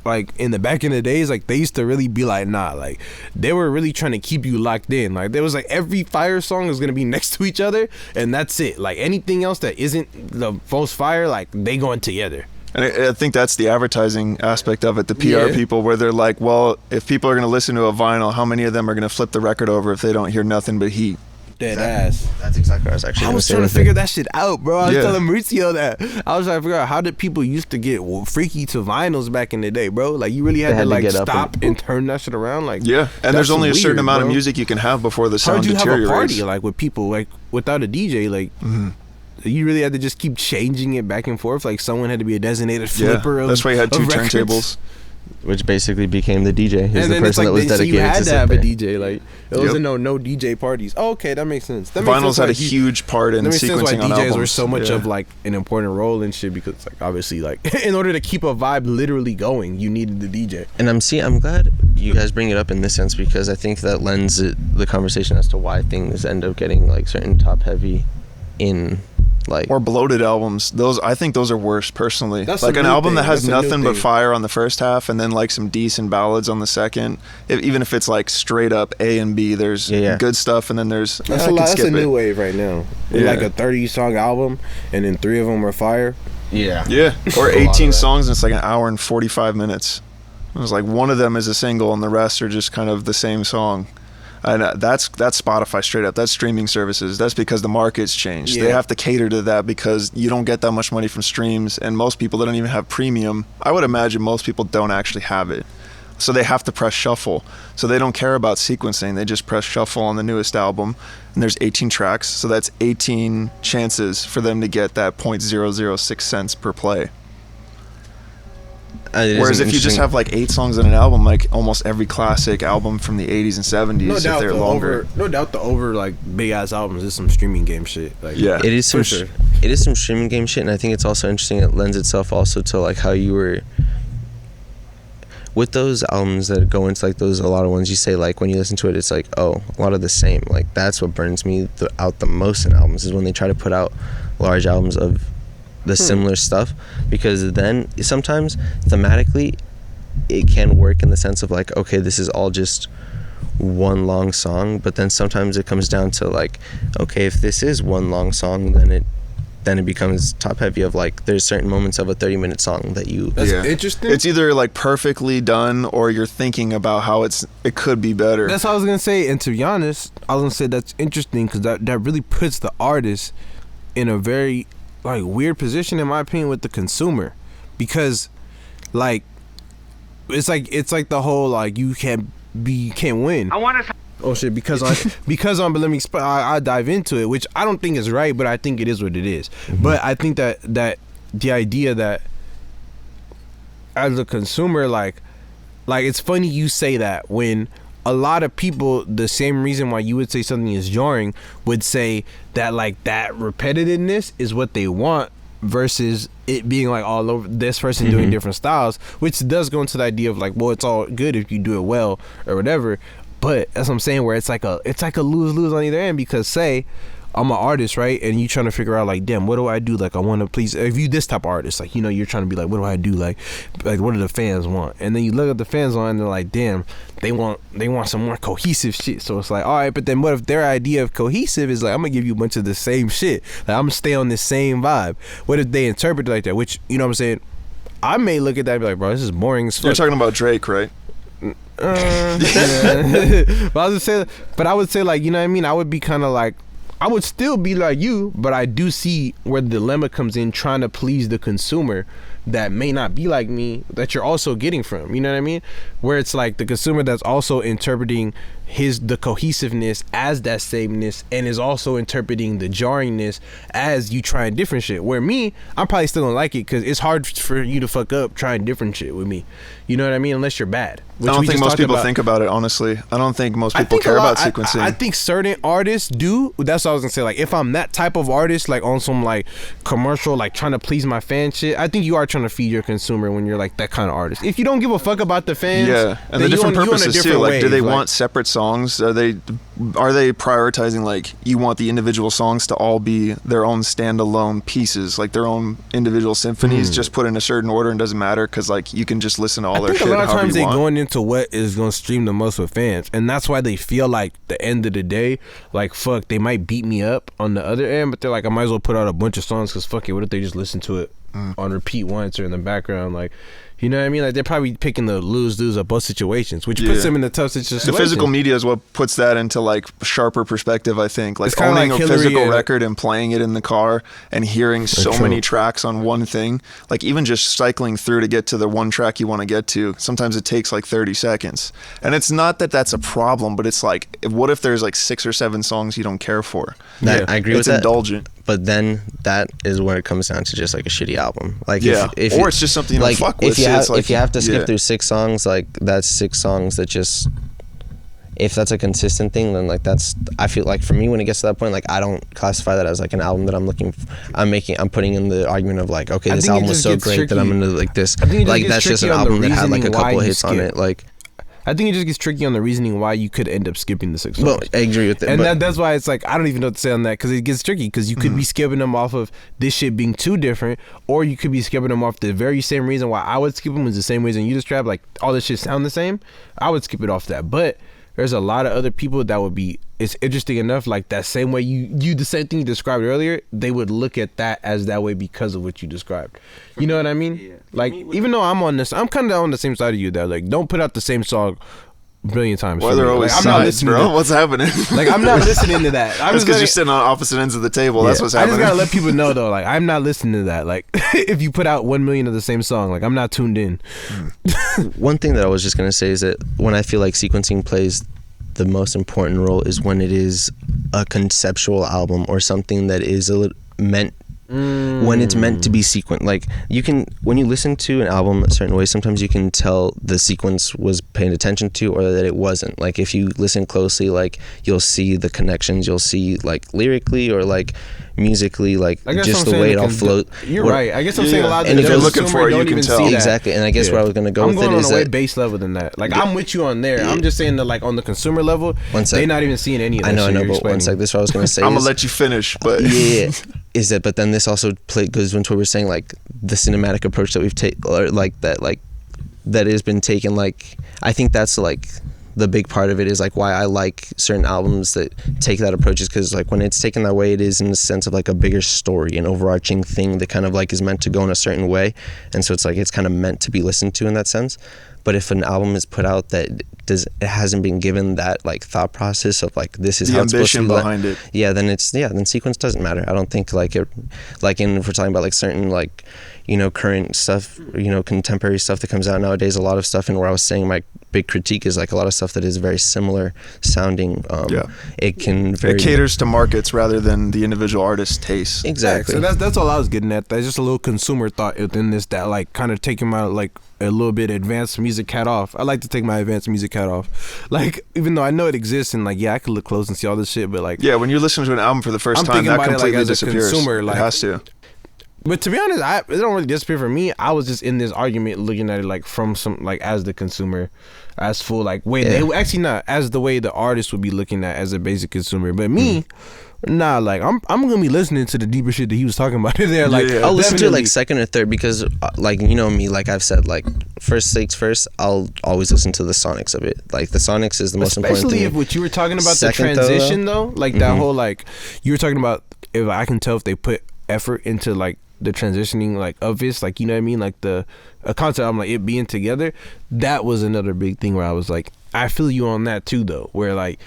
Like in the back in the days, like they used to really be like, nah, like they were really trying to keep you locked in. Like there was like every fire song is gonna be next to each other, and that's it. Like anything else that isn't the most fire, like they going together. And I think that's the advertising aspect of it, the PR people, where they're like, well, if people are going to listen to a vinyl, how many of them are going to flip the record over if they don't hear nothing but heat? Dead ass. That's exactly what I was actually I was trying to figure that shit out, bro. I was telling Mauricio that. I was trying to figure out, how did people used to get freaky to vinyls back in the day, bro? Like, you really had to like stop and turn that shit around. Like, and there's only a certain amount of music you can have before the sound deteriorates. How'd you have a party, like, with people, like, without a DJ? Like, You really had to just keep changing it back and forth. Like someone had to be a designated flipper. That's why you had two records. turntables. Which basically became the DJ. He's And the then it's person like that was so dedicated you had to to sit have there. a DJ. Like it wasn't no DJ parties. Oh, okay, that makes sense. That makes Vinyls sense had why a huge part in that makes sense why sequencing on DJs albums. were so much Yeah. of like an important role and shit, because like obviously like in order to keep a vibe literally going, you needed the DJ. And I'm glad you guys bring it up in this sense, because I think that lends the conversation as to why things end up getting like certain top heavy in like Or bloated albums. I think those are worse personally. That's Like a an new album thing. that has That's a new nothing but thing. fire on the first half and then like some decent ballads on the second. Even if it's like straight up A and B, there's Yeah. good stuff and then there's That's I a can lot. That's skip a new it. wave right now. With Yeah. like a 30-song album, and then 3 of them are fire. yeah. Yeah. Or A lot of 18 that. songs and it's like an hour and 45 minutes. It was like one of them is a single and the rest are just kind of the same song. And that's Spotify straight up. That's streaming services. That's because the market's changed. They Yeah. have to cater to that because you don't get that much money from streams, and most people that don't even have premium, I would imagine most people don't actually have it. So they have to press shuffle. So they don't care about sequencing. They just press shuffle on the newest album, and there's 18 tracks. So that's 18 chances for them to get that 0.006 cents per play. It is Whereas an if you just interesting- have like 8 songs in an album, like almost every classic album from the 80s and 70s, No if doubt they're longer. the over like big ass albums is some streaming game shit. Like Yeah. it is some for sure. it is some streaming game shit, and I think it's also interesting. It lends itself also to like how you were with those albums that go into like those, a lot of ones you say like when you listen to it, it's like, oh, a lot of the same. Like that's what burns me out the most in albums, is when they try to put out large albums of the similar stuff, because then sometimes thematically it can work in the sense of like, okay, this is all just one long song, but then sometimes it comes down to like, okay, if this is one long song, then it becomes top heavy of like, there's certain moments of a 30-minute song that you That's interesting. It's either like perfectly done or you're thinking about how it could be better. That's what I was gonna say. And to be honest, I was gonna say that's interesting because that really puts the artist in a very like weird position, in my opinion, with the consumer, because like it's like the whole like you can't win. I want to. Oh shit! Because but let me I dive into it, which I don't think is right, but I think it is what it is. But I think that the idea that as a consumer, like it's funny you say that when a lot of people, the same reason why you would say something is jarring, would say that like that repetitiveness is what they want, versus it being like all over this person doing different styles, which does go into the idea of like, well, it's all good if you do it well or whatever. But that's what I'm saying, where it's like a lose-lose on either end, because say I'm an artist, right, and you trying to figure out like, damn, what do I do? Like I want to please, if you this type of artist, like, you know, you're trying to be like, what do I do? Like what do the fans want? And then you look at the fans on and they're like, damn, they want some more cohesive shit. So it's like, all right, but then what if their idea of cohesive is like, I'm gonna give you a bunch of the same shit, like I'm gonna stay on this same vibe? What if they interpret it like that? Which, you know what I'm saying, I may look at that and be like, bro, this is boring as fuck. You're talking about Drake, right? But I would say like, you know what I mean, I would be kind of like, I would still be like you, but I do see where the dilemma comes in, trying to please the consumer that may not be like me, that you're also getting from, you know what I mean, where it's like the consumer that's also interpreting the cohesiveness as that sameness, and is also interpreting the jarringness as you trying different shit, where me, I'm probably still gonna like it because it's hard for you to fuck up trying different shit with me, you know what I mean, unless you're bad. I don't think most people think about it, honestly. I don't think most people care about sequencing. I think certain artists do. That's what I was gonna say. Like, if I'm that type of artist, like on some like commercial, like trying to please my fan shit, I think you are trying to feed your consumer when you're like that kind of artist. If you don't give a fuck about the fans, yeah, and the then different you on a purposes too. different Like, do they wave, like- want separate songs? Are they prioritizing like you want the individual songs to all be their own standalone pieces, like their own individual symphonies, just put in a certain order and doesn't matter because like you can just listen to all I their think shit a lot of however times you they're want. going into what is going to stream the most with fans, and that's why they feel like the end of the day, like fuck, they might beat me up on the other end, but they're like, I might as well put out a bunch of songs because fuck it, what if they just listen to it on repeat once or in the background, like, you know what I mean? Like, they're probably picking the lose of both situations, which puts them in a tough situation. The physical media is what puts that into like sharper perspective, I think. Like It's kinda owning like a Hillary, physical record and playing it in the car and hearing so true. many tracks on one thing. Like even just cycling through to get to the one track you want to get to, sometimes it takes like 30 seconds. And it's not that that's a problem, but it's like, what if there's like 6 or 7 songs you don't care for? I agree with It's that. indulgent. but then that is where it comes down to just like a shitty album. Like if or it's just something you don't fuck with. If you have to skip through 6 songs, like that's 6 songs that just, if that's a consistent thing, then like that's, I feel like for me when it gets to that point, like I don't classify that as like an album that I'm putting in the argument of like, okay, this album was so great that I'm into like this. Like that's just an album that had like a couple hits on it. Like I think it just gets tricky on the reasoning why you could end up skipping the 6 songs. Well, I agree with that. And that's why it's like, I don't even know what to say on that, because it gets tricky, because you could be skipping them off of this shit being too different, or you could be skipping them off the very same reason why I would skip them is the same reason you described, like all this shit sound the same. I would skip it off that. But there's a lot of other people that would be, it's interesting enough, like that same way you the same thing you described earlier, they would look at that as that way because of what you described. You know what I mean? Yeah. Like, even though I'm kind of on the same side of you that like, don't put out the same song a billion times. Well, they're always like, I'm not listening, bro. What's happening? Like, I'm not listening to that. That's because you're sitting on opposite ends of the table. That's what's happening. I just gotta let people know though, like I'm not listening to that. Like if you put out 1 million of the same song, like I'm not tuned in. One thing that I was just gonna say is that when I feel like sequencing plays the most important role is when it is a conceptual album or something that is when it's meant to be sequenced. Like you can, when you listen to an album a certain way, sometimes you can tell the sequence was paid attention to or that it wasn't. Like if you listen closely, like you'll see the connections, you'll see like lyrically or like musically, like just the way it all flows. You're right. I guess I'm saying a lot of and the if you're looking for it, you can tell. Exactly. And I guess where I was going to go with it is I'm going on a way that base level than that. Like I'm with you on there. I'm just saying that like on the consumer level, they're not even seeing any of that. I know, but one sec. This is what I was going to say. I'm going to let you finish, but yeah. Is that, but then this also goes into what we're saying, like the cinematic approach that we've taken, or like that has been taken. Like I think that's like the big part of it is like why I like certain albums that take that approach is because like when it's taken that way, it is in the sense of like a bigger story, an overarching thing that kind of like is meant to go in a certain way, and so it's like it's kind of meant to be listened to in that sense. But if an album is put out that it hasn't been given that like thought process of like this is the how it's supposed to be behind it, then sequence doesn't matter. I don't think like it, like if we're talking about like certain like current stuff, contemporary stuff that comes out nowadays, a lot of stuff, and where I was saying my big critique is like a lot of stuff that is very similar sounding. It caters to markets rather than the individual artist's taste. Exactly. So that's all I was getting at. That's just a little consumer thought within this that like kind of taking my like a little bit advanced music hat off. I like to take my advanced music hat off. Like even though I know it exists and like I could look close and see all this shit, but like when you're listening to an album for the first time, that completely disappears. Consumer, like, it has to. But to be honest, it don't really disappear for me. I was just in this argument looking at it like from some like as the consumer, as full like they actually not as the way the artist would be looking at as a basic consumer. But me, like I'm gonna be listening to the deeper shit that he was talking about there. Like I'll listen to it like second or third because like me, like I've said, like first things first, I'll always listen to the sonics of it. Like the sonics is the most important thing. Especially if what you were talking about second, the transition though, like that whole like you were talking about if I can tell if they put effort into like the transitioning like of this, like what I mean, like a concept I'm like it being together. That was another big thing where I was like I feel you on that too though, where like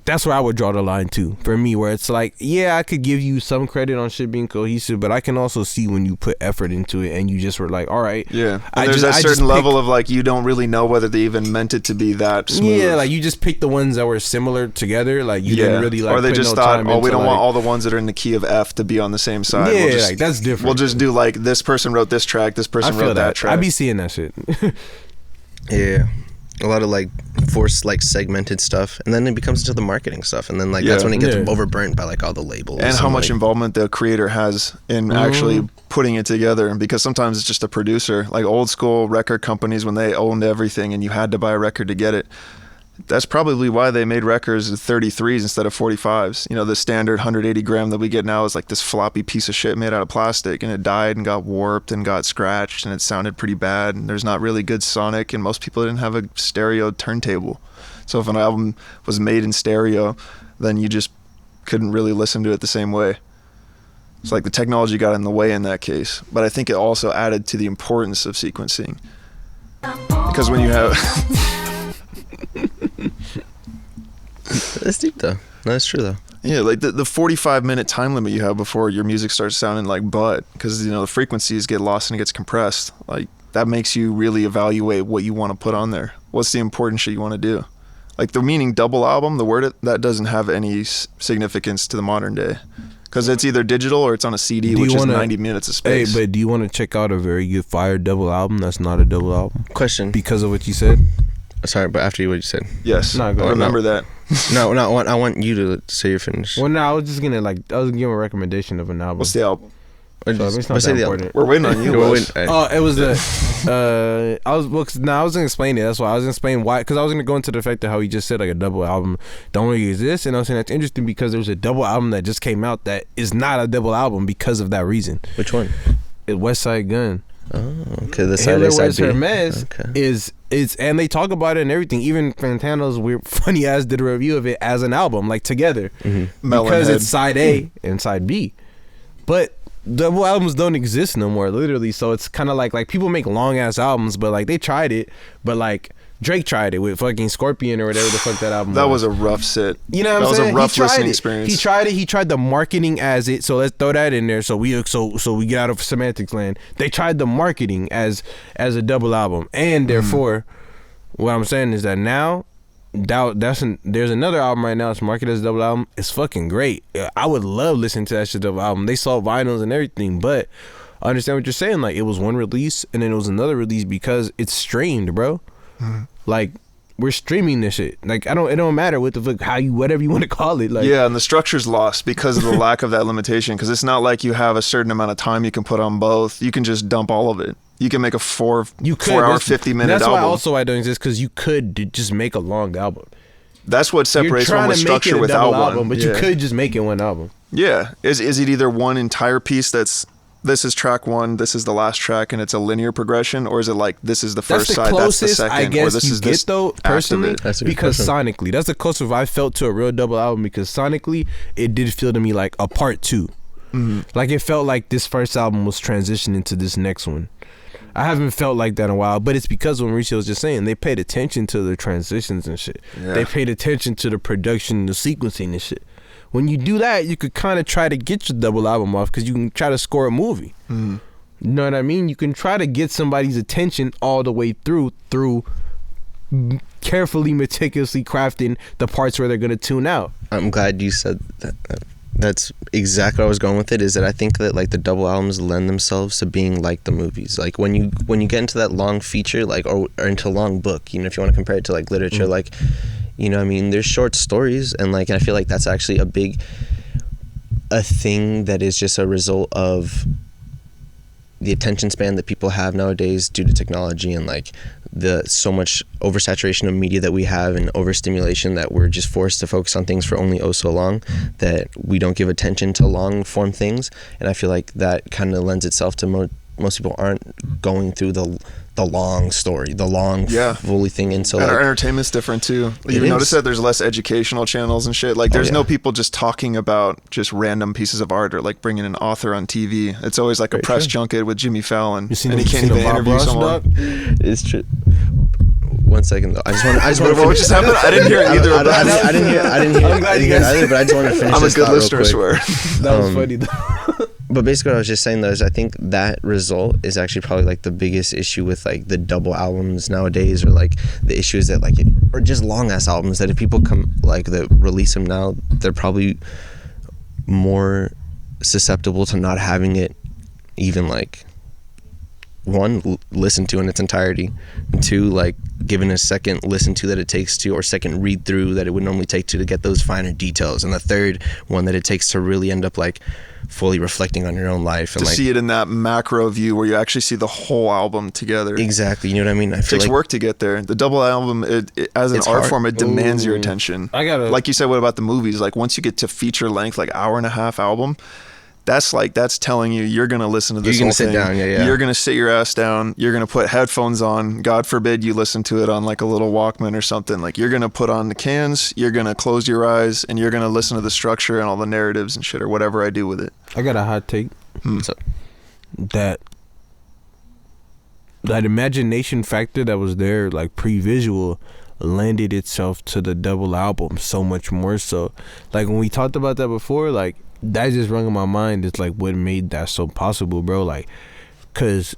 that's where I would draw the line too for me, where it's like I could give you some credit on shit being cohesive, but I can also see when you put effort into it and you just were like, all right, and there's a certain level of like you don't really know whether they even meant it to be that smooth. Like you just picked the ones that were similar together, like you didn't really like, or they just thought, we don't want all the ones that are in the key of F to be on the same side. Like that's different. We'll just do like this person wrote this track, this person wrote that track. I be seeing that shit. A lot of like forced like segmented stuff, and then it becomes into the marketing stuff, and then like that's when it gets overburnt by like all the labels and how much involvement the creator has in actually putting it together, because sometimes it's just a producer, like old school record companies when they owned everything and you had to buy a record to get it. That's probably why they made records with 33s instead of 45s. The standard 180 gram that we get now is like this floppy piece of shit made out of plastic, and it died and got warped and got scratched, and it sounded pretty bad, and there's not really good sonic, and most people didn't have a stereo turntable. So if an album was made in stereo, then you just couldn't really listen to it the same way. It's like the technology got in the way in that case. But I think it also added to the importance of sequencing. Because when you have... That's deep though. That's true though. Yeah, like the 45-minute time limit you have before your music starts sounding like butt, because the frequencies get lost and it gets compressed. Like that makes you really evaluate what you want to put on there. What's the important shit you want to do? Like the meaning double album, the word that doesn't have any significance to the modern day, because it's either digital or it's on a CD, which is 90 minutes of space. Hey, but do you want to check out a very good fire double album that's not a double album? Question. Because of what you said? Sorry, but after what you said. Yes. No, go I ahead. remember that. No, I want you to say you're finished. Well, no, I was just gonna give a recommendation of an album. What's the album? Or So just- it's not or say that the important. We're waiting on you. We're Wes. waiting- Oh, it was the I was gonna explain it. That's why I was gonna explain why, because I was gonna go into the fact of how he just said like a double album don't really exist, and I was saying that's interesting because there was a double album that just came out that is not a double album because of that reason. Which one? It West Side Gun. Oh, okay. The side Hitler A, side Wears B. Hermes Okay. is and they talk about it and everything. Even Fantano's weird funny ass did a review of it as an album, like together, because Melonhead. it's side A and side B. But double albums don't exist no more, literally. So it's kind of like people make long ass albums, but like they tried it, but like Drake tried it with fucking Scorpion or whatever the fuck that album That was a rough sit. You know what that I'm was saying? a rough He tried listening it. experience. He tried it. He tried the marketing as it. So let's throw that in there. So we get out of semantics land. They tried the marketing as a double album, and therefore, what I'm saying is that now, there's another album right now. It's marketed as a double album. It's fucking great. I would love listening to that shit double album. They sold vinyls and everything, but I understand what you're saying. Like it was one release and then it was another release because it's streamed, bro. Like we're streaming this shit. Like it don't matter what the fuck whatever you want to call it. Like Yeah, and the structure's lost because of the lack of that limitation. Because it's not like you have a certain amount of time you can put on both. You can just dump all of it. You can make a 4 hour, 50-minute That's album. why also I don't exist, because you could just make a long album. That's what separates one with structure without double one. album, but you could just make it one album. Yeah. Is it either one entire piece that's this is track 1, this is the last track, and it's a linear progression, or is it like this is the first That's the side, closest that's the second, I guess or this you is get this though act of personally, it? That's a good because question. sonically, that's the closest I felt to a real double album, because sonically it did feel to me like a part 2. Like it felt like this first album was transitioning to this next one. I haven't felt like that in a while, but it's because what Mauricio was just saying, they paid attention to the transitions and shit. Yeah. They paid attention to the production, the sequencing and shit. When you do that, you could kind of try to get your double album off, because you can try to score a movie. You know what I mean? You can try to get somebody's attention all the way through carefully, meticulously crafting the parts where they're going to tune out. I'm glad you said that. That's exactly what I was going with it, is that I think that like the double albums lend themselves to being like the movies. Like when you get into that long feature, like or into long book, if you want to compare it to like literature, like, I mean, there's short stories, and like, and I feel like that's actually a thing that is just a result of the attention span that people have nowadays due to technology, and like the so much oversaturation of media that we have, and overstimulation, that we're just forced to focus on things for only so long, that we don't give attention to long form things. And I feel like that kind of lends itself to most people aren't going through the long story, the long fully thing. And so And like, our entertainment's different too. You It notice is. that there's less educational channels and shit. Like there's yeah. no people just talking about just random pieces of art, or like bringing an author on TV. It's always like a Very press true. junket with Jimmy Fallon, You seen and he you can't seen even the Bob interview Ross someone. doc? it's true. One second though, I just want What just happened? I didn't hear either of that. I didn't hear I'm glad you it guys- either, but I just want to finish I'm a this good thought real listener, I quick. swear. That was funny though. But basically what I was just saying though is I think that result is actually probably like the biggest issue with like the double albums nowadays, or like the issue is that like or just long ass albums, that if people come like that release them now, they're probably more susceptible to not having it even like listen to in its entirety, and 2, like given a second listen to that it takes to, or second read through that it would normally take to get those finer details, and the 3rd one that it takes to really end up like fully reflecting on your own life, and To like see it in that macro view where you actually see the whole album together. exactly, you know what I mean? I It feel takes like work to get there. The double album, it as an It's art hard. form, it demands your Ooh. attention. I gotta- like you said, what about the movies? Like once you get to feature length, like hour and a half album, that's telling you you're gonna listen to this. You're gonna whole sit thing. down, yeah. You're gonna sit your ass down. You're gonna put headphones on. God forbid you listen to it on like a little Walkman or something. Like you're gonna put on the cans. You're gonna close your eyes, and you're gonna listen to the structure and all the narratives and shit, or whatever I do with it. I got a hot take. So, that imagination factor that was there, like pre-visual, lended itself to the double album so much more so. Like when we talked about that before, like that just rung in my mind. It's like what made that so possible, bro. Like, cause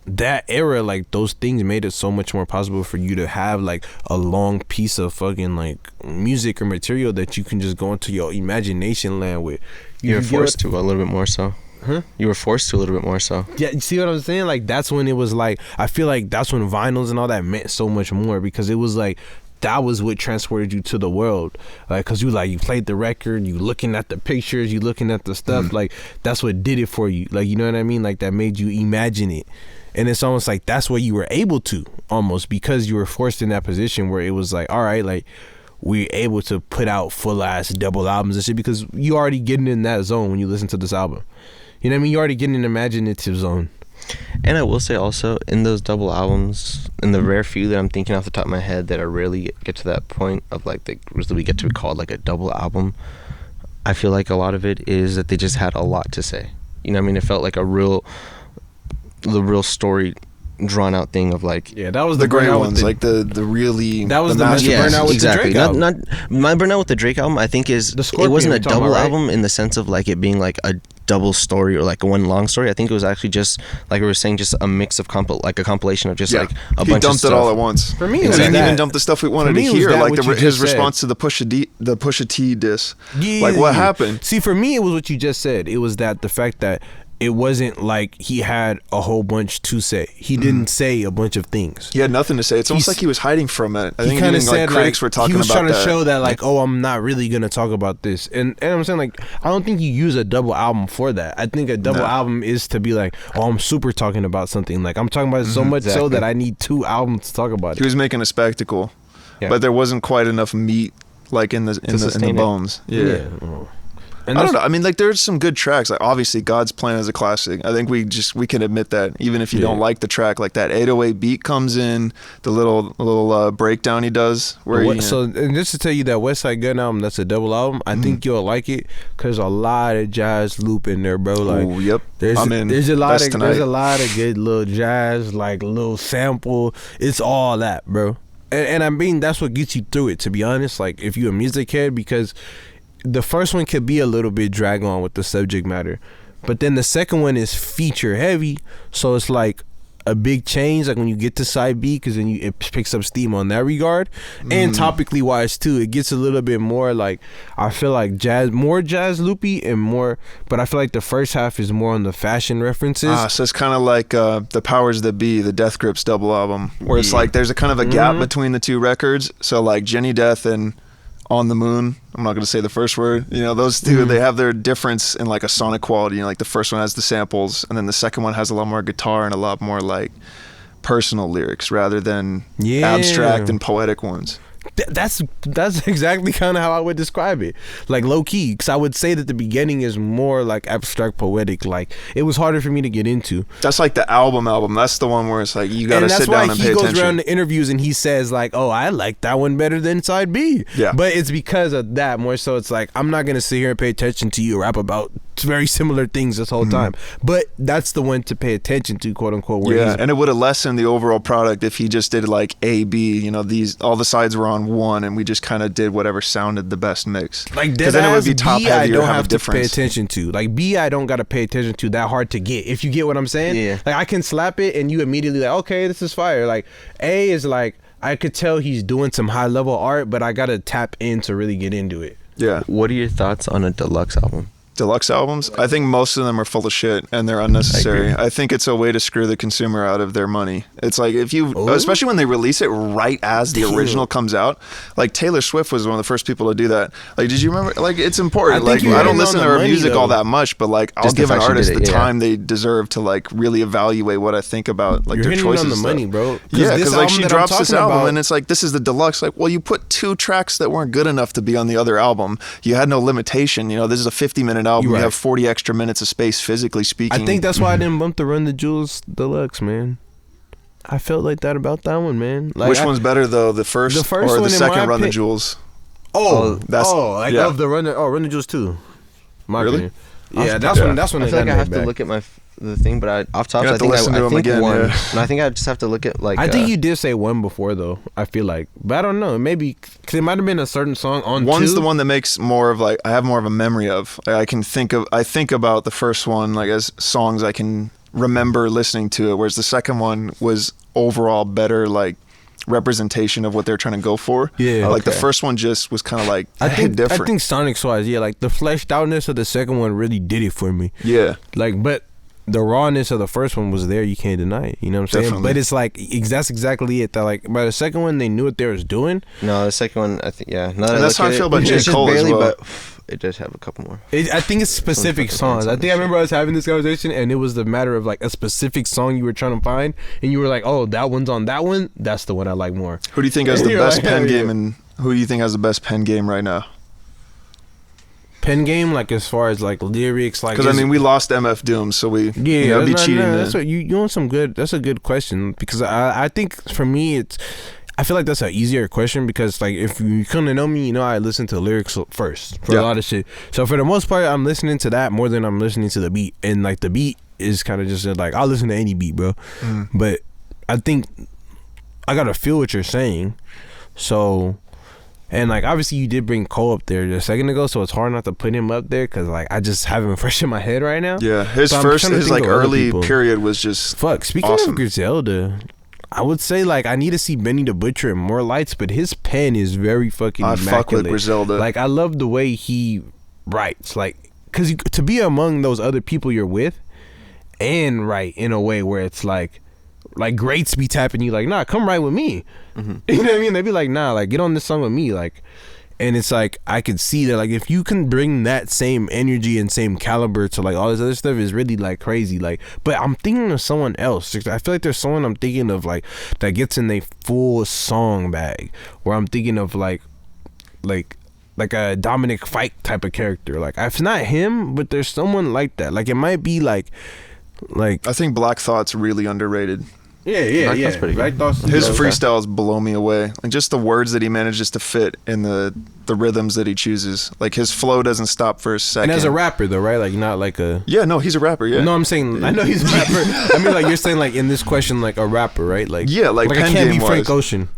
that era, like those things made it so much more possible for you to have like a long piece of fucking like music or material that you can just go into your imagination land with. You were forced to a little bit more so. Huh? You were forced to a little bit more so. Yeah, you see what I'm saying? Like that's when it was like, I feel like that's when vinyls and all that meant so much more, because it was like that was what transported you to the world. Like, cause you played the record, you looking at the pictures, you looking at the stuff. Like that's what did it for you. Like, you know what I mean? Like that made you imagine it. And it's almost like that's what you were able to, almost, because you were forced in that position where it was like, all right, like we're able to put out full ass double albums and shit, because you already getting in that zone when you listen to this album. You know what I mean? You're already getting an imaginative zone. And I will say also, in those double albums, in the rare few that I'm thinking off the top of my head that I rarely get to that point of like we get to be called like a double album, I feel like a lot of it is that they just had a lot to say. You know what I mean? It felt like the real story drawn out thing of like, yeah, that was the great ones, like the really, that was the masterpiece. Burnout with exactly. the Drake album. Not my Burnout with the Drake album. I think is The it Scorpion wasn't a we're talking double about, right? album in the sense of like it being like a double story or like one long story. I think it was actually just like we were saying, just a mix of like a compilation of just like a he bunch of dumped stuff. it all at once. For me, it he was didn't that. even dump the stuff we wanted For me, to it was hear, that like what you his just response said. to the Pusha T diss. Yeah, Like what happened? See, for me, it was what you just said. It was that the fact that it wasn't like he had a whole bunch to say. He didn't say a bunch of things. He had nothing to say. It's almost He's- like he was hiding from it. I He think kind even of said critics like were talking he was about trying to that. show that like, oh, I'm not really gonna talk about this, and I'm saying like I don't think you use a double album for that. I think a double album is to be like, oh, I'm super talking about something. Like I'm talking about it so much so that I need 2 albums to talk about He it. was making a spectacle, Yeah. but there wasn't quite enough meat like in the sustain it. bones. Yeah. And I don't that's- know. I mean, like, there's some good tracks. Like, obviously, God's Plan is a classic. I think we can admit that, even if you don't like the track. Like that 808 beat comes in, the little breakdown he does. Where So, and just to tell you that West Side Gun album, that's a double album. I think you'll like it because a lot of jazz loop in there, bro. Like, ooh, yep. There's I'm in. there's a lot That's of tonight. there's a lot of good little jazz, like little sample. It's all that, bro. And I mean that's what gets you through it. To be honest, like if you're a music head, because the first one could be a little bit drag on with the subject matter, but then the second one is feature heavy, so it's like a big change like when you get to side B, because then it picks up steam on that regard. And topically wise too, it gets a little bit more like, I feel like more jazz loopy and more, but I feel like the first half is more on the fashion references. So it's kind of like the Powers That Be, the Death Grips double album, where it's like there's a kind of a gap between the two records. So like Jenny Death and On the Moon, I'm not going to say the first word, you know, those two, they have their difference in like a sonic quality. You know, like the first one has the samples, and then the second one has a lot more guitar and a lot more like personal lyrics rather than abstract and poetic ones. That's exactly kind of how I would describe it, like low key, because I would say that the beginning is more like abstract poetic. Like it was harder for me to get into. That's like the album. That's the one where it's like you got to sit down and pay he goes attention. around the interviews and he says like, oh, I like that one better than side B. Yeah. But it's because of that more so. It's like, I'm not gonna sit here and pay attention to you rap about very similar things this whole time, but that's the one to pay attention to, quote unquote. Where Yeah, and it would have lessened the overall product if he just did like A, B, you know, all the sides were on one and we just kind of did whatever sounded the best mix. Like because then it would be top B, heavy I or don't have a have to pay difference. attention to. Like B, I don't gotta pay attention to that hard to get. If you get what I'm saying, Yeah. Like I can slap it and you immediately like, okay, this is fire. Like A is like, I could tell he's doing some high level art, but I gotta tap in to really get into it. Yeah. What are your thoughts on a deluxe album? Deluxe albums, I think most of them are full of shit and they're unnecessary. I think it's a way to screw the consumer out of their money. It's like if you, especially when they release it right as the original comes out. Like Taylor Swift was one of the first people to do that. Like, did you remember? Like, it's important. I Like, think you're I don't hitting listen on to the her money, music all though. that much, but like, I'll Just the give an fact she artist did the it, yeah. time they deserve to like really evaluate what I think about like You're their hitting choices. on the and money, stuff. bro. Yeah, this because like album she that I'm drops this talking album about- and it's like, this is the deluxe. Like, well, you put 2 tracks that weren't good enough to be on the other album. You had no limitation. You know, this is a 50-minute album. You're You right. have 40 extra minutes of space physically speaking. I think that's why I didn't bump the Run the Jewels Deluxe, man. I felt like that about that one, man. Like, Which one's better though, the first one, or in the second my Run the opinion- Jewels? That's yeah. love the Run the Jewels too. My Really? opinion. Yeah, that's when I they feel like got I have it to back. look at the thing, but off top, You I have to think listen to I 'em think again, one. yeah. No, I think I just have to look at like. I think you did say one before though. I feel like, but I don't know. Maybe cause it might have been a certain song on. One's 2. the one that makes more of like I have more of a memory of. I think about the first one like as songs I can remember listening to it, whereas the second one was overall better, like representation of what they're trying to go for. Yeah. Like the Okay. first one just was kind of like I think different. sonics wise, yeah, like the fleshed outness of the second one really did it for me. Yeah. Like, but the rawness of the first one was there. You can't deny it. You know what I'm saying? Definitely. But it's like that's exactly it. That like by the second one, they knew what they was doing. No, the second one, I think, yeah. Now that And that's look how at I feel it, about J. it's just Cole as barely, well. but it does have a couple more. I think it's specific fucking songs. I bands think I on this remember us having this conversation, and it was the matter of like a specific song you were trying to find, and you were like, "Oh, that one's on that one. That's the one I like more." Who do you think has the You're best like, pen hell game, yeah. and who do you think has the best pen game right now? Pen game, like as far as like lyrics, like Because I is- mean, we lost MF Doom, so we Yeah, it'd be that's cheating. That's what you want some good. That's a good question because I think for me I feel like that's an easier question because like if you come to know me, you know I listen to lyrics first for Yeah. a lot of shit. So for the most part, I'm listening to that more than I'm listening to the beat, and like the beat is kind of just like I'll listen to any beat, bro. But I think I gotta feel what you're saying, so. And like obviously you did bring Cole up there a second ago, so it's hard not to put him up there because like I just have him fresh in my head right now. Yeah, his So I'm first, trying to his think like of other early people. period was just Fuck. Speaking awesome. of Griselda, I would say like I need to see Benny the Butcher in more lights, but his pen is very fucking I immaculate. fuck with Griselda. Like I love the way he writes, like because to be among those other people you're with and write in a way where it's like greats be tapping you like, nah, come write with me. You know what I mean? They'd be like, nah, like get on this song with me, like. And it's like I could see that like if you can bring that same energy and same caliber to like all this other stuff is really like crazy. Like, but I'm thinking of someone else. I feel like there's someone I'm thinking of like that gets in a full song bag. Where I'm thinking of like a Dominic Fike type of character. Like it's not him, but there's someone like that. Like it might be like. I think Black Thought's really underrated. Yeah, Black Thought's pretty good. Black Thought's His dope. freestyles blow me away. Like just the words that he manages to fit in the rhythms that he chooses. Like his flow doesn't stop for a second. And as a rapper though, right? Like not like a. Yeah, no, he's a rapper. Yeah. No, I'm saying I know he's a rapper. I mean, like you're saying, like in this question, like a rapper, right? Like Yeah, like I pen can't be game Frank wise. Ocean,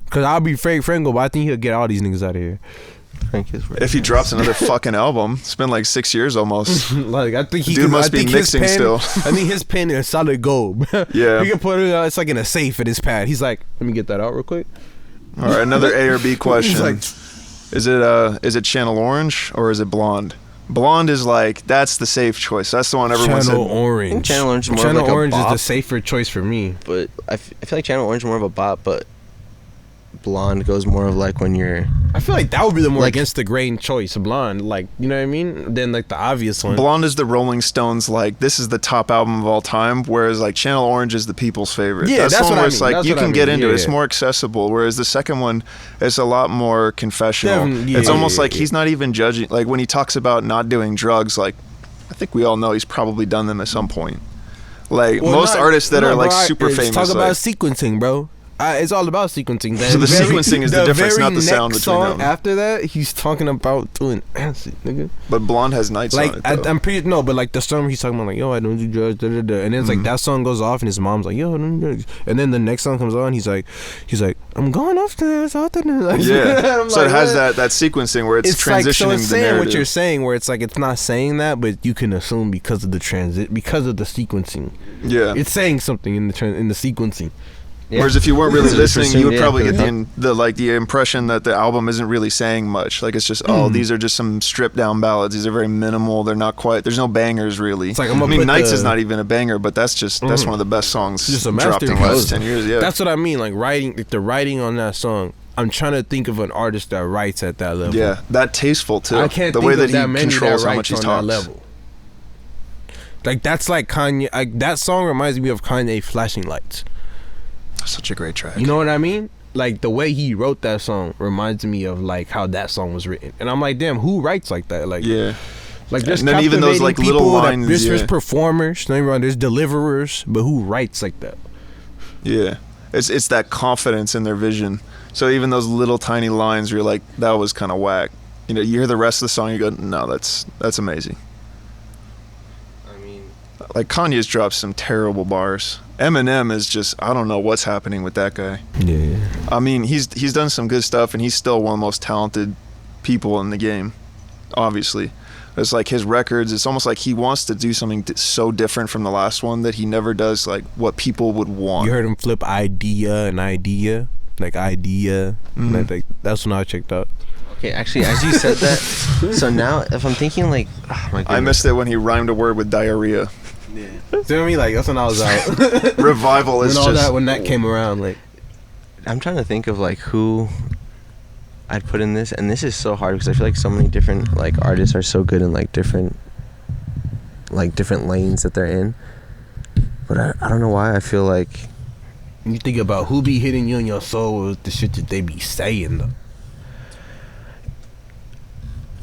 cause I'll be Frank Franco, but I think he'll get all these niggas out of here. Frank is right. If he drops another fucking album, it's been like 6 years almost. Like I think he Dude can, must I be think his mixing pen, still. I think his pen is solid gold. Yeah. he can put it. It's like in a safe in his pad. He's like, let me get that out real quick. All right, another A or B question. He's like, Is it Channel Orange or is it Blonde? Blonde is like that's the safe choice. That's the one everyone Channel said. Orange. Channel Orange is more Channel of like a Orange is the bop. safer choice for me. But I feel like Channel Orange is more of a bop, but Blonde goes more of like when you're I feel like that would be the more Like- against the grain choice, Blonde. Like you know what I mean? Than like the obvious one. Blonde is the Rolling Stones, like this is the top album of all time, whereas like Channel Orange is the people's favorite. Yeah, that's the one what I where it's mean. like That's you what I can get mean, into it. It's yeah. more accessible, whereas the second one is a lot more confessional. Definitely, It's yeah, almost yeah, like yeah. he's not even judging. Like when he talks about not doing drugs, like I think we all know he's probably done them at some point. Like Well, most not- artists that no, are like bro, super let's famous. Talk about like- sequencing, bro. It's all about sequencing. So the sequencing is the difference, not the sound next between song them. After that, he's talking about doing acid, nigga. but Blonde has nights Like on it. Though. I'm pretty but like the song where he's talking about like yo I don't do drugs, da, da, da. And then it's like that song goes off and his mom's like yo I don't do drugs, and then the next song comes on he's like I'm going upstairs out there. Like, Yeah, I'm so like, it has what? that sequencing where it's transitioning like, so it's the saying narrative. what you're saying where it's like it's not saying that but you can assume because of the because of the sequencing. Yeah. It's saying something in the sequencing. Yeah. Whereas if you weren't really It's listening, you would interesting, probably yeah, get the impression that the album isn't really saying much. Like it's just these are just some stripped down ballads. These are very minimal. They're not quite. There's no bangers really. It's like, I'm I gonna mean, put Nights the- is not even a banger, but that's one of the best songs Just a dropped in the masterpiece. last 10 years. Yeah, That's what I mean. Like writing, like the writing on that song. I'm trying to think of an artist that writes at that level. yeah, that tasteful too. I can't the think way of that he that many controls that how much writes he on that talks. level. Like that's like Kanye. Like that song reminds me of Kanye Flashing Lights. Such a great track. You know what I mean? Like the way he wrote that song reminds me of like how that song was written. And I'm like, damn, who writes like that? Like, Yeah. like there's And then even those, like, captivating little people that- lines, There's yeah. performers. Don't get me wrong, there's deliverers, but who writes like that? Yeah. It's that confidence in their vision. So even those little tiny lines, you're like, that was kind of whack. You know, you hear the rest of the song, you go, no, that's amazing. I mean, Like Kanye's dropped some terrible bars. Eminem is just, I don't know what's happening with that guy. Yeah. I mean, he's done some good stuff, and he's still one of the most talented people in the game, obviously. It's like his records, it's almost like he wants to do something so different from the last one that he never does like what people would want. You heard him flip idea and idea, like idea. Like that's when I checked out. Okay, actually, as you said that, so now if I'm thinking like, oh my goodness. I missed it when he rhymed a word with diarrhea. Yeah. See what I mean? Like that's when I was out. Revival is when that came around, like. I'm trying to think of like who I'd put in this, and this is so hard because I feel like so many different like artists are so good in like different lanes that they're in. But I don't know why I feel like you think about who be hitting you in your soul with the shit that they be saying though.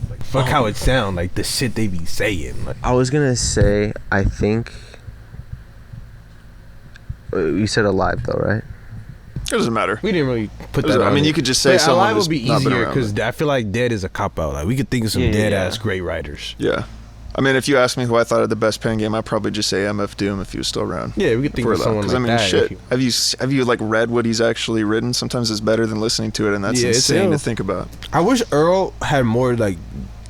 Like fuck how it sound, like the shit they be saying. Like, I was gonna say I think you said Alive though, right? It doesn't matter. we didn't really put that. I mean, you could just say someone Alive who's would be not been easier around because it. I feel like Dead is a cop out. Like we could think of some dead ass great writers. Yeah. I mean, if you ask me who I thought had the best pen game, I'd probably just say MF Doom if he was still around. Yeah, we could think of someone like I mean, that. shit. Have you like read what he's actually written? Sometimes it's better than listening to it, and that's insane to think about. I wish Earl had more like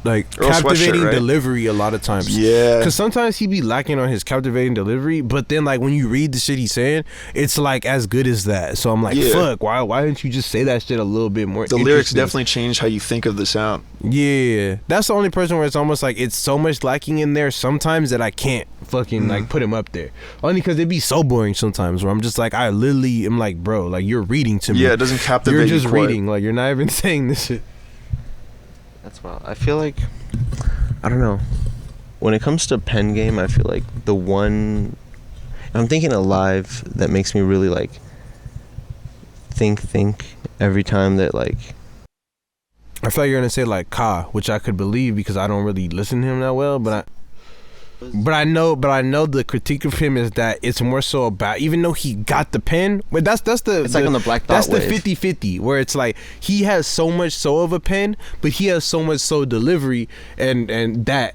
Earl captivating Sweatshirt, right? delivery a lot of times. Yeah. Because sometimes he be lacking on his captivating delivery, but then like when you read the shit he's saying, it's like as good as that. So I'm like, fuck, why didn't you just say that shit a little bit more? The lyrics definitely change how you think of the sound. Yeah. That's the only person where it's almost like it's so much lacking in there sometimes that I can't fucking like put him up there. Only because it'd be so boring sometimes where I'm just like, I literally am like, bro, like you're reading to me. Yeah, it doesn't captivate you. You're just quite. reading, like you're not even saying this shit. That's wild. I feel like I don't know. When it comes to pen game, I feel like the one I'm thinking Alive that makes me really like think every time that like I feel like you're gonna say like Ka, which I could believe because I don't really listen to him that well, but I know the critique of him is that it's more so about, even though he got the pen, but it's like on the Black Dot that's the wave. 50-50 where it's like he has so much so of a pen, but he has so much so delivery and that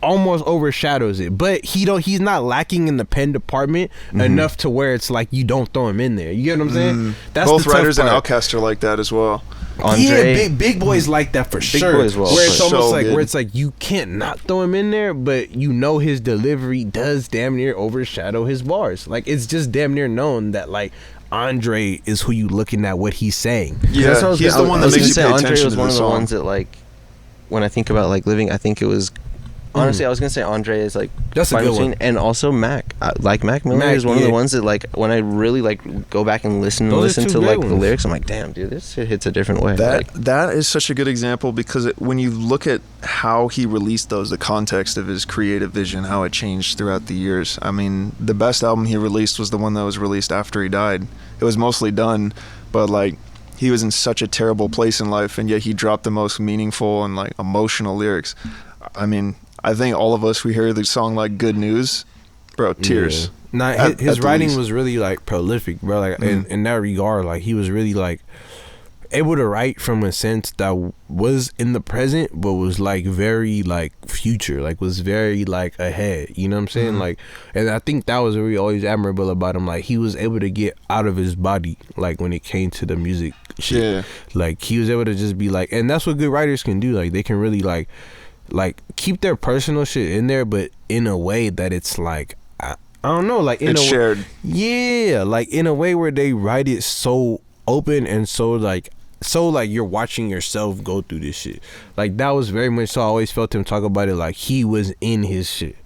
almost overshadows it. But he's not lacking in the pen department enough to where it's like you don't throw him in there. You get what I'm saying? That's Both the tough writers and part. Outkast are like that as well. Andre. Yeah, big boys like that for sure. Boys will, where it's but almost so like good. where it's like you can't not throw him in there, but you know his delivery does damn near overshadow his bars. Like it's just damn near known that like Andre is who you looking at what he's saying. Yeah, That's what I was he's gonna- the one I that was makes you gonna pay say Andre attention was to one the of the song. ones that like when I think about like living, I think it was honestly I was gonna say Andre is like That's a Final good one. Scene, and also Mac. Like Mac Miller Mac, is one of yeah. the ones that like when I really like go back and listen Those are two to great like the ones. lyrics, I'm like, damn, dude, this shit hits a different way. Like, That is such a good example because when you look at how he released those, the context of his creative vision, how it changed throughout the years. I mean, the best album he released was the one that was released after he died. It was mostly done, but like he was in such a terrible place in life, and yet he dropped the most meaningful and like emotional lyrics. I mean, I think all of us, we hear the song like Good News, bro, tears. Nah, At his the writing least. was really like prolific, bro. Like in that regard, like he was really like able to write from a sense that was in the present, but was like very like future, like was very like ahead. You know what I'm saying? Like, and I think that was really always admirable about him. Like he was able to get out of his body, like when it came to the music shit. Yeah. Like he was able to just be like, and that's what good writers can do. Like they can really like keep their personal shit in there, but in a way that it's like I don't know, like in It's a shared. yeah, like in a way where they write it so open and so like you're watching yourself go through this shit. Like that was very much so. I always felt him talk about it like he was in his shit,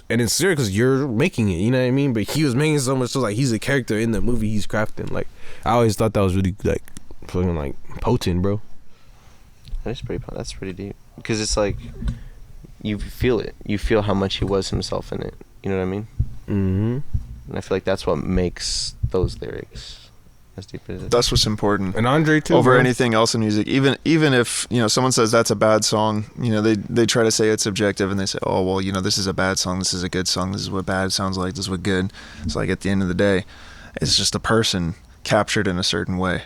and it's serious because you're making it. You know what I mean? But he was making it so much so like he's a character in the movie he's crafting. Like I always thought that was really like fucking like potent, bro. that's pretty deep because it's like you feel it. You feel how much he was himself in it. You know what I mean? Mm-hmm. And I feel like that's what makes those lyrics as deep as it is. That's what's important. And Andre too. Over bro. anything else in music, even if someone says that's a bad song, they try to say it's subjective, and they say, oh well, this is a bad song, this is a good song, this is what bad sounds like, this is what good. It's like at the end of the day, it's just a person captured in a certain way,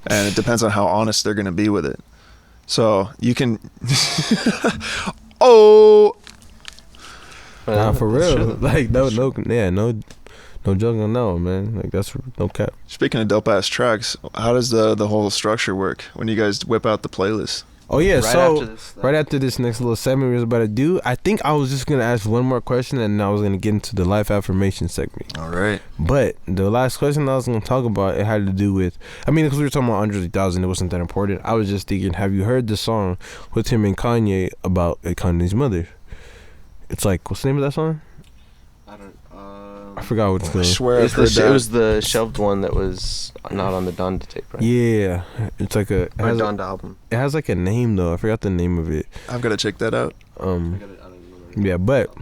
and it depends on how honest they're going to be with it. So you can Nah, for That's real. true. Like no joke on that one, man. Like that's no cap. Speaking of dope ass tracks, how does the whole structure work when you guys whip out the playlist? Oh yeah, Right so after this, right after this next little segment we was about to do, I think I was just gonna ask one more question and I was gonna get into the life affirmation segment. All right. But the last question I was gonna talk about, it had to do with, I mean, because we were talking about Andre 3000, it wasn't that important. I was just thinking, have you heard the song with him and Kanye about Kanye's mother? It's like, what's the name of that song? I don't. I forgot what it's I called. swear I've It heard that. was the shelved one that was not on the Donda tape, right? Yeah, it's like Or Donda album. it has like a name though. I forgot the name of it. I've got to check that out. Yeah, but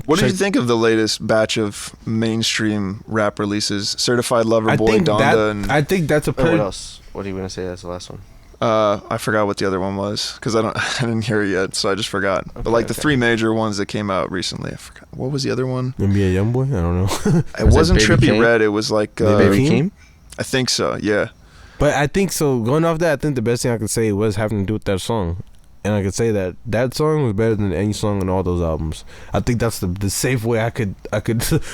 What did check- you think of the latest batch of mainstream rap releases? Certified Lover I Boy, think Donda, and I think that's a What else? What are you gonna say? That's the last one. I forgot what the other one was because I didn't hear it yet, so I just forgot. But like the three major ones that came out recently, I forgot. What was the other one? Maybe a young boy. I don't know. It Was it wasn't Baby Trippie Keem? Red. It was like Baby Keem? I think so. Yeah. But I think so. Going off that, I think the best thing I could say was having to do with that song, and I could say that that song was better than any song on all those albums. I think that's the safe way I could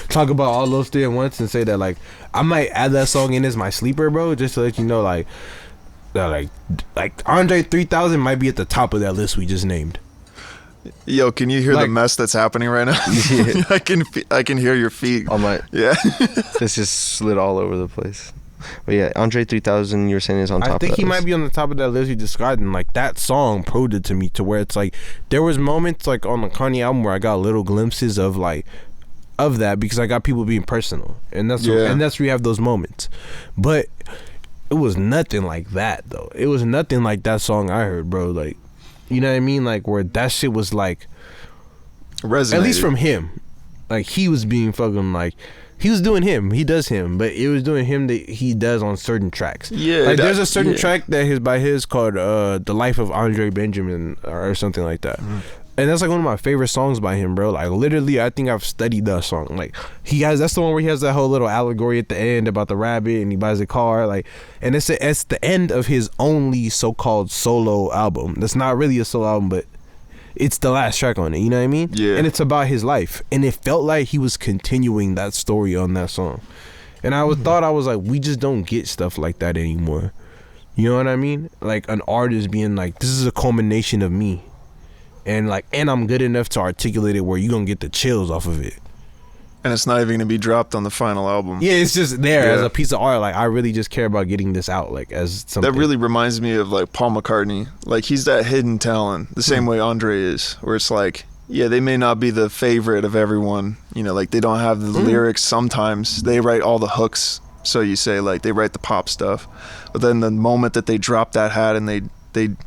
talk about all those three at once and say that like I might add that song in as my sleeper, bro, just to let you know like that like Andre 3000 might be at the top of that list we just named. Yo, can you hear the Like- mess that's happening right now? Yeah. I can hear your feet. On my, Yeah. this just slid all over the place. But yeah, Andre 3000, you were saying is on top. I think of that he might list. be on the top of that list you described, and like that song proved it to me to where it's like there was moments like on the Kanye album where I got little glimpses of like of that because I got people being personal, and that's Yeah. and that's where you have those moments, but it was nothing like that though. It was nothing like that song I heard, bro. Like, you know what I mean? Like where that shit was like, Resonated. at least from him, like he was being fucking like. He was doing him. He does him, but it was doing him that he does on certain tracks. Yeah, like that- there's a certain yeah. track that is by his called "The Life of Andre Benjamin" or something like that, and that's like one of my favorite songs by him, bro. Like literally, I think I've studied that song. Like he has, that's the one where he has that whole little allegory at the end about the rabbit and he buys a car, like, and it's the end of his only so-called solo album. That's not really a solo album, but it's the last track on it, you know what I mean? Yeah. And it's about his life. And it felt like he was continuing that story on that song. And I thought, I was like, we just don't get stuff like that anymore. You know what I mean? Like an artist being like, this is a culmination of me. And like, and I'm good enough to articulate it where you're going to get the chills off of it. and it's not even going to be dropped on the final album. Yeah, it's just there Yeah. as a piece of art. Like, I really just care about getting this out, like, as something. That really reminds me of like Paul McCartney. Like he's that hidden talent, the same way Andre is, where it's like, yeah, they may not be the favorite of everyone. You know, like they don't have the lyrics sometimes. They write all the hooks, so you say, like they write the pop stuff. But then the moment that they drop that hat and they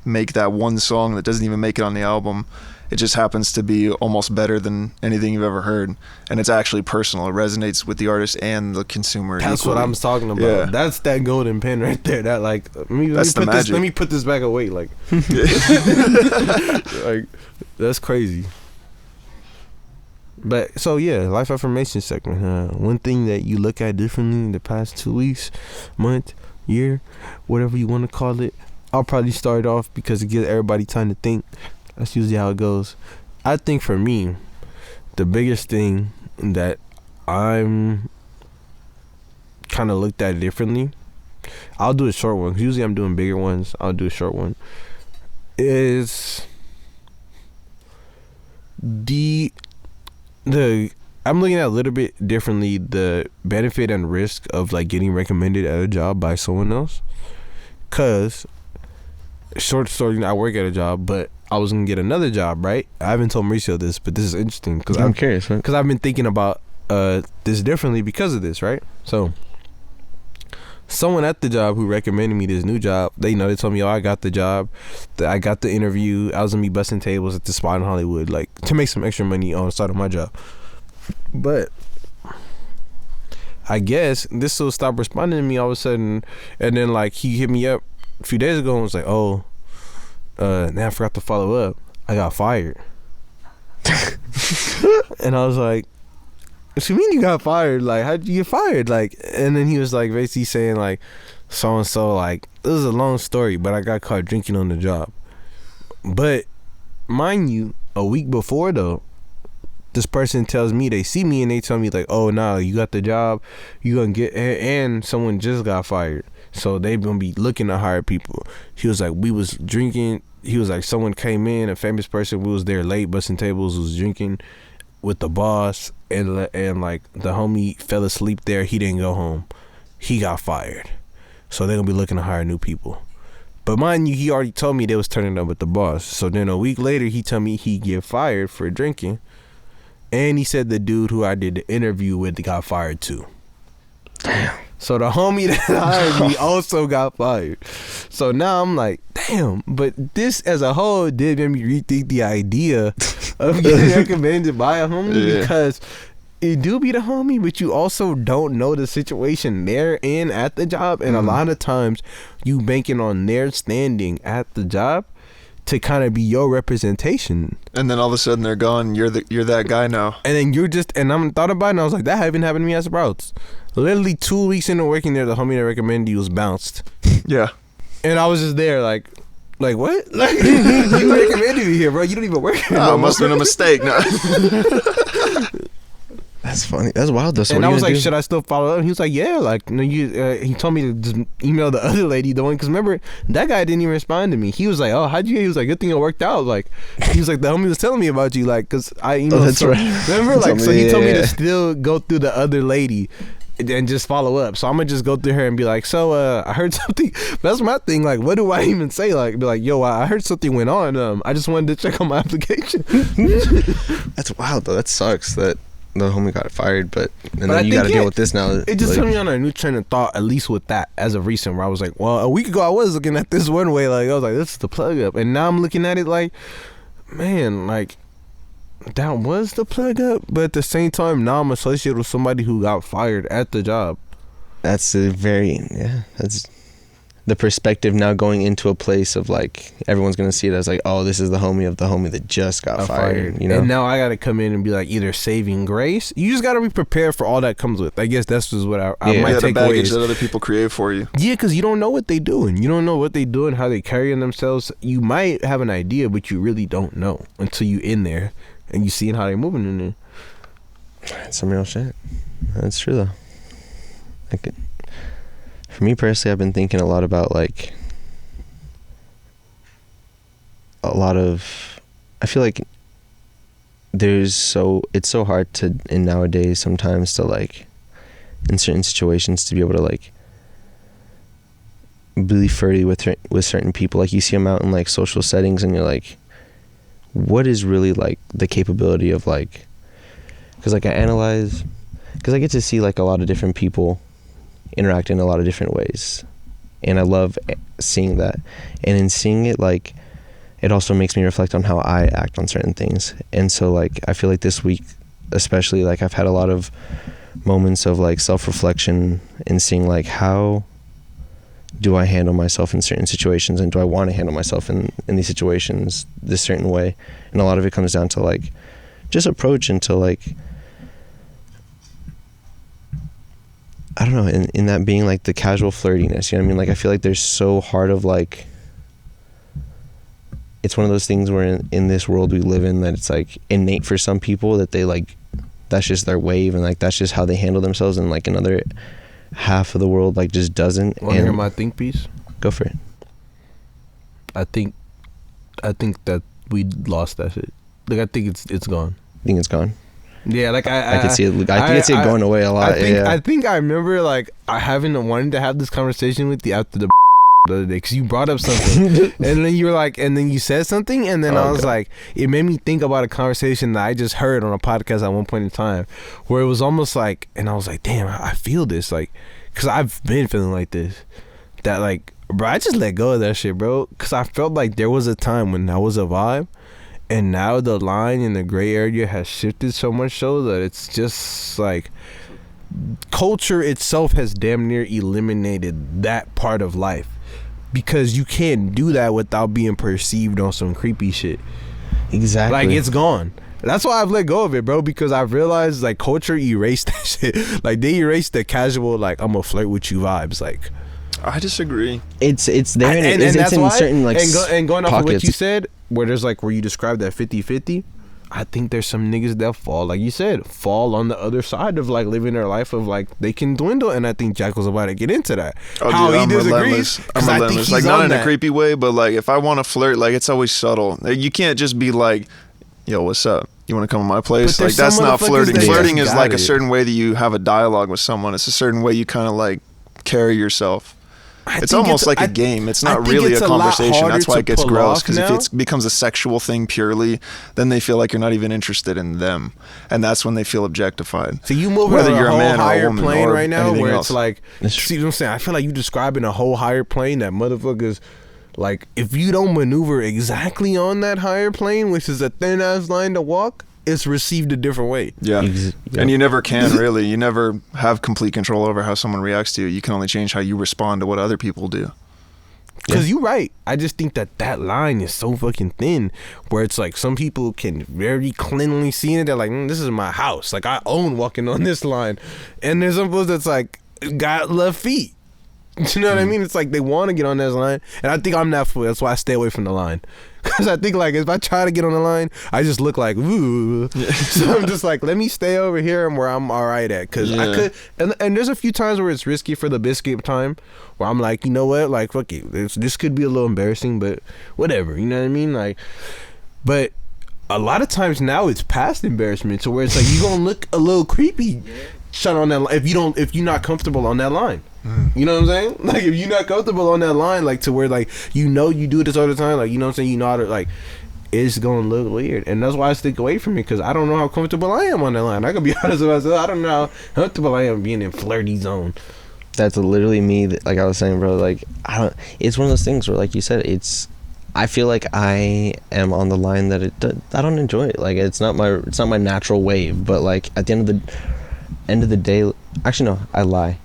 make that one song that doesn't even make it on the album, it just happens to be almost better than anything you've ever heard. And it's actually personal. It resonates with the artist and the consumer. That's what equally. I'm talking about. Yeah. That's that golden pen right there. That like, That's the magic. Let me put this back away. Like, like that's crazy. But so yeah, life affirmation segment. One thing that you look at differently in the past 2 weeks, month, year, whatever you want to call it. I'll probably start off because it gives everybody time to think. That's usually how it goes. I think for me, the biggest thing that I'm kind of looked at differently, I'll do a short one, 'cause usually I'm doing bigger ones. I'll do a short one, is the I'm looking at a little bit differently the benefit and risk of like getting recommended at a job by someone else. Cause short story, I work at a job, but I was gonna get another job, right? I haven't told Mauricio this, but this is interesting because I'm curious, man. because I've been thinking about this differently because of this, right? So someone at the job who recommended me this new job, they told me, oh, I got the job, that I got the interview, I was gonna be busting tables at the spot in Hollywood, like to make some extra money on the start of my job. But I guess this will stop responding to me all of a sudden, and then like he hit me up a few days ago and was like, oh, now I forgot to follow up, I got fired. And I was like, what you mean you got fired? Like, how'd you get fired? Like, and then he was like basically saying like, so and so, like, this is a long story, but I got caught drinking on the job. But mind you, a week before though, this person tells me, they see me and they tell me like, oh nah, you got the job, you gonna get, and someone just got fired. So they're gonna be looking to hire people. He was like, we was drinking. He was like, someone came in, a famous person. We was there late, busting tables, was drinking with the boss, and like the homie fell asleep there. He didn't go home. He got fired. So they're gonna be looking to hire new people. But mind you, he already told me they was turning up with the boss. So then a week later, he told me he get fired for drinking. And he said the dude who I did the interview with got fired too. Damn. So the homie that hired me also got fired. So now I'm like, damn. But this as a whole did make me rethink the idea of getting recommended by a homie, because it do be the homie, but you also don't know the situation they're in at the job. And a lot of times you banking on their standing at the job to kind of be your representation. And then all of a sudden they're gone. You're that guy now. And then you're just, and I'm thought about it, and I was like, that even happened to me at Sprouts. Literally 2 weeks into working there, the homie that recommended you was bounced. Yeah. And I was just there like what? Like, you recommended me here, bro. You don't even work here. Oh, must have been a mistake. No. That's funny. That's wild though. So and what I are you was gonna like, do? should I still follow up? And he was like, yeah, like, no, he told me to just email the other lady, the one, because remember, that guy didn't even respond to me. He was like, oh, how'd you get? He was like, good thing it worked out. Like, he was like, the homie was telling me about you, like, because I emailed. Oh, that's right. Remember, like, so he told me Yeah. to still go through the other lady and just follow up. So I'm gonna just go through her and be like, so I heard something. That's my thing. Like, what do I even say? Like, be like, yo, I heard something went on. I just wanted to check on my application. That's wild though. That sucks that the homie got fired, but I then you got to think deal with this now. It just like, put me on a new train of thought, at least with that, as of recent, where I was like, well, a week ago I was looking at this one way, like, I was like, this is the plug up. And now I'm looking at it like, man, like, that was the plug up. But at the same time, now I'm associated with somebody who got fired at the job. that's that's the perspective now going into a place of like everyone's gonna see it as like, oh, this is the homie that just got fired, you know. And now I gotta come in and be like, either saving grace. You just gotta be prepared for all that comes with. I guess that's just what I might The take away. baggage that other people create for you. Yeah, because you don't know what they doing. You don't know what they doing, how they carrying themselves. You might have an idea, but you really don't know until you in there and you seeing how they moving in there. It's some real shit. That's true though. Like, for me personally, I've been thinking a lot about like I feel like it's so hard to in nowadays sometimes to like in certain situations to be able to like be flirty with certain people. Like you see them out in like social settings and you're like, what is really like the capability of like, because like I analyze, because I get to see like a lot of different people interact in a lot of different ways, and I love seeing that. And in seeing it, like, it also makes me reflect on how I act on certain things. And so like I feel like this week especially, like I've had a lot of moments of like self-reflection and seeing like, how do I handle myself in certain situations, and do I want to handle myself in these situations this certain way. And a lot of it comes down to like just approach into like, I don't know, in that being like the casual flirtiness, you know what I mean? Like I feel like there's so hard of like, it's one of those things where in this world we live in that it's like innate for some people that they like, that's just their wave, and like that's just how they handle themselves, and like another half of the world like just doesn't. Want to hear my think piece? Go for it. I think that we lost that shit. Like, I think it's gone. I think it's gone. Yeah, like I could see it. I could see it going away a lot. I think I remember like I haven't wanted to have this conversation with you after the other day, because you brought up something and then you were like, and then you said something, and then I was like, it made me think about a conversation that I just heard on a podcast at one point in time, where it was almost like, and I was like, damn, I feel this, like, because I've been feeling like this, that like, bro, I just let go of that shit, bro, because I felt like there was a time when that was a vibe. And now the line in the gray area has shifted so much so that it's just like culture itself has damn near eliminated that part of life, because you can't do that without being perceived on some creepy shit. Exactly. Like, it's gone. That's why I've let go of it, bro, because I've realized like culture erased that shit. Like, they erased the casual like, I'm gonna flirt with you vibes. Like, I disagree. It's there, and that's it's in why, certain like and going off of what pockets. you said, where there's like, where you described that 50-50, I think there's some niggas that fall, like you said, fall on the other side of like living their life of like they can dwindle, and I think Jack was about to get into that. Oh, How dude, he I'm disagrees, relentless. 'cause I think Relentless. he's Like, not on in a that. creepy way, but like if I want to flirt, like it's always subtle. Like, you can't just be like, yo, what's up? You want to come to my place? But Like, there's that's some not motherfuckers flirting. that Flirting just is got like a it. certain way that you have a dialogue with someone. It's a certain way you kind of like carry yourself. It's think almost like I- a game. It's I not think really a it's a lot conversation. That's why harder it gets to pull gross. off Because if now. it becomes a sexual thing purely, then they feel like you're not even interested in them, and that's when they feel objectified. So you moving Whether on you're a a whole man or a higher woman plane or right now, anything where else. it's like, That's true. see what I'm saying? I feel like you describing a whole higher plane that motherfuckers, like, if you don't maneuver exactly on that higher plane, which is a thin ass line to walk, it's received a different way. Yeah. Yeah. And you never can really. You never have complete control over how someone reacts to you. You can only change how you respond to what other people do. Because you're right. I just think that line is so fucking thin, where it's like some people can very cleanly see it. They're like, this is my house. Like, I own walking on this line. And there's some folks that's like, got left feet. You know what I mean? It's like they want to get on that line. And I think I'm that fool. That's why I stay away from the line. Because I think, like, if I try to get on the line, I just look like, ooh. So I'm just like, let me stay over here and where I'm all right at. Because I could, and there's a few times where it's risky for the biscuit time, where I'm like, you know what? Like, fuck it. This could be a little embarrassing, but whatever. You know what I mean? Like, but a lot of times now it's past embarrassment to where it's like, you going to look a little creepy shut on that line if you're not comfortable on that line. You know what I'm saying? Like, if you're not comfortable on that line, like, to where, like, you know you do this all the time, like, you know what I'm saying, you know how to, like, it's gonna look weird. And that's why I stick away from it, because I don't know how comfortable I am on that line. I can be honest with myself, I don't know how comfortable I am being in flirty zone. That's literally me. Like I was saying, bro, like, I don't, it's one of those things where, like you said, I feel like I am on the line that I don't enjoy it. Like, it's not my natural wave. But like at the end of the day, actually no, I lie,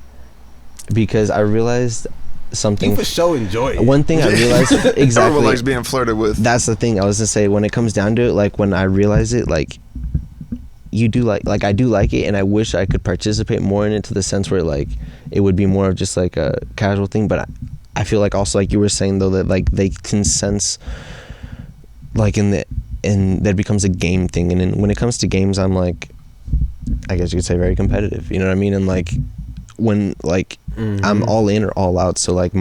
because I realized something. You for sure enjoy it. One thing I realized exactly. Everyone likes being flirted with. That's the thing I was gonna say. When it comes down to it, like, when I realize it, like, you do like I do like it, and I wish I could participate more in it, to the sense where, like, it would be more of just like a casual thing. But I feel like also, like you were saying though, that like they can sense, like, and that becomes a game thing. And then when it comes to games, I'm like, I guess you could say, very competitive. You know what I mean? And like, when, like, I'm all in or all out. So like,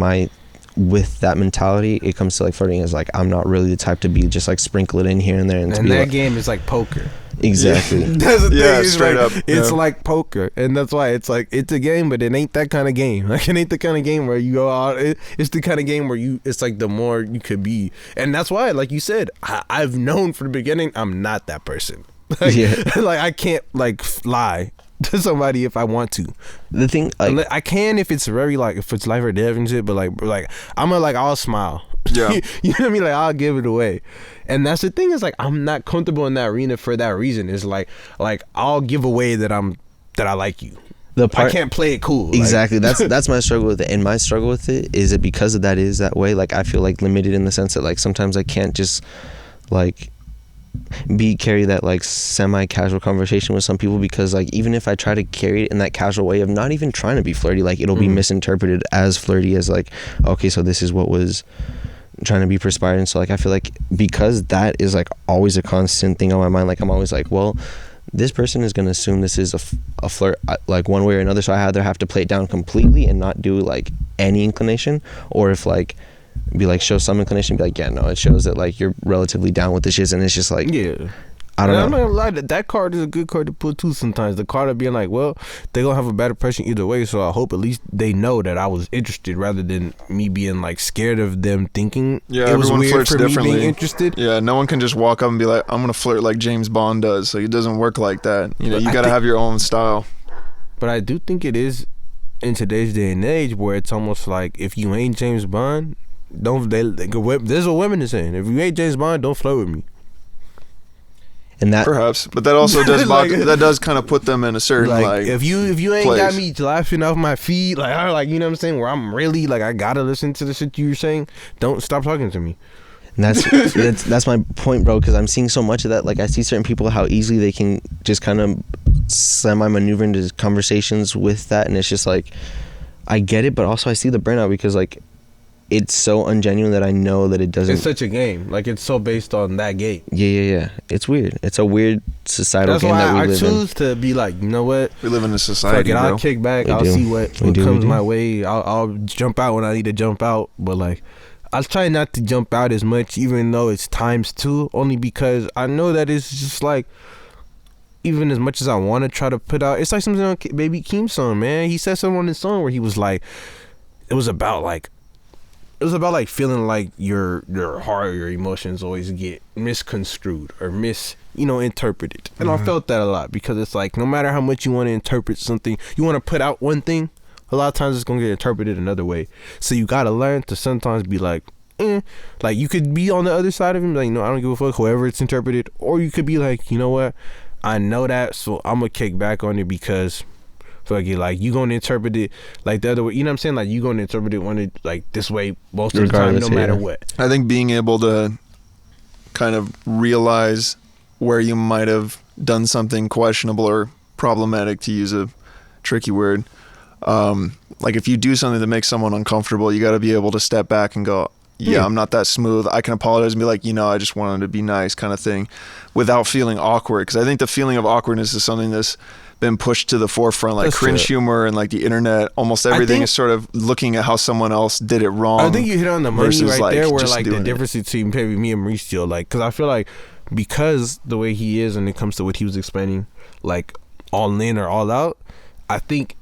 with that mentality, it comes to like flirting is like, I'm not really the type to be just like sprinkle it in here and there, and to And be that like, game is like poker. exactly. That's the thing. Yeah, It's straight like, up. It's Yeah. like poker, and that's why it's like, it's a game, but it ain't that kind of game. Like, it ain't the kind of game where you go out. It's the kind of game where it's like the more you could be, and that's why, like you said, I've known from the beginning I'm not that person. Like, Yeah. like, I can't like lie to somebody if I want to. The thing, like, I can if it's very, like, if it's life or death and shit, but like I'm gonna, like, I'll smile. Yeah. You know what I mean? Like, I'll give it away. And that's the thing, is like, I'm not comfortable in that arena for that reason. It's like I'll give away that I like you. the part, I can't play it cool. exactly. That's my struggle with it. And my struggle with it is that because of that is that way, like, I feel like limited in the sense that, like, sometimes I can't just like carry that like semi-casual conversation with some people, because like, even if I try to carry it in that casual way of not even trying to be flirty, like, it'll be misinterpreted as flirty, as like, okay, so this is what was trying to be perspired. And so like, I feel like because that is like always a constant thing on my mind, like, I'm always like, well, this person is going to assume this is a flirt, like, one way or another, so I either have to play it down completely and not do like any inclination, or if like be like, show some inclination, be like, yeah, no, it shows that like you're relatively down with this shit. And it's just like, Yeah. I don't I'm know. not gonna lie, that card is a good card to put too sometimes. The card of being like, well, they're gonna have a bad impression either way, so I hope at least they know that I was interested, rather than me being like scared of them thinking Yeah, it was everyone weird flirts for me differently. being interested. Yeah, no one can just walk up and be like, I'm gonna flirt like James Bond does. So it doesn't work like that. You know, But you I gotta think- have your own style. But I do think it is in today's day and age where it's almost like, if you ain't James Bond, there's what women are saying. If you ain't James Bond, don't flirt with me. And that, Perhaps, but that also does Like- that does kind of put them in a certain Like, if you ain't got place. me laughing off my feet, like, you know what I'm saying, where I'm really like, I gotta listen to the shit you're saying, don't stop talking to me. and that's my point, bro, because I'm seeing so much of that. Like, I see certain people, how easily they can just kind of semi-maneuver into conversations with that, and it's just like, I get it, but also I see the burnout, because like, it's so ungenuine that I know that it doesn't. It's such a game. Like, it's so based on that game. Yeah. It's weird. It's a weird societal That's game why that we I live choose to be like, you know what? We live in a Fuck society, it, bro. I'll kick back. We I'll do. see what We do. comes my way. I'll jump out when I need to jump out. But like, I try not to jump out as much, even though it's times two. Only because I know that it's just like, even as much as I want to try to put out, it's like something on Baby Keem's song, man. He said something on his song where he was like, it was about like feeling like your heart, your emotions always get misconstrued or interpreted. And I felt that a lot, because it's like, no matter how much you want to interpret something, you want to put out one thing, a lot of times it's gonna get interpreted another way. So you gotta learn to sometimes be like, like, you could be on the other side of him, like, no, I don't give a fuck, however it's interpreted. Or you could be like, you know what, I know that, so I'm gonna kick back on it, because fuck it, like, you gonna interpret it like the other way, you know what I'm saying? Like, you gonna interpret it like this way most of the time, no matter what. I think being able to kind of realize where you might have done something questionable or problematic, to use a tricky word, like, if you do something that makes someone uncomfortable, you got to be able to step back and go, I'm not that smooth. I can apologize and be like, I just wanted to be nice, kind of thing, without feeling awkward. Because I think the feeling of awkwardness is something that's been pushed to the forefront, like cringe humor and like the internet. Almost everything is sort of looking at how someone else did it wrong. I think you hit on the money right like, there, where like the difference between maybe me and Mauricio, like, because I feel like, because the way he is when it comes to what he was explaining, like all in or all out, I think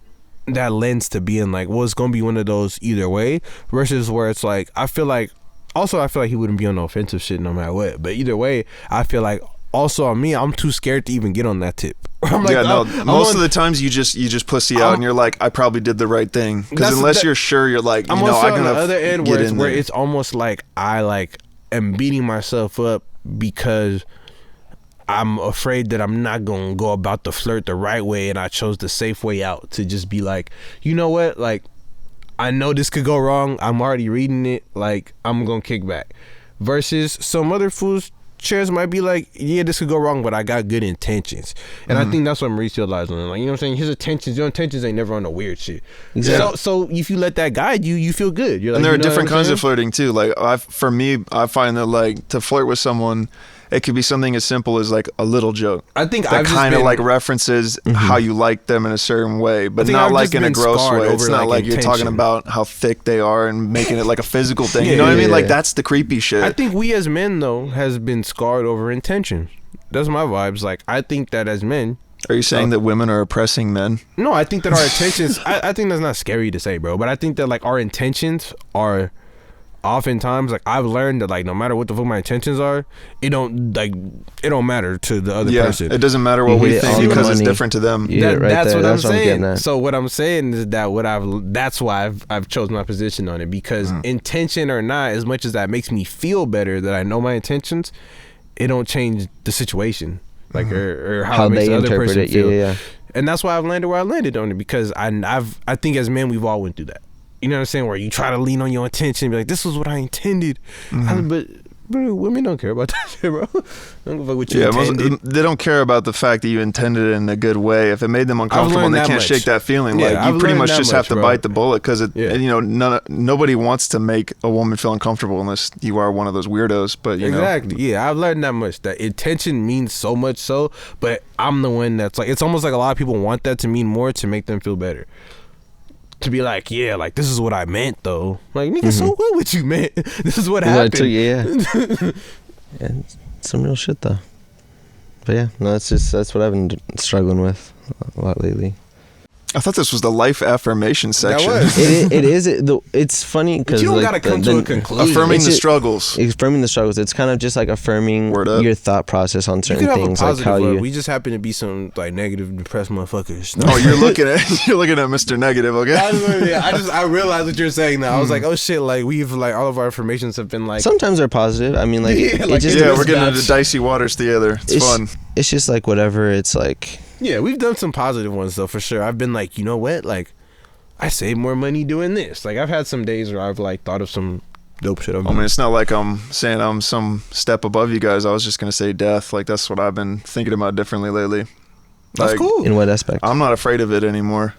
that lends to being like, well, it's gonna be one of those either way, versus where it's like, I feel like he wouldn't be on no offensive shit no matter what, but either way, I feel like also on me, I'm too scared to even get on that tip. I'm like, most of the times you just pussy out and you're like, I probably did the right thing, because unless you're sure, you're like, I'm I'm on gonna the other end get where in it's almost like I like am beating myself up because I'm afraid that I'm not gonna go about the flirt the right way, and I chose the safe way out to just be like, you know what, like, I know this could go wrong, I'm already reading it, like, I'm gonna kick back. Versus some other fools chairs might be like, yeah, this could go wrong, but I got good intentions. And I think that's what Mauricio lies on. Like, you know what I'm saying? Your intentions ain't never on the weird shit. Exactly. So if you let that guide you, you feel good. You're like, and there are different kinds of flirting too. Like, for me, I find that, like, to flirt with someone, it could be something as simple as like a little joke. I think that kind of like references how you like them in a certain way, but not like in a gross way. It's not like you're talking about how thick they are and making it like a physical thing. You know what I mean? Like, that's the creepy shit. I think we as men, though, has been scarred over intention. That's my vibes. Like, I think that as men. Are you saying that women are oppressing men? No, I think that our intentions, I think that's not scary to say, bro, but I think that, like, our intentions are oftentimes, like, I've learned that, like, no matter what the fuck my intentions are, it don't matter to the other person. It doesn't matter what we think, because it's different to them. That's what I'm saying. So what I'm saying is that that's why I've chosen my position on it, because intention or not, as much as that makes me feel better that I know my intentions, it don't change the situation, like, or how it makes the other person feel. And that's why I've landed where I landed on it, because I think as men we've all went through that. You know what I'm saying? Where you try to lean on your intention, be like, this is what I intended. But bro, women don't care about that shit, bro. Don't give a fuck what you intended. They don't care about the fact that you intended it in a good way. If it made them uncomfortable and they can't shake that feeling, like, you pretty much just have to bite the bullet, because nobody wants to make a woman feel uncomfortable unless you are one of those weirdos. But exactly, yeah, I've learned that much. That intention means so much so, but I'm the one that's like, it's almost like a lot of people want that to mean more to make them feel better. To be like, yeah, like, this is what I meant, though. Like, nigga, so what you meant? This is what happened. Some real shit, though. But yeah, no, that's what I've been struggling with a lot lately. I thought this was the life affirmation section. That was. It is. It's funny because you don't gotta come to a conclusion. Affirming the struggles. Affirming the struggles. It's kind of just like affirming your thought process on certain things. Like how we just happen to be some like negative, depressed motherfuckers. No. Oh, you're looking at Mr. Negative, okay? I realized what you're saying now. I was like, oh shit, like we've like all of our affirmations have been like. Sometimes they're positive. I mean, like, we're getting into dicey waters together. It's fun. It's just like whatever. It's like. Yeah, we've done some positive ones though, for sure. I've been like, you know what? Like, I save more money doing this. Like, I've had some days where I've like thought of some dope shit. I mean, it's not like I'm saying I'm some step above you guys. I was just gonna say death. Like, that's what I've been thinking about differently lately. That's cool. In what aspect? I'm not afraid of it anymore.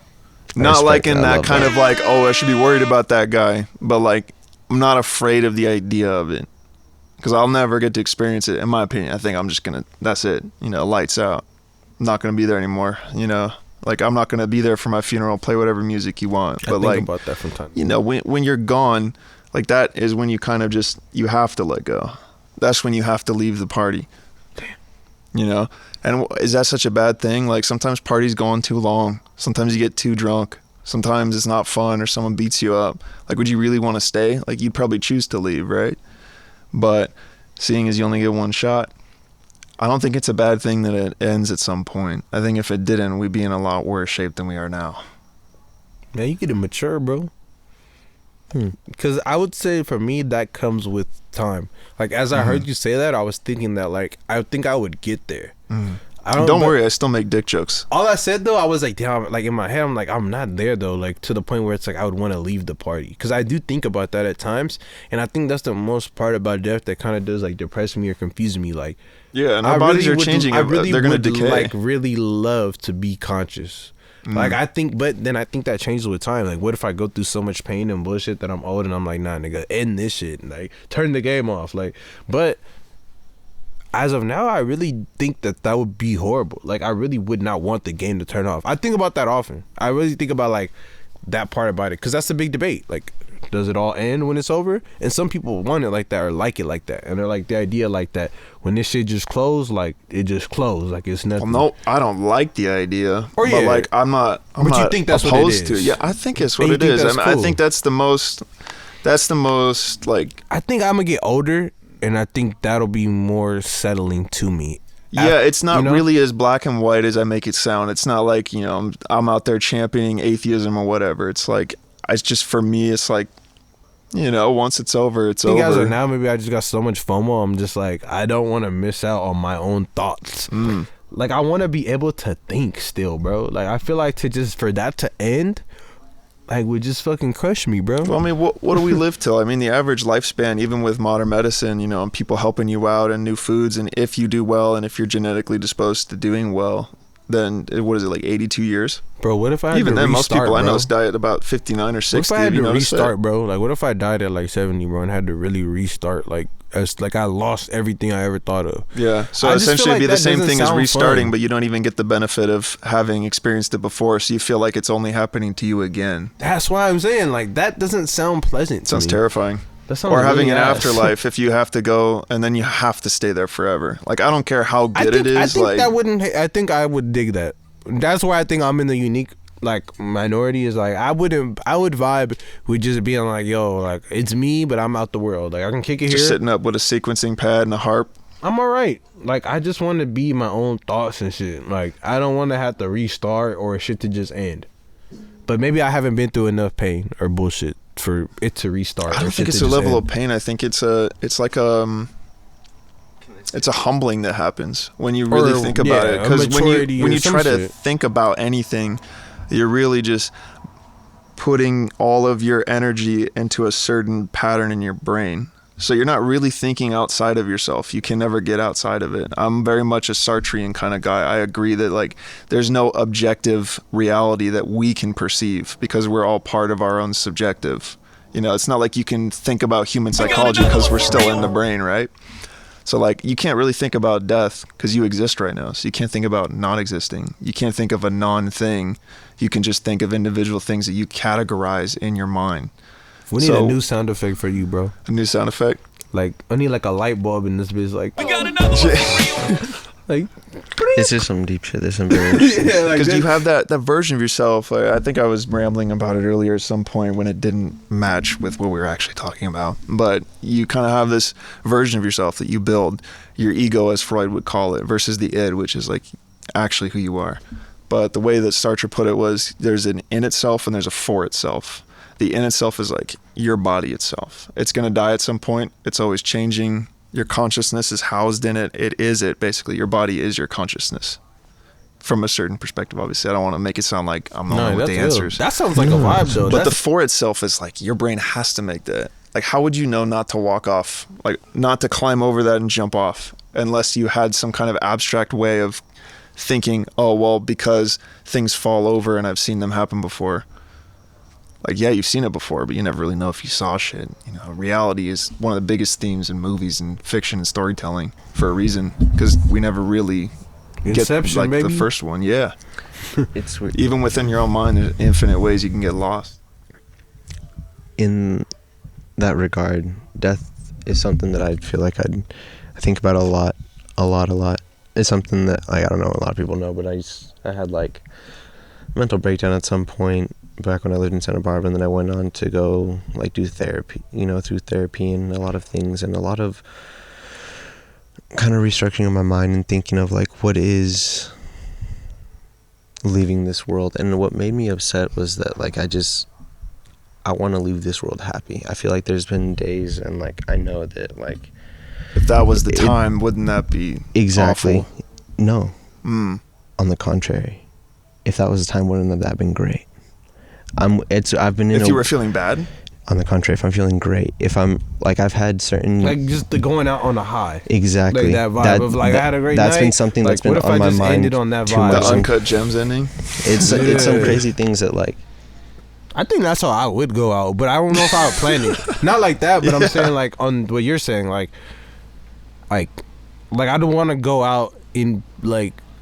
Not like in that kind of like, oh, I should be worried about that guy, but like I'm not afraid of the idea of it because I'll never get to experience it. In my opinion, I think I'm just gonna. That's it. You know, lights out. I'm not gonna be there anymore. You know, like I'm not gonna be there for my funeral. Play whatever music you want. But I think like about that from time. you know, when you're gone, like that is when you kind of just you have to let go. That's when you have to leave the party. Damn. You know, and is that such a bad thing? Like sometimes parties go on too long. Sometimes you get too drunk. Sometimes it's not fun or someone beats you up. Like, would you really want to stay? Like, you'd probably choose to leave, right? But seeing as you only get one shot, I don't think it's a bad thing that it ends at some point. I think if it didn't, we'd be in a lot worse shape than we are now. Man, you getting mature, bro. Because I would say for me, that comes with time. Like, as I heard you say that, I was thinking that, like, I think I would get there. Don't worry, I still make dick jokes. All I said though, I was like, damn, like in my head, I'm like, I'm not there though, like to the point where it's like I would want to leave the party, because I do think about that at times, and I think that's the most part about death that kind of does like depress me or confuse me. Like, Yeah, and our bodies are changing. I really they're gonna would decay. like really love to be conscious. Like I think, but then I think that changes with time. Like, what if I go through so much pain and bullshit that I'm old and I'm like, nah, nigga, end this shit, and like turn the game off. Like, but as of now, I really think that would be horrible. Like, I really would not want the game to turn off. I think about that often. I really think about like that part about it, because that's a big debate. Like, does it all end when it's over? And some people want it like that or like it like that, and they're like the idea like that when this shit just closed, like it just closed, like it's nothing. Well, no, I don't like the idea, Or but yeah. like I'm not you think that's what it opposed to. is? Yeah, I think it's what And you it think is. that's I cool? think that's the most. That's the most like. I think I'm gonna get older, and I think that'll be more settling to me. Yeah, it's not you know? really as black and white as I make it sound. It's not like, you know, I'm out there championing atheism or whatever. It's like, it's just for me, it's like, you know, once it's over, it's I think as over. of now, maybe I just got so much FOMO. I'm just like, I don't want to miss out on my own thoughts. Like, I want to be able to think still, bro. Like, I feel like for that to end, like, would just fucking crush me, bro. Well, I mean, what do we live till? I mean, the average lifespan, even with modern medicine, you know, and people helping you out and new foods, and if you do well and if you're genetically disposed to doing well, then what is it, like 82 years? Bro, what if I had Even to then, restart, most people I bro? know die at about 59 or 60. What if I had you to notice that? restart, bro? Like, what if I died at like 70, bro, and had to really restart? Like, as like I lost everything I ever thought of. Yeah, so I just feel essentially like it'd be the that same doesn't thing as sound restarting, fun. but you don't even get the benefit of having experienced it before, so you feel like it's only happening to you again. That's why I'm saying, like, that doesn't sound pleasant. Sounds to me. terrifying. That sounds Or having really an ass. afterlife if you have to go and then you have to stay there forever. Like, I don't care how good it is. I think like, that wouldn't. I think I would dig that. That's why I think I'm in the unique like minority. Is like I would vibe with just being like, yo, like it's me, but I'm out the world. Like I can kick it just here. sitting up with a sequencing pad and a harp. I'm alright. Like I just want to be my own thoughts and shit. Like I don't want to have to restart or shit to just end. But maybe I haven't been through enough pain or bullshit for it to restart. I don't think it's a level of pain. I think it's like it's a humbling that happens when you really think about it. Because when you try to think about anything, you're really just putting all of your energy into a certain pattern in your brain. So you're not really thinking outside of yourself. You can never get outside of it. I'm very much a Sartrean kind of guy. I agree that like there's no objective reality that we can perceive because we're all part of our own subjective. You know, it's not like you can think about human psychology because we're still in the brain, right? So like you can't really think about death because you exist right now. So you can't think about not existing. You can't think of a non-thing. You can just think of individual things that you categorize in your mind. We need a new sound effect for you, bro. A new sound effect? Like I need like a light bulb in this bitch. Like We got another one for you. like This is some deep shit. This is very interesting. yeah, like Because you have that version of yourself. Like, I think I was rambling about it earlier at some point when it didn't match with what we were actually talking about. But you kind of have this version of yourself that you build, your ego, as Freud would call it, versus the id, which is like actually who you are. But the way that Sartre put it was there's an in itself and there's a for itself. The in itself is like your body itself. It's going to die at some point. It's always changing. Your consciousness is housed in it. It is it, basically. Your body is your consciousness. From a certain perspective, obviously. I don't want to make it sound like I'm the one with the answers. That sounds like a vibe though. But the for itself is like your brain has to make that. Like, how would you know not to walk off? Like, not to climb over that and jump off unless you had some kind of abstract way of thinking, oh, well, because things fall over and I've seen them happen before. like, yeah, you've seen it before, but you never really know if you saw shit. You know, reality is one of the biggest themes in movies and fiction and storytelling for a reason, because we never really Inception, get like baby. the first one. Yeah, It's weird. even within your own mind, there's infinite ways you can get lost. In that regard, death is something that I feel like I think about a lot. It's something that, like, I don't know, a lot of people know, but I had like a mental breakdown at some point back when I lived in Santa Barbara, and then I went on to go like do therapy, you know, through therapy and a lot of things and a lot of kind of restructuring of my mind and thinking of like what is leaving this world. And what made me upset was that like I want to leave this world happy. I feel like there's been days and like I know that like If that was the time, wouldn't that be exactly awful? No. Mm. On the contrary, if that was the time, wouldn't that have been great? I've been in If you were feeling bad? On the contrary, if I'm feeling great, if I'm like, I've had certain Like just the going out on a high. exactly Like that vibe of like I had a great night. That's been something like, that's been what if on I my just mind. ended on that too vibe? much. The uncut gems ending? It's some Yeah. crazy things that like I think that's how I would go out, but I don't know if I would plan it. Not like that, but I'm saying like on what you're saying, like I don't want to go out in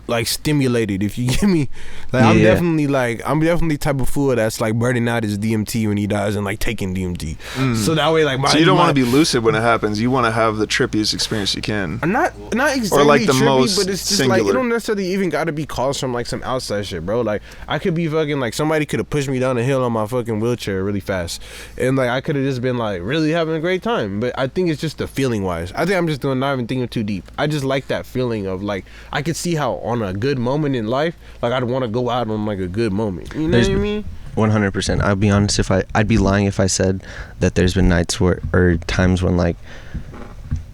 like stimulated, if you get me. Like I'm Yeah. definitely type of fool that's like burning out his DMT when he dies and like taking DMT. So that way, like So you don't want to be lucid when it happens. You want to have the trippiest experience you can. not exactly Or, like, the trippy, most but it's just like it singular. don't necessarily even got to be caused from like some outside shit, bro. Like I could be fucking like somebody could have pushed me down a hill on my fucking wheelchair really fast, and like I could have just been like really having a great time. But I think it's just the feeling wise. I think I'm just not even thinking too deep. I just like that feeling of like I could see how on a good moment in life, like I'd want to go out on like a good moment. You know what I mean? 100%. I'll be honest, I'd be lying if I said that there's been nights or times when like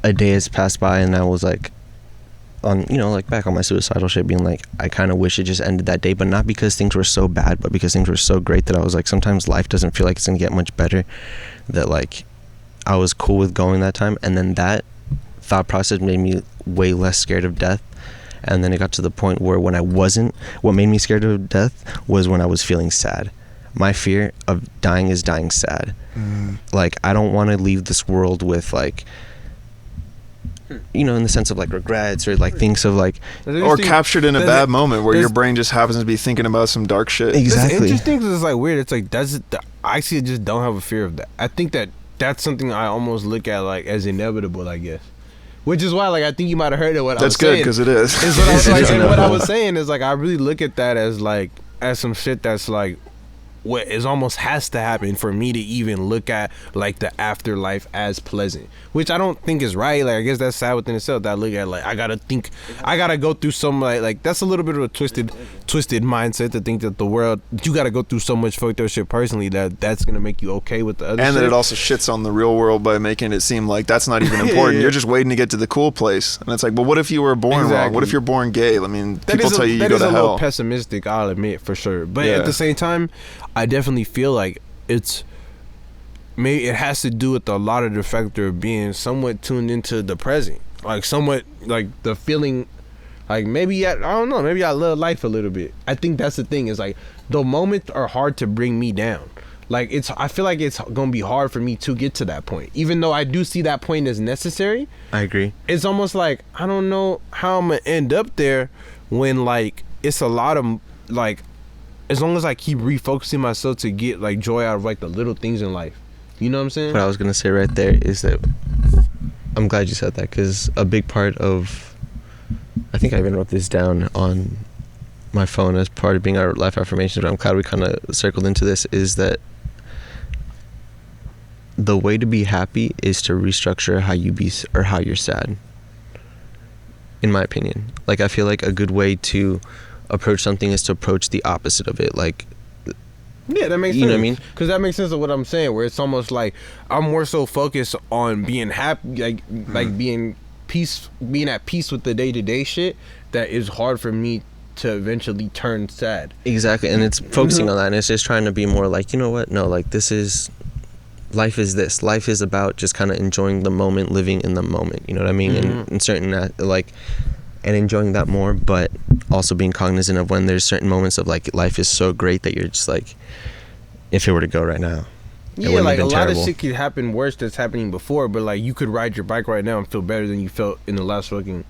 a day has passed by and I was like on, you know, like back on my suicidal shit, being like, I kind of wish it just ended that day, but not because things were so bad, but because things were so great that I was like, sometimes life doesn't feel like it's gonna get much better, that like I was cool with going that time. And then that thought process made me way less scared of death. And then it got to the point where when I wasn't, what made me scared of death was when I was feeling sad. My fear of dying is dying sad. Like, I don't want to leave this world with like, you know, in the sense of like regrets or like things of like, Or captured in a bad moment where your brain just happens to be thinking about some dark shit. It's exactly. interesting because it's like weird. It's like I actually just don't have a fear of that. I think that's something I almost look at like as inevitable, I guess. Which is why, like, I think you might have heard of what I was saying. That's good, because it is. Is what I was It like, is and what I inevitable. was saying is like I really look at that as like as some shit that's like what is almost has to happen for me to even look at like the afterlife as pleasant, which I don't think is right. Like I guess that's sad within itself that I look at like I gotta go through some like that's a little bit of a twisted mindset to think that the world, you gotta go through so much fucked up shit personally that's gonna make you okay with the other And shit. that it also shits on the real world by making it seem like that's not even important. Yeah. You're just waiting to get to the cool place. And it's like, but what if you were born wrong? Exactly. What if you're born gay? I mean, That people is tell you that go is to a little hell. pessimistic, I'll admit, for sure. But Yeah. at the same time, I definitely feel like it has to do with a lot of the factor of being somewhat tuned into the present, like somewhat like the feeling, like maybe I don't know, maybe I love life a little bit. I think that's the thing, is like the moments are hard to bring me down. Like I feel like it's gonna be hard for me to get to that point, even though I do see that point as necessary. I agree. It's almost like I don't know how I'm gonna end up there when like it's a lot of like, as long as I keep refocusing myself to get like joy out of like the little things in life. You know what I'm saying? What I was gonna say right there is that I'm glad you said that, because a big part of, I think I even wrote this down on my phone as part of being our life affirmations, but I'm glad we kind of circled into this, is that the way to be happy is to restructure how you be or how you're sad, in my opinion. Like, I feel like a good way to approach something is to approach the opposite of it. Like, Yeah, that makes sense. You know what I mean? Because that makes sense of what I'm saying, where it's almost like I'm more so focused on being happy, like being at peace with the day-to-day shit, that is hard for me to eventually turn sad. exactly. And it's focusing on that, and it's just trying to be more like, you know what? No, like, this is, life is this. Life is about just kind of enjoying the moment, living in the moment. You know what I mean? And in certain, like, and enjoying that more, but also being cognizant of when there's certain moments of like life is so great that you're just like, if it were to go right now. Yeah, like a lot of shit could happen worse that's happening before, but like you could ride your bike right now and feel better than you felt in the last fucking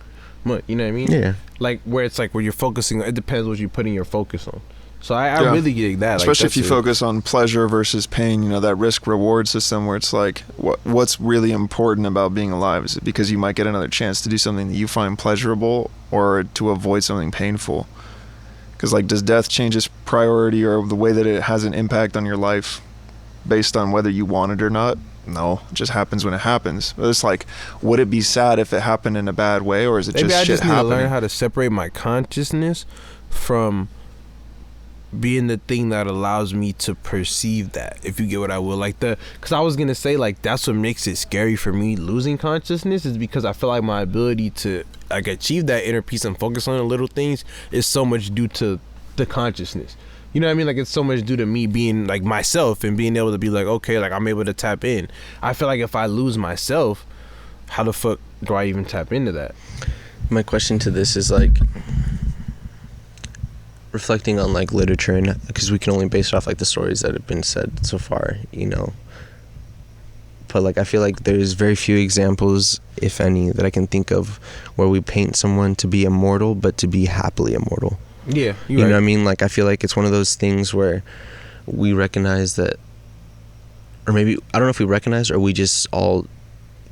month. You know what I mean? Yeah. Like where it's like where you're focusing. It depends what you're putting your focus on. So I really get that. Especially like, if you focus on pleasure versus pain. You know, that risk reward system where it's like, what's really important about being alive? Is it because you might get another chance to do something that you find pleasurable, or to avoid something painful? Because like, does death change its priority or the way that it has an impact on your life based on whether you want it or not? No, it just happens when it happens. It's like, would it be sad if it happened in a bad way, or is it maybe just I shit just need happening? to learn how to separate my consciousness from being the thing that allows me to perceive that, if you get what I will. Like because I was gonna say, like, that's what makes it scary for me losing consciousness, is because I feel like my ability to like achieve that inner peace and focus on the little things is so much due to the consciousness. You know what I mean? Like, it's so much due to me being like myself and being able to be like, okay, like I'm able to tap in. I feel like if I lose myself, how the fuck do I even tap into that? My question to this is like, reflecting on like literature, and because we can only base it off like the stories that have been said so far, you know, but like I feel like there's very few examples, if any, that I can think of where we paint someone to be immortal but to be happily immortal. Yeah, you know what I mean? Like, I feel like it's one of those things where we recognize that, or maybe I don't know if we recognize, or we just all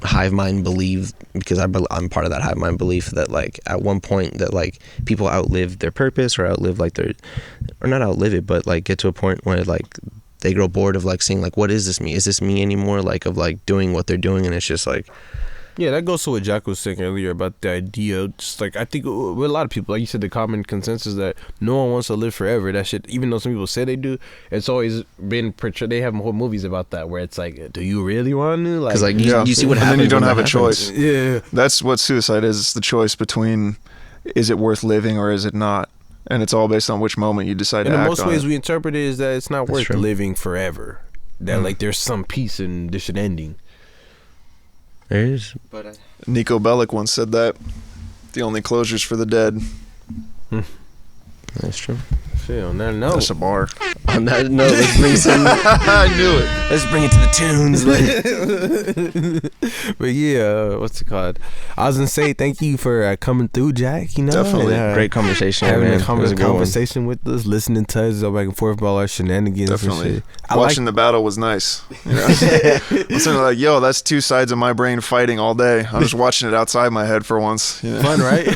hive mind believe, because I'm part of that hive mind belief, that like at one point that like people outlive their purpose, or outlive like their, or not outlive it, but like get to a point where like they grow bored of like saying like, what is this me? Is this me anymore? Like, of like doing what they're doing, and it's just like, yeah, that goes to what Jack was saying earlier about the idea of just like, I think with a lot of people, like you said, the common consensus that no one wants to live forever. That shit, even though some people say they do, it's always been portrayed. They have whole movies about that, where it's like, do you really want to? Like, 'cause like you see what happens, and then you don't have a happens. choice. Yeah, That's what suicide is. It's the choice between, is it worth living or is it not? And it's all based on which moment you decide to in act the most on ways it. we interpret it is that it's not worth true. living forever. That like there's some peace in this shit ending. There is. But Nico Bellic once said that. The only closures for the dead. That's true. shit, on that note. That's a bar. On that note, let's bring some. I knew it. Let's bring it to the tunes. But yeah, what's it called? I was gonna say thank you for coming through, Jack. You know, Definitely. and, Great conversation, having man. a It was a good one. conversation with us, listening to us go back and forth about our shenanigans Definitely. and shit. I Watching the battle was nice. You know? I'm sitting there like, yo, that's two sides of my brain fighting all day. I'm just watching it outside my head for once. You know? fun, right?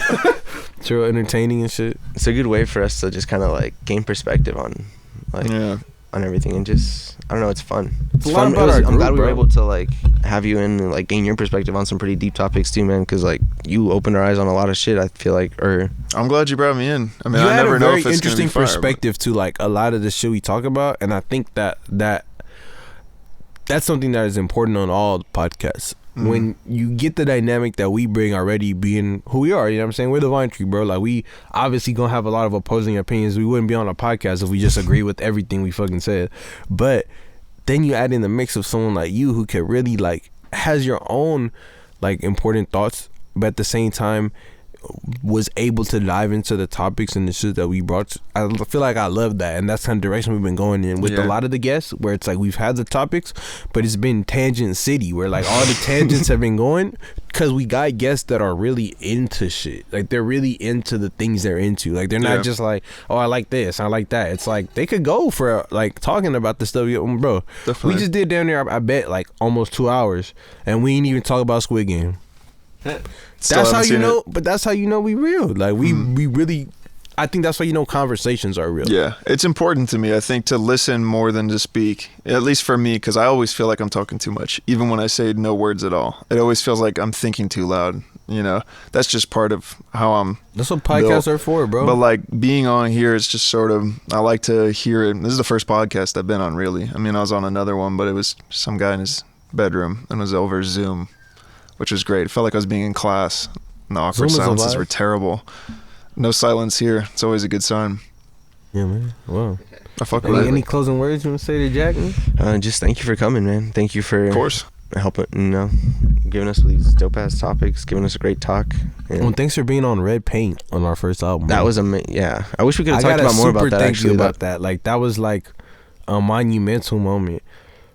True, entertaining and shit. It's a good way for us to just kind of like gain perspective on, like, Yeah. on everything, and just, I don't know, it's fun. It's a lot fun. about our I'm group, glad we were bro. able to like have you in and like gain your perspective on some pretty deep topics too, man. Because like you opened our eyes on a lot of shit. I feel like, or I'm glad you brought me in. I mean, You I had never a know very if it's going to interesting be fire, but- perspective to like a lot of the shit we talk about, and I think that's something that is important on all podcasts. When you get the dynamic that we bring already, being who we are, you know what I'm saying? We're the Vine Tree, bro. Like, we obviously gonna have a lot of opposing opinions. We wouldn't be on a podcast if we just agree with everything we fucking said. But then you add in the mix of someone like you who can really like has your own like important thoughts, but at the same time was able to dive into the topics and the shit that we brought. I feel like I love that, and that's kind of direction we've been going in with a Yeah. lot of the guests, where it's like we've had the topics, but it's been tangent city, where like all the tangents have been going because we got guests that are really into shit. Like, they're really into the things they're into. Like, they're not Yeah. just like, oh, I like this, I like that. It's like they could go for like talking about the stuff. Bro, Definitely. we just did down there, I bet, like almost 2 hours, and we ain't even talk about Squid Game. Still That's haven't how you seen know, it. but that's how you know we real. Like, we really, I think that's why you know conversations are real. Yeah, it's important to me, I think, to listen more than to speak. At least for me, because I always feel like I'm talking too much, even when I say no words at all. It always feels like I'm thinking too loud. You know, that's just part of how I'm. That's what podcasts built. are for, bro. But like being on here is just sort of, I like to hear it. This is the first podcast I've been on, really. I mean, I was on another one, but it was some guy in his bedroom and it was over Zoom, which was great. It felt like I was being in class. And the awkward Zoom is silences alive. were terrible. No silence here. It's always a good sign. Yeah, man. Wow. I fuck with Any it. closing words you want to say to Jack? just thank you for coming, man. Thank you for Of course. helping, giving us these dope ass topics, giving us a great talk. And Well, thanks for being on Red Paint on our first album. that bro. was amazing. Yeah, I wish we could have I talked got a about more super about that. thank Actually, you about that. Like, that was like a monumental moment.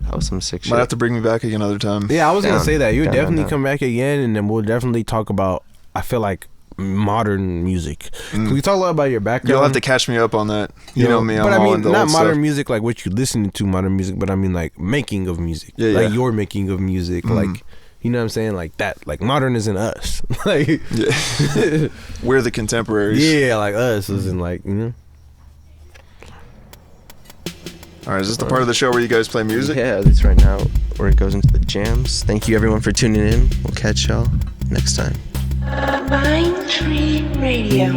That was some sick shit. Might have to bring me back another time. Yeah, I was gonna Down. say that. You'll Down, definitely down. come back again, and then we'll definitely talk about, I feel like, modern music. We talk a lot about your background. You'll have to catch me up on that. You know me, I'm but I all mean, into not old modern stuff. music like what you listening to, modern music, but I mean like making of music. Yeah, like yeah. your making of music, like, you know what I'm saying? Like that, like modern isn't us. Like, Yeah. We're the contemporaries. yeah, like us isn't like, you know. All right, is this the part of the show where you guys play music? Yeah, that's right now where it goes into the jams. Thank you everyone for tuning in. We'll catch y'all next time. Pine Tree Radio.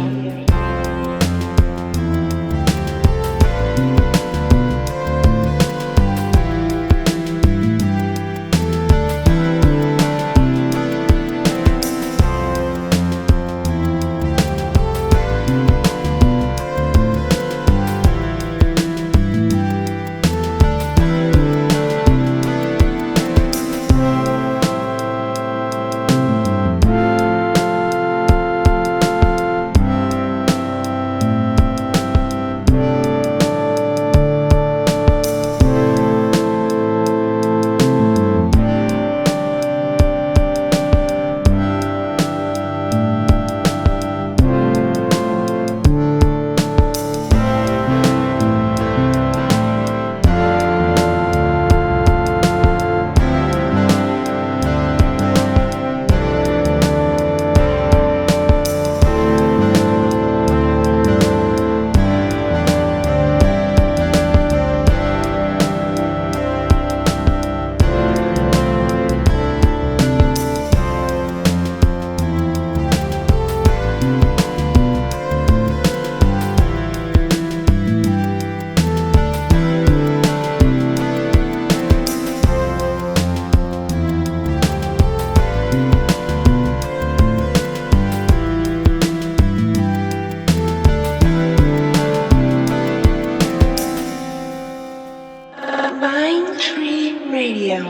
Pine Tree Radio.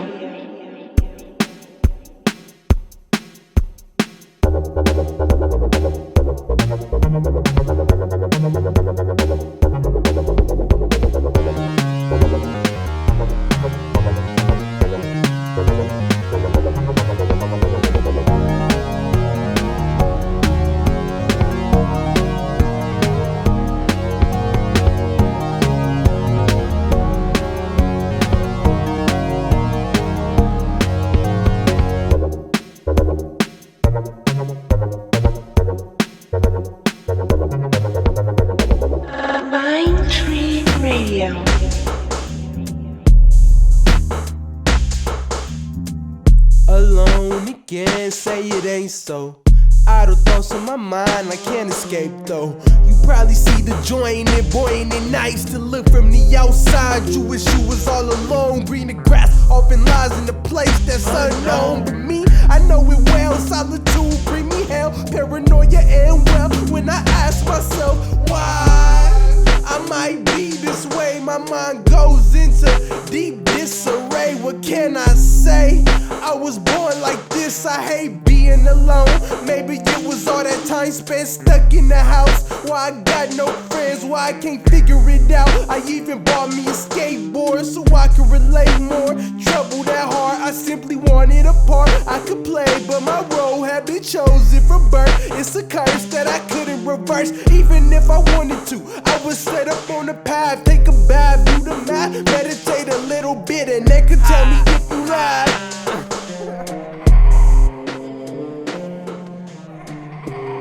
Pine Tree Radio. Alone again, say it ain't so. Idle thoughts on my mind, I can't escape though. You probably see the joint and boy, ain't it nice to look from the outside. You wish you was all alone, greener grass often lies in a place that's unknown. But me, I know it well, solitude bring me hell, paranoia and well. When I ask myself why I might be this way, my mind goes into deep disarray. What can I say? I was born like this, I hate being alone. Maybe it was all that time spent stuck in the house. Why I got no friends, why I can't figure it out. I even bought me a skateboard so I could relate more. Trouble that hard, I simply wanted a part I could play, but my role had been chosen from birth. It's a curse that I couldn't reverse. Even if I wanted to, I was set up on the path. Take a bath, do the math, meditate a little bit, and they could tell me if you lied.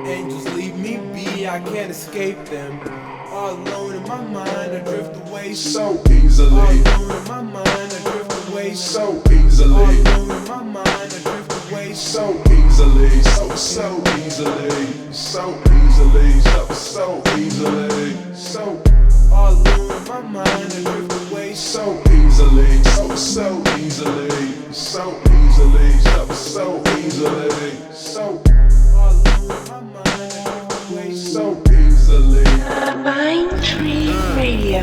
Angels leave me be, I can't escape them. All alone in my mind, I drift away So easily, All alone in my mind, I drift away so easily, All alone in my mind, I drift away so easily, so easily, so easily, so easily, so All alone in my mind, I drift away so easily, so easily, so easily, so easily, so All alone in my mind, I drift away so easily. Pine Tree Radio.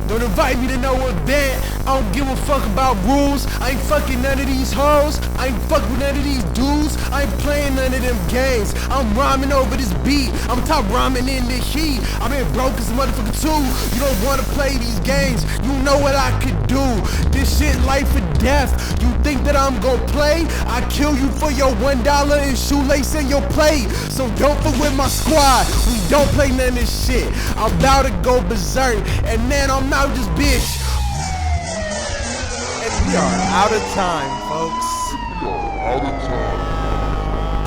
Don't invite me to no event. I don't give a fuck about rules. I ain't fucking none of these hoes. I ain't fucking none of these dudes. I ain't playing none of them games. I'm rhyming over this beat. I'm top rhyming in the heat. I've been broke as a motherfucker too. You don't wanna play these games. You know what I could do. This shit life or death. You think that I'm gon' play? I kill you for your $1 and shoelace in your plate. So don't fuck with my squad. We don't play none of this shit. I'm about to go berserk. And then I'm out this bitch. And we are out of time, folks.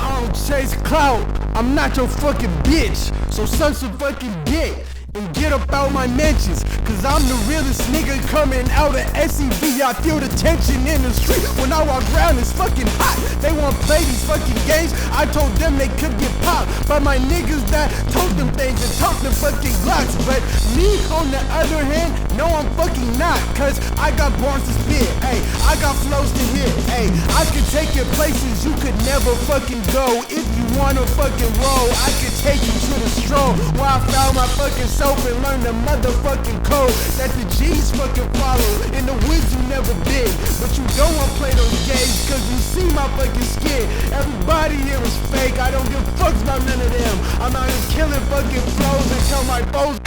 I don't chase clout. I'm not your fucking bitch. So suck some fucking dick and get up out my mentions. Cause I'm the realest nigga coming out of SEV. I feel the tension in the street when I walk around, it's fucking hot. They wanna play these fucking games. I told them they could get popped by my niggas that told them things and talk them fucking glocks. But me, on the other hand, no, I'm fucking not. Cause I got bars to spit, ayy, I got flows to hit, ayy. I could take you places you could never fucking go. If you wanna fucking roll, I could take you to the stroll where I found my fucking soap and learn the motherfucking code that the G's fucking follow in the woods you never been. But you don't wanna play those games cause you see my fucking skin. Everybody here is fake, I don't give fucks about none of them. I'm out here killing fucking flows until my foes.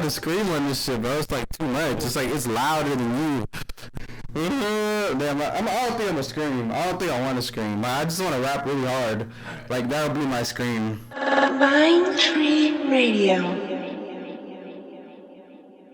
To scream on this shit, bro. It's like too much. It's like it's louder than you. Damn, I don't think I'm gonna scream. I don't think I want to scream. I just want to rap really hard. Like that'll be my scream. Mind Tree Radio.